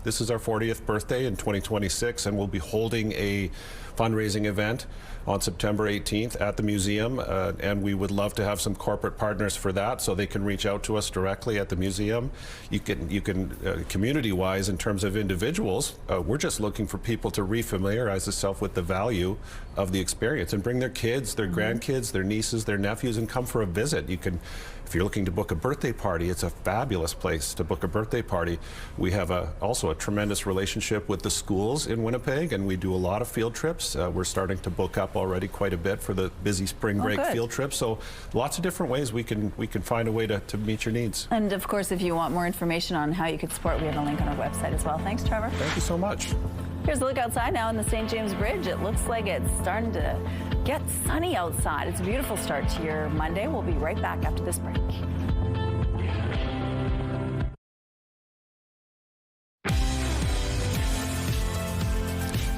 this is our 40th birthday in 2026, and we'll be holding a fundraising event on September 18th at the museum, and we would love to have some corporate partners for that, so they can reach out to us directly at the museum. You can community-wise, in terms of individuals, we're just looking for people to refamiliarize themselves with the value of the experience and bring their kids, their grandkids, their nieces, their nephews, and come for a visit. You can, if you're looking to book a birthday party, it's a fabulous place to book a birthday party. We have also a tremendous relationship with the schools in Winnipeg, and we do a lot of field trips. We're starting to book up already quite a bit for the busy spring break field trip. So lots of different ways we can find a way to meet your needs. And of course, if you want more information on how you could support, we have a link on our website as well. Thanks, Trevor. Thank you so much. Here's a look outside now on the St. James Bridge. It looks like it's starting to get sunny outside. It's a beautiful start to your Monday. We'll be right back after this break.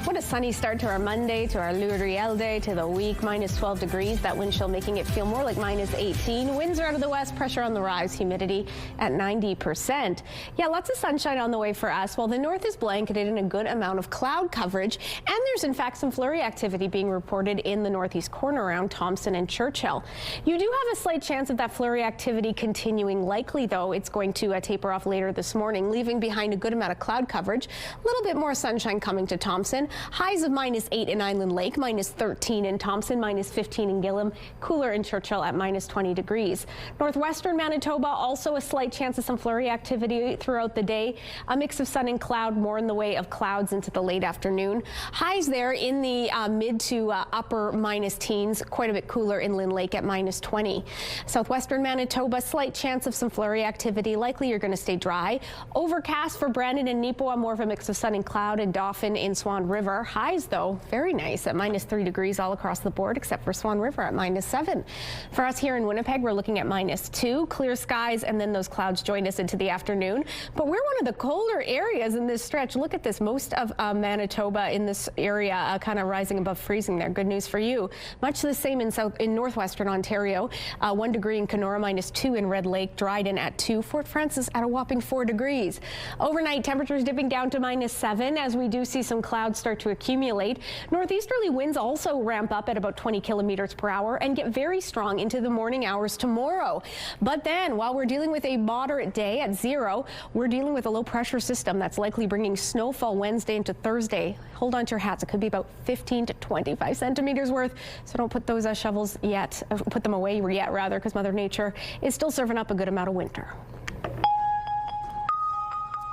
What a sunny start to our Monday, to our Riel day, to the week. Minus 12 degrees. That wind chill making it feel more like minus 18. Winds are out of the west, pressure on the rise, humidity at 90%. Yeah, lots of sunshine on the way for us, while the north is blanketed in a good amount of cloud coverage. And there's in fact some flurry activity being reported in the northeast corner around Thompson and Churchill. You do have a slight chance of that flurry activity continuing. Likely, though, it's going to taper off later this morning, leaving behind a good amount of cloud coverage. A little bit more sunshine coming to Thompson. Highs of minus 8 in Island Lake, minus 13 in Thompson, minus 15 in Gillam, cooler in Churchill at minus 20 degrees. Northwestern Manitoba, also a slight chance of some flurry activity throughout the day. A mix of sun and cloud, more in the way of clouds into the late afternoon. Highs there in the mid to upper minus teens, quite a bit cooler in Lynn Lake at minus 20. Southwestern Manitoba, slight chance of some flurry activity. Likely you're going to stay dry. Overcast for Brandon and Neepawa, more of a mix of sun and cloud, and Dauphin in Swan River. Highs, though, very nice at minus 3 degrees all across the board, except for Swan River at minus 7. For us here in Winnipeg, we're looking at minus 2, clear skies, and then those clouds join us into the afternoon. But we're one of the colder areas in this stretch. Look at this. Most of Manitoba in this area kind of rising above freezing there. Good news for you. Much the same in northwestern Ontario. 1 degree in Kenora, minus 2 in Red Lake, Dryden at 2, Fort Frances at a whopping 4 degrees. Overnight temperatures dipping down to minus 7 as we do see some clouds start to accumulate. Northeasterly winds also ramp up at about 20 kilometers per hour and get very strong into the morning hours tomorrow. But then, while we're dealing with a moderate day at 0, we're dealing with a low pressure system that's likely bringing snowfall Wednesday into Thursday. Hold on to your hats. It could be about 15 to 25 centimeters worth. So don't put those shovels yet, put them away yet rather, because Mother Nature is still serving up a good amount of winter.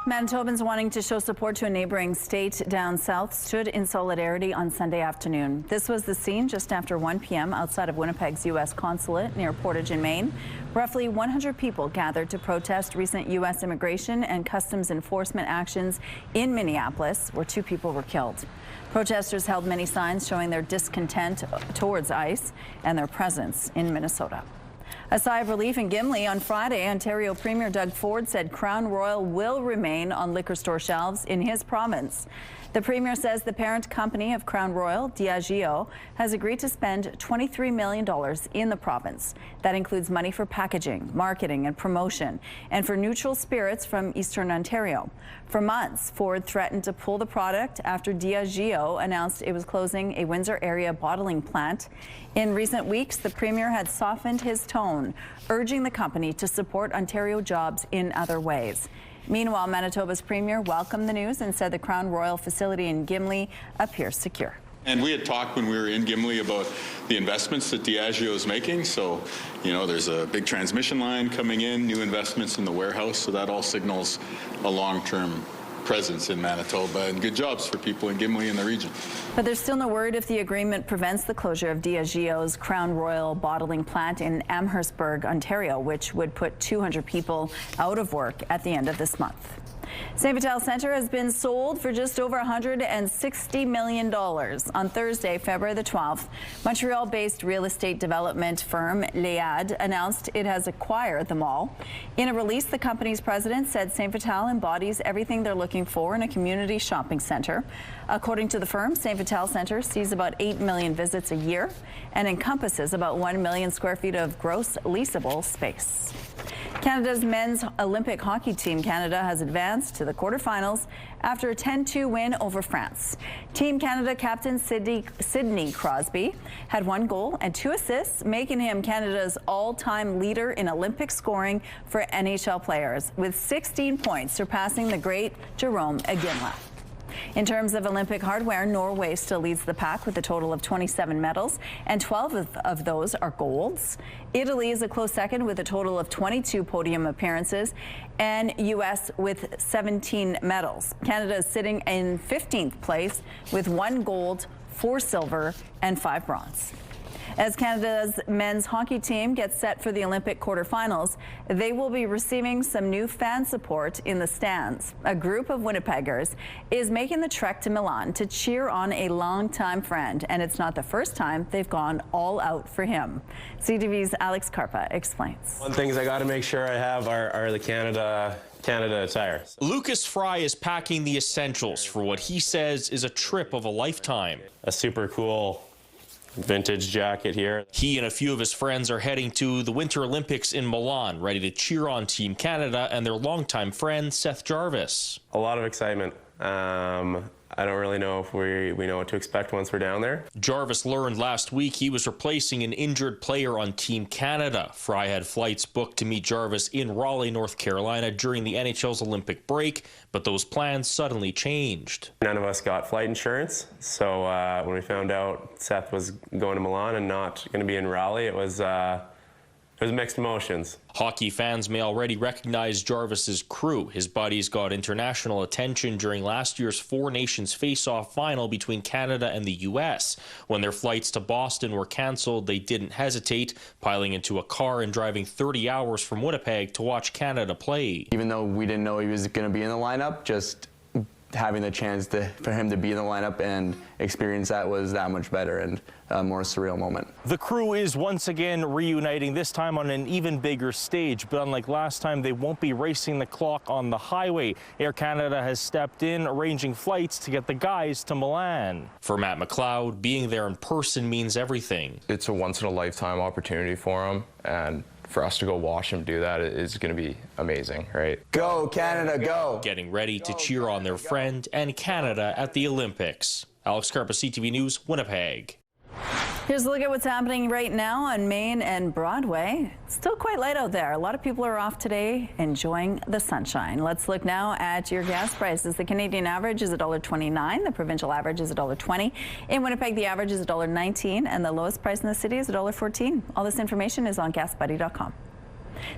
Manitobans wanting to show support to a neighboring state down south stood in solidarity on Sunday afternoon. This was the scene just after 1 p.m. outside of Winnipeg's U.S. consulate near Portage in Maine. Roughly 100 people gathered to protest recent U.S. immigration and customs enforcement actions in Minneapolis, where 2 people were killed. Protesters held many signs showing their discontent towards ICE and their presence in Minnesota. A sigh of relief in Gimli on Friday. Ontario Premier Doug Ford said Crown Royal will remain on liquor store shelves in his province. The Premier says the parent company of Crown Royal, Diageo, has agreed to spend $23 million in the province. That includes money for packaging, marketing and promotion, and for neutral spirits from Eastern Ontario. For months, Ford threatened to pull the product after Diageo announced it was closing a Windsor area bottling plant. In recent weeks, the Premier had softened his tone, urging the company to support Ontario jobs in other ways. Meanwhile, Manitoba's Premier welcomed the news and said the Crown Royal facility in Gimli appears secure. And we had talked when we were in Gimli about the investments that Diageo is making. So, you know, there's a big transmission line coming in, new investments in the warehouse. So that all signals a long-term presence in Manitoba and good jobs for people in Gimli and the region. But there's still no word if the agreement prevents the closure of Diageo's Crown Royal bottling plant in Amherstburg, Ontario, which would put 200 people out of work at the end of this month. St. Vital Centre has been sold for just over $160 million. On Thursday, February the 12th, Montreal-based real estate development firm Léad announced it has acquired the mall. In a release, the company's president said St. Vital embodies everything they're looking for in a community shopping centre. According to the firm, St. Vital Centre sees about 8 million visits a year and encompasses about 1 million square feet of gross leasable space. Canada's men's Olympic hockey team, Canada, has advanced to the quarterfinals after a 10-2 win over France. Team Canada captain Sidney Crosby had 1 goal and 2 assists, making him Canada's all-time leader in Olympic scoring for NHL players, with 16 points, surpassing the great Jerome Iginla. In terms of Olympic hardware, Norway still leads the pack with a total of 27 medals, and 12 of those are golds. Italy is a close second with a total of 22 podium appearances, and U.S. with 17 medals. Canada is sitting in 15th place with 1 gold, 4 silver, and 5 bronze. As Canada's men's hockey team gets set for the Olympic quarterfinals, they will be receiving some new fan support in the stands. A group of Winnipeggers is making the trek to Milan to cheer on a longtime friend, and it's not the first time they've gone all out for him. CTV's Alex Carpa explains. One thing I got to make sure I have are the Canada attire. Lucas Fry is packing the essentials for what he says is a trip of a lifetime. A super cool vintage jacket here. He and a few of his friends are heading to the Winter Olympics in Milan, ready to cheer on Team Canada and their longtime friend, Seth Jarvis. A lot of excitement. I don't really know if we know what to expect once we're down there. Jarvis learned last week he was replacing an injured player on Team Canada. Fry had flights booked to meet Jarvis in Raleigh, North Carolina during the NHL's Olympic break, but those plans suddenly changed. None of us got flight insurance, so when we found out Seth was going to Milan and not going to be in Raleigh, it was mixed emotions. Hockey fans may already recognize Jarvis's crew. His buddies got international attention during last year's Four Nations face-off final between Canada and the U.S. When their flights to Boston were canceled, they didn't hesitate, piling into a car and driving 30 hours from Winnipeg to watch Canada play. Even though we didn't know he was going to be in the lineup, just having the chance for him to be in the lineup and experience that was that much better and a more surreal moment. The crew is once again reuniting, this time on an even bigger stage, but unlike last time, they won't be racing the clock on the highway. Air Canada has stepped in, arranging flights to get the guys to Milan. For Matt McLeod, being there in person means everything. It's a once-in-a-lifetime opportunity for him, and for us to go watch him do that is going to be amazing, right? Go, Canada, go! Getting ready to cheer on their friend and Canada at the Olympics. Alex Carpa, CTV News, Winnipeg. Here's a look at what's happening right now on Main and Broadway. It's still quite light out there. A lot of people are off today enjoying the sunshine. Let's look now at your gas prices. The Canadian average is $1.29. The provincial average is $1.20. In Winnipeg, the average is $1.19, and the lowest price in the city is $1.14. All this information is on gasbuddy.com.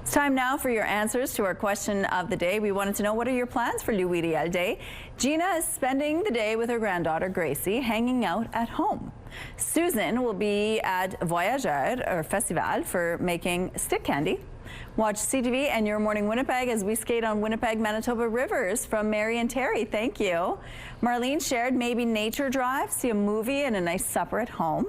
It's time now for your answers to our question of the day. We wanted to know, what are your plans for Louis Riel Day? Gina is spending the day with her granddaughter Gracie, hanging out at home. Susan will be at Voyageur or Festival for making stick candy. Watch CTV and Your Morning Winnipeg as we skate on Winnipeg, Manitoba rivers. From Mary and Terry, thank you. Marlene shared maybe nature drive, see a movie and a nice supper at home.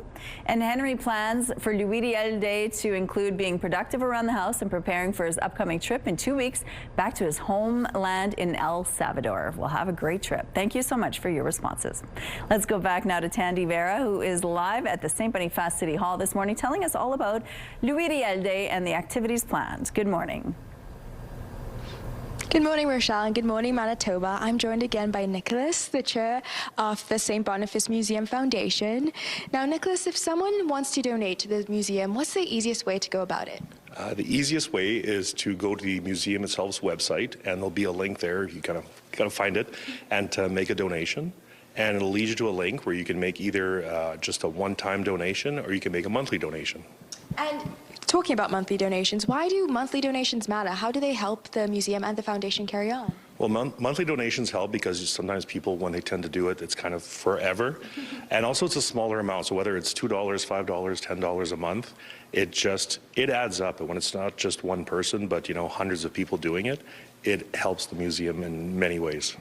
And Henry plans for Louis Riel Day to include being productive around the house and preparing for his upcoming trip in 2 weeks back to his homeland in El Salvador. We'll have a great trip. Thank you so much for your responses. Let's go back now to Tandy Vera, who is live at the St. Boniface City Hall this morning, telling us all about Louis Riel Day and the activities planned. Good morning. Good morning, Rochelle, and good morning, Manitoba. I'm joined again by Nicholas, the chair of the St. Boniface Museum Foundation. Now, Nicholas, if someone wants to donate to the museum, what's the easiest way to go about it? The easiest way is to go to the museum itself's website, and there'll be a link there. You kind of got to find it, and to make a donation. And it'll lead you to a link where you can make either just a one-time donation or you can make a monthly donation. And talking about monthly donations, why do monthly donations matter? How do they help the museum and the foundation carry on? Well, monthly donations help because sometimes people, when they tend to do it, it's kind of forever. And also it's a smaller amount. So whether it's $2, $5, $10 a month, it adds up. And when it's not just one person, but hundreds of people doing it, it helps the museum in many ways.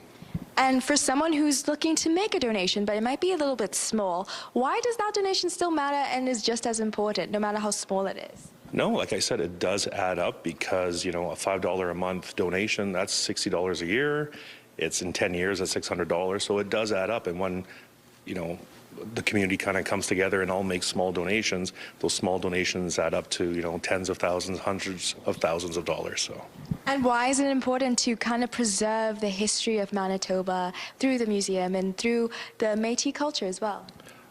And for someone who's looking to make a donation, but it might be a little bit small, why does that donation still matter and is just as important, no matter how small it is? No, like I said, it does add up because, a $5 a month donation, that's $60 a year. It's in 10 years, that's $600. So it does add up. And when, the community kind of comes together and all makes small donations, those small donations add up to, tens of thousands, hundreds of thousands of dollars. So. And why is it important to kind of preserve the history of Manitoba through the museum and through the Métis culture as well?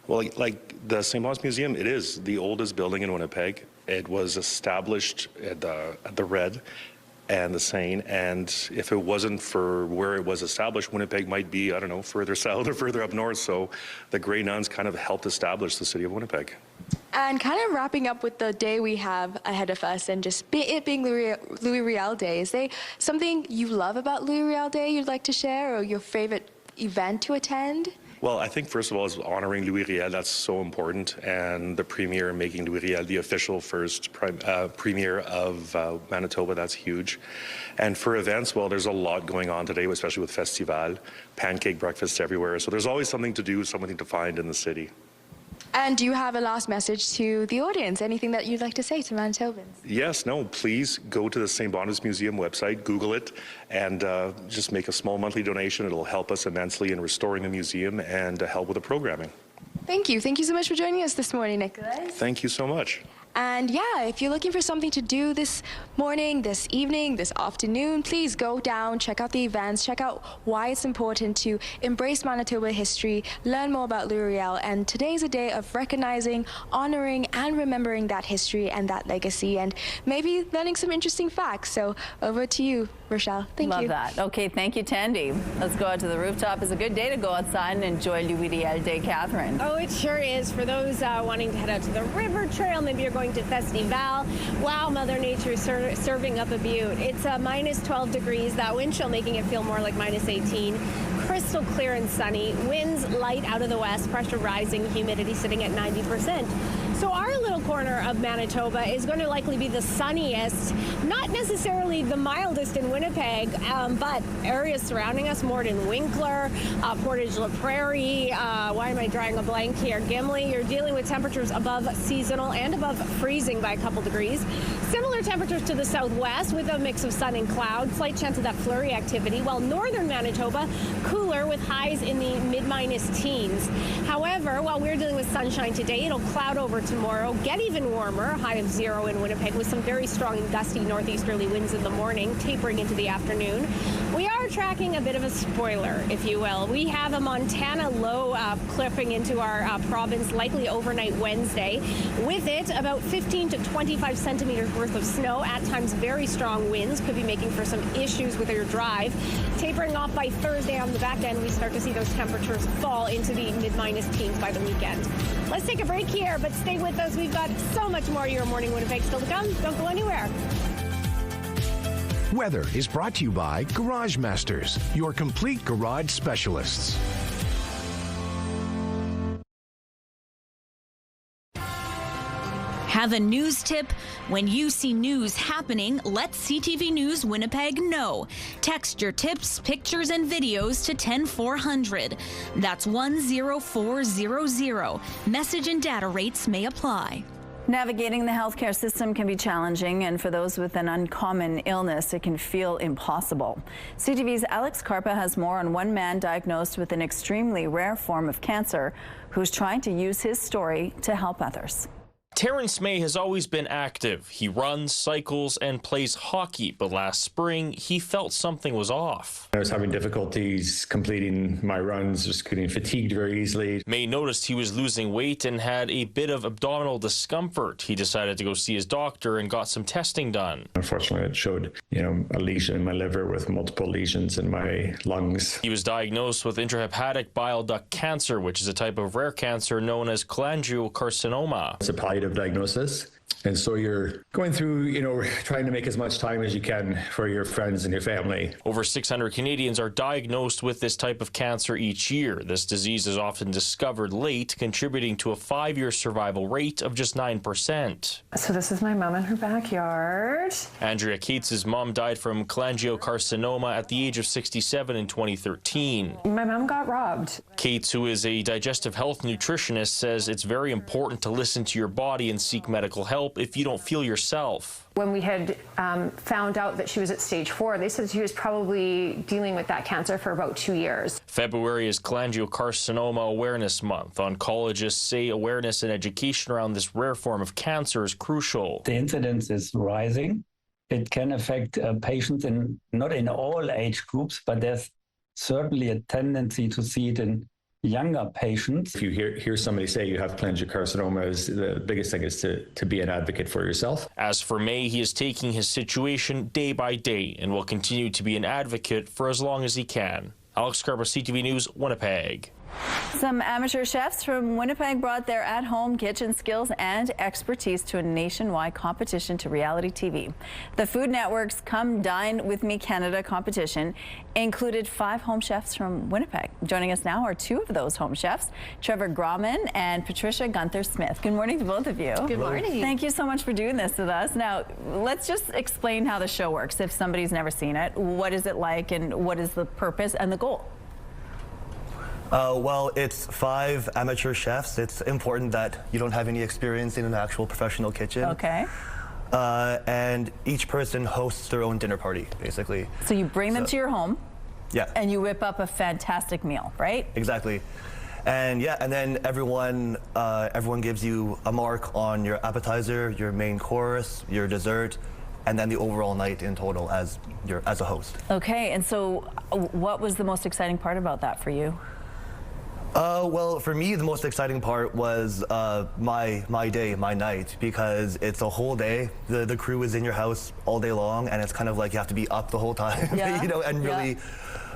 Well, like the St. Boniface Museum, it is the oldest building in Winnipeg. It was established at the Red and the Seine, and if it wasn't for where it was established, Winnipeg might be, I don't know, further south or further up north. So the Grey Nuns kind of helped establish the city of Winnipeg. And kind of wrapping up with the day we have ahead of us and just it being Louis Riel Day, is there something you love about Louis Riel Day you'd like to share, or your favorite event to attend? Well, I think first of all is honoring Louis Riel. That's so important, and the premier making Louis Riel the official first premier of Manitoba. That's huge. And for events, well, there's a lot going on today, especially with Festival, pancake breakfasts everywhere. So there's always something to do, something to find in the city. And do you have a last message to the audience? Anything that you'd like to say to Manitobans? Yes, no, please go to the St. Boniface Museum website, Google it, and just make a small monthly donation. It'll help us immensely in restoring the museum and help with the programming. Thank you. Thank you so much for joining us this morning, Nicholas. Thank you so much. And yeah, if you're looking for something to do this morning, this evening, this afternoon, please go down, check out the events, check out why it's important to embrace Manitoba history, learn more about Louis Riel. And today's a day of recognizing, honoring, and remembering that history and that legacy, and maybe learning some interesting facts. So over to you, Rochelle. Thank you. Love that. Okay, thank you, Tandy. Let's go out to the rooftop. It's a good day to go outside and enjoy Louis Riel Day, Catherine. Oh, it sure is. For those wanting to head out to the river trail, maybe you're going to Festival. Wow, Mother Nature is serving up a beaut. It's minus 12 degrees. That wind chill making it feel more like minus 18. Crystal clear and sunny. Winds light out of the west. Pressure rising. Humidity sitting at 90%. So our little corner of Manitoba is going to likely be the sunniest, not necessarily the mildest in Winnipeg, but areas surrounding us, Morden Winkler, Portage La Prairie, why am I drawing a blank here? Gimli, you're dealing with temperatures above seasonal and above freezing by a couple degrees. Similar temperatures to the southwest with a mix of sun and cloud, slight chance of that flurry activity, while northern Manitoba cooler with highs in the mid-minus teens. However, while we're dealing with sunshine today, it'll cloud over tomorrow, get even warmer, high of 0 in Winnipeg with some very strong and gusty northeasterly winds in the morning, tapering into the afternoon. We are tracking a bit of a spoiler, if you will. We have a Montana low clipping into our province, likely overnight Wednesday. With it, about 15 to 25 centimeters worth of snow, at times very strong winds, could be making for some issues with your drive. Tapering off by Thursday on the back end, we start to see those temperatures fall into the mid-minus teens by the weekend. Let's take a break here, but stay with us. We've got so much more Your Morning Winnipeg still to come. Don't go anywhere. Weather is brought to you by Garage Masters, your complete garage specialists. Have a news tip? When you see news happening, let CTV News Winnipeg know. Text your tips, pictures, and videos to 10400. That's 10400. Message and data rates may apply. Navigating the healthcare system can be challenging, and for those with an uncommon illness, it can feel impossible. CTV's Alex Karpa has more on one man diagnosed with an extremely rare form of cancer who's trying to use his story to help others. Terrence May has always been active. He runs, cycles, and plays hockey, but last spring, he felt something was off. I was having difficulties completing my runs, just getting fatigued very easily. May noticed he was losing weight and had a bit of abdominal discomfort. He decided to go see his doctor and got some testing done. Unfortunately, it showed, a lesion in my liver with multiple lesions in my lungs. He was diagnosed with intrahepatic bile duct cancer, which is a type of rare cancer known as Clangio carcinoma. It's a palliative diagnosis. And so you're going through, trying to make as much time as you can for your friends and your family. Over 600 Canadians are diagnosed with this type of cancer each year. This disease is often discovered late, contributing to a 5-year survival rate of just 9%. So this is my mom in her backyard. Andrea Cates' mom died from cholangiocarcinoma at the age of 67 in 2013. My mom got robbed. Cates, who is a digestive health nutritionist, says it's very important to listen to your body and seek medical help if you don't feel yourself. When we had found out that she was at stage 4, they said she was probably dealing with that cancer for about 2 years. February is Cholangiocarcinoma Awareness Month. Oncologists say awareness and education around this rare form of cancer is crucial. The incidence is rising. It can affect patients not in all age groups, but there's certainly a tendency to see it in younger patients. If you hear somebody say you have cholangiocarcinoma, the biggest thing is to be an advocate for yourself. As for May, he is taking his situation day by day and will continue to be an advocate for as long as he can. Alex Karpa, CTV News, Winnipeg. Some amateur chefs from Winnipeg brought their at-home kitchen skills and expertise to a nationwide competition to reality TV. The Food Network's Come Dine With Me Canada competition included 5 home chefs from Winnipeg. Joining us now are 2 of those home chefs, Trevor Grauman and Patricia Gunther-Smith. Good morning to both of you. Good morning. Thank you so much for doing this with us. Now, let's just explain how the show works. If somebody's never seen it, what is it like and what is the purpose and the goal? Well, it's 5 amateur chefs. It's important that you don't have any experience in an actual professional kitchen. Okay. And each person hosts their own dinner party, basically. So you bring them to your home. Yeah. And you whip up a fantastic meal, right? Exactly. And yeah, and then everyone gives you a mark on your appetizer, your main course, your dessert, and then the overall night in total as a host. Okay. And so what was the most exciting part about that for you? Well, for me, the most exciting part was my night, because it's a whole day. The crew is in your house all day long, and it's kind of like you have to be up the whole time, yeah. And really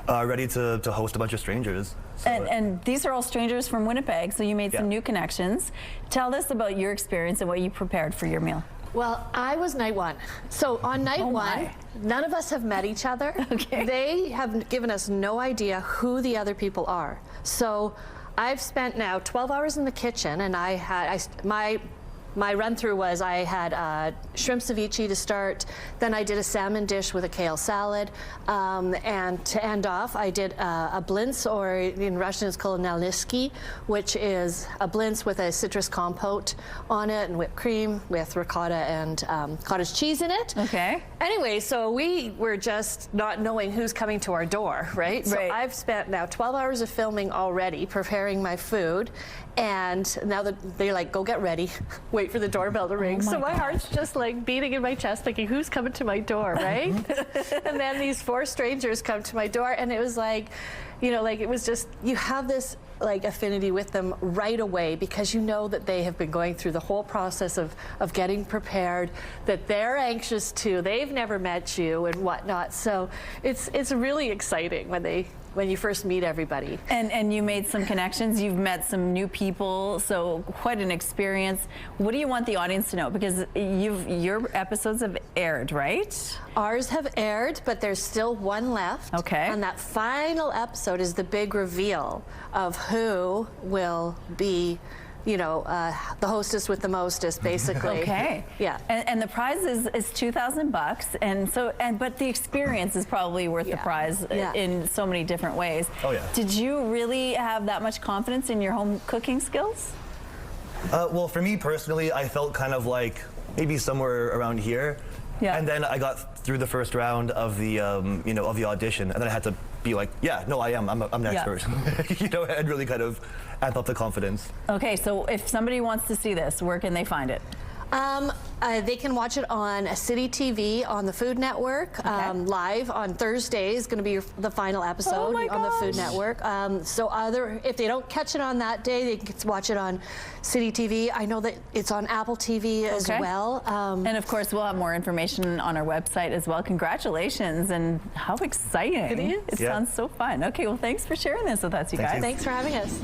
ready to host a bunch of strangers. So, and these are all strangers from Winnipeg, so you made some new connections. Tell us about your experience and what you prepared for your meal. Well, I was night 1. So on night 1, none of us have met each other. Okay. They have given us no idea who the other people are. So I've spent now 12 hours in the kitchen, and my run-through was I had shrimp ceviche to start, then I did a salmon dish with a kale salad, and to end off, I did a blintz, or in Russian it's called naliski, which is a blintz with a citrus compote on it and whipped cream with ricotta and cottage cheese in it. Okay. Anyway, so we were just not knowing who's coming to our door, right? So I've spent now 12 hours of filming already, preparing my food, and now that they're like, go get ready, wait for the doorbell to ring. So my heart's just like beating in my chest, thinking, who's coming to my door, right? And then these 4 strangers come to my door, and it was like, it was just, you have this like affinity with them right away, because you know that they have been going through the whole process of getting prepared, that they're anxious too, they've never met you and whatnot. So it's really exciting when you first meet everybody. And you made some connections, you've met some new people, so quite an experience. What do you want the audience to know? Because your episodes have aired, right? Ours have aired, but there's still 1 left. Okay. And that final episode is the big reveal of who will be the hostess with the mostest, basically. Okay. Yeah. And the prize is $2,000, but the experience is probably worth the prize in so many different ways. Oh yeah. Did you really have that much confidence in your home cooking skills? Well, for me personally, I felt kind of like maybe somewhere around here. Yeah. And then I got through the first round of the of the audition, and then I had to be like, yeah, no, I am. I'm an expert. And really kind of amp up the confidence. Okay, so if somebody wants to see this, where can they find it? They can watch it on City TV on the Food Network, live on Thursday is going to be the final episode on the Food Network. If they don't catch it on that day, they can watch it on City TV. I know that it's on Apple TV as well. And of course, we'll have more information on our website as well. Congratulations, and how exciting. It is. It sounds so fun. Okay, well, thanks for sharing this with us, you guys. Thanks for having us.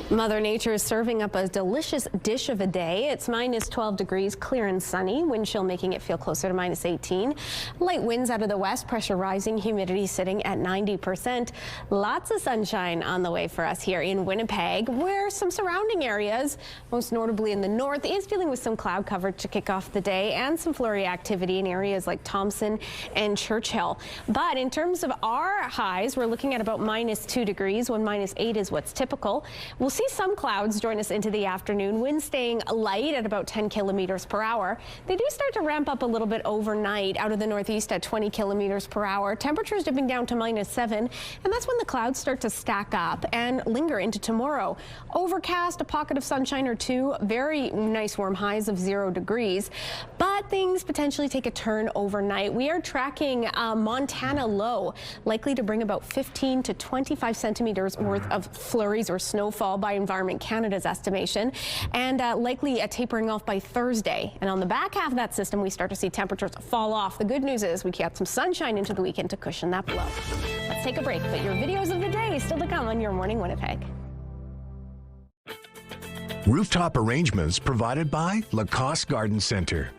Mother Nature is serving up a delicious dish of a day. It's -12 degrees, clear and sunny. Wind chill making it feel closer to -18. Light winds out of the west, pressure rising, humidity sitting at 90%. Lots of sunshine on the way for us here in Winnipeg, where some surrounding areas, most notably in the north, is dealing with some cloud cover to kick off the day and some flurry activity in areas like Thompson and Churchill. But in terms of our highs, we're looking at about -2 degrees, when -8 is what's typical. We'll see some clouds join us into the afternoon. Winds staying light at about 10 kilometers per hour. They do start to ramp up a little bit overnight out of the northeast at 20 kilometers per hour. Temperatures dipping down to -7, and that's when the clouds start to stack up and linger into tomorrow. Overcast, a pocket of sunshine or two, very nice warm highs of 0 degrees, but things potentially take a turn overnight. We are tracking Montana low, likely to bring about 15 to 25 centimeters worth of flurries or snowfall by Environment Canada's estimation, and likely a tapering off by Thursday. And on the back half of that system, we start to see temperatures fall off. The good news is we got some sunshine into the weekend to cushion that blow. Let's take a break, but your videos of the day still to come on Your Morning Winnipeg. Rooftop arrangements provided by Lacoste Garden Center.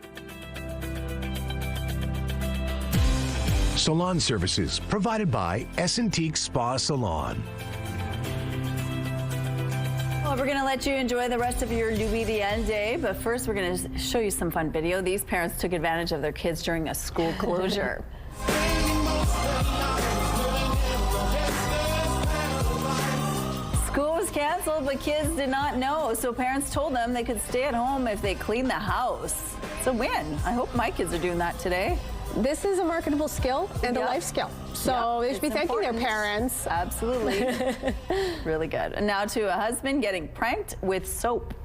Salon services provided by Essentique Spa Salon. Well, we're going to let you enjoy the rest of your Louis the End day, but first we're going to show you some fun video. These parents took advantage of their kids during a school closure. School was canceled, but kids did not know, so parents told them they could stay at home if they cleaned the house. It's a win. I hope my kids are doing that today. This is a marketable skill and a life skill. So they should be thanking their parents. Absolutely. Really good. And now to a husband getting pranked with soap.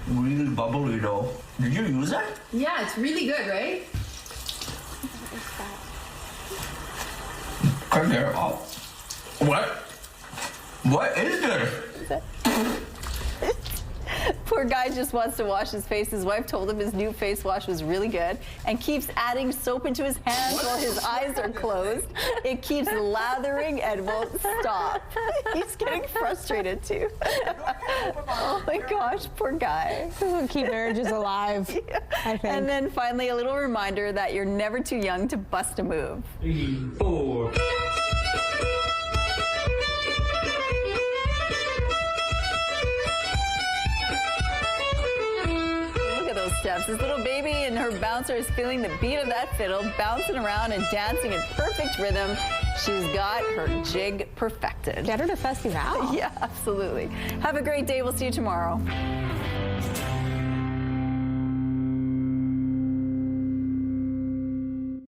Really bubbly though. Did you use it? Yeah, it's really good, right? Come here. What? What is this? Poor guy just wants to wash his face. His wife told him his new face wash was really good and keeps adding soap into his hands while his eyes are closed. It keeps lathering and won't stop. He's getting frustrated too. Oh my gosh, poor guy. This will keep marriages alive, I think. And then finally, a little reminder that you're never too young to bust a move. 3, 4. Steps. This little baby and her bouncer is feeling the beat of that fiddle, bouncing around and dancing in perfect rhythm. She's got her jig perfected. Get her to festival. Yeah, absolutely. Have a great day. We'll see you tomorrow.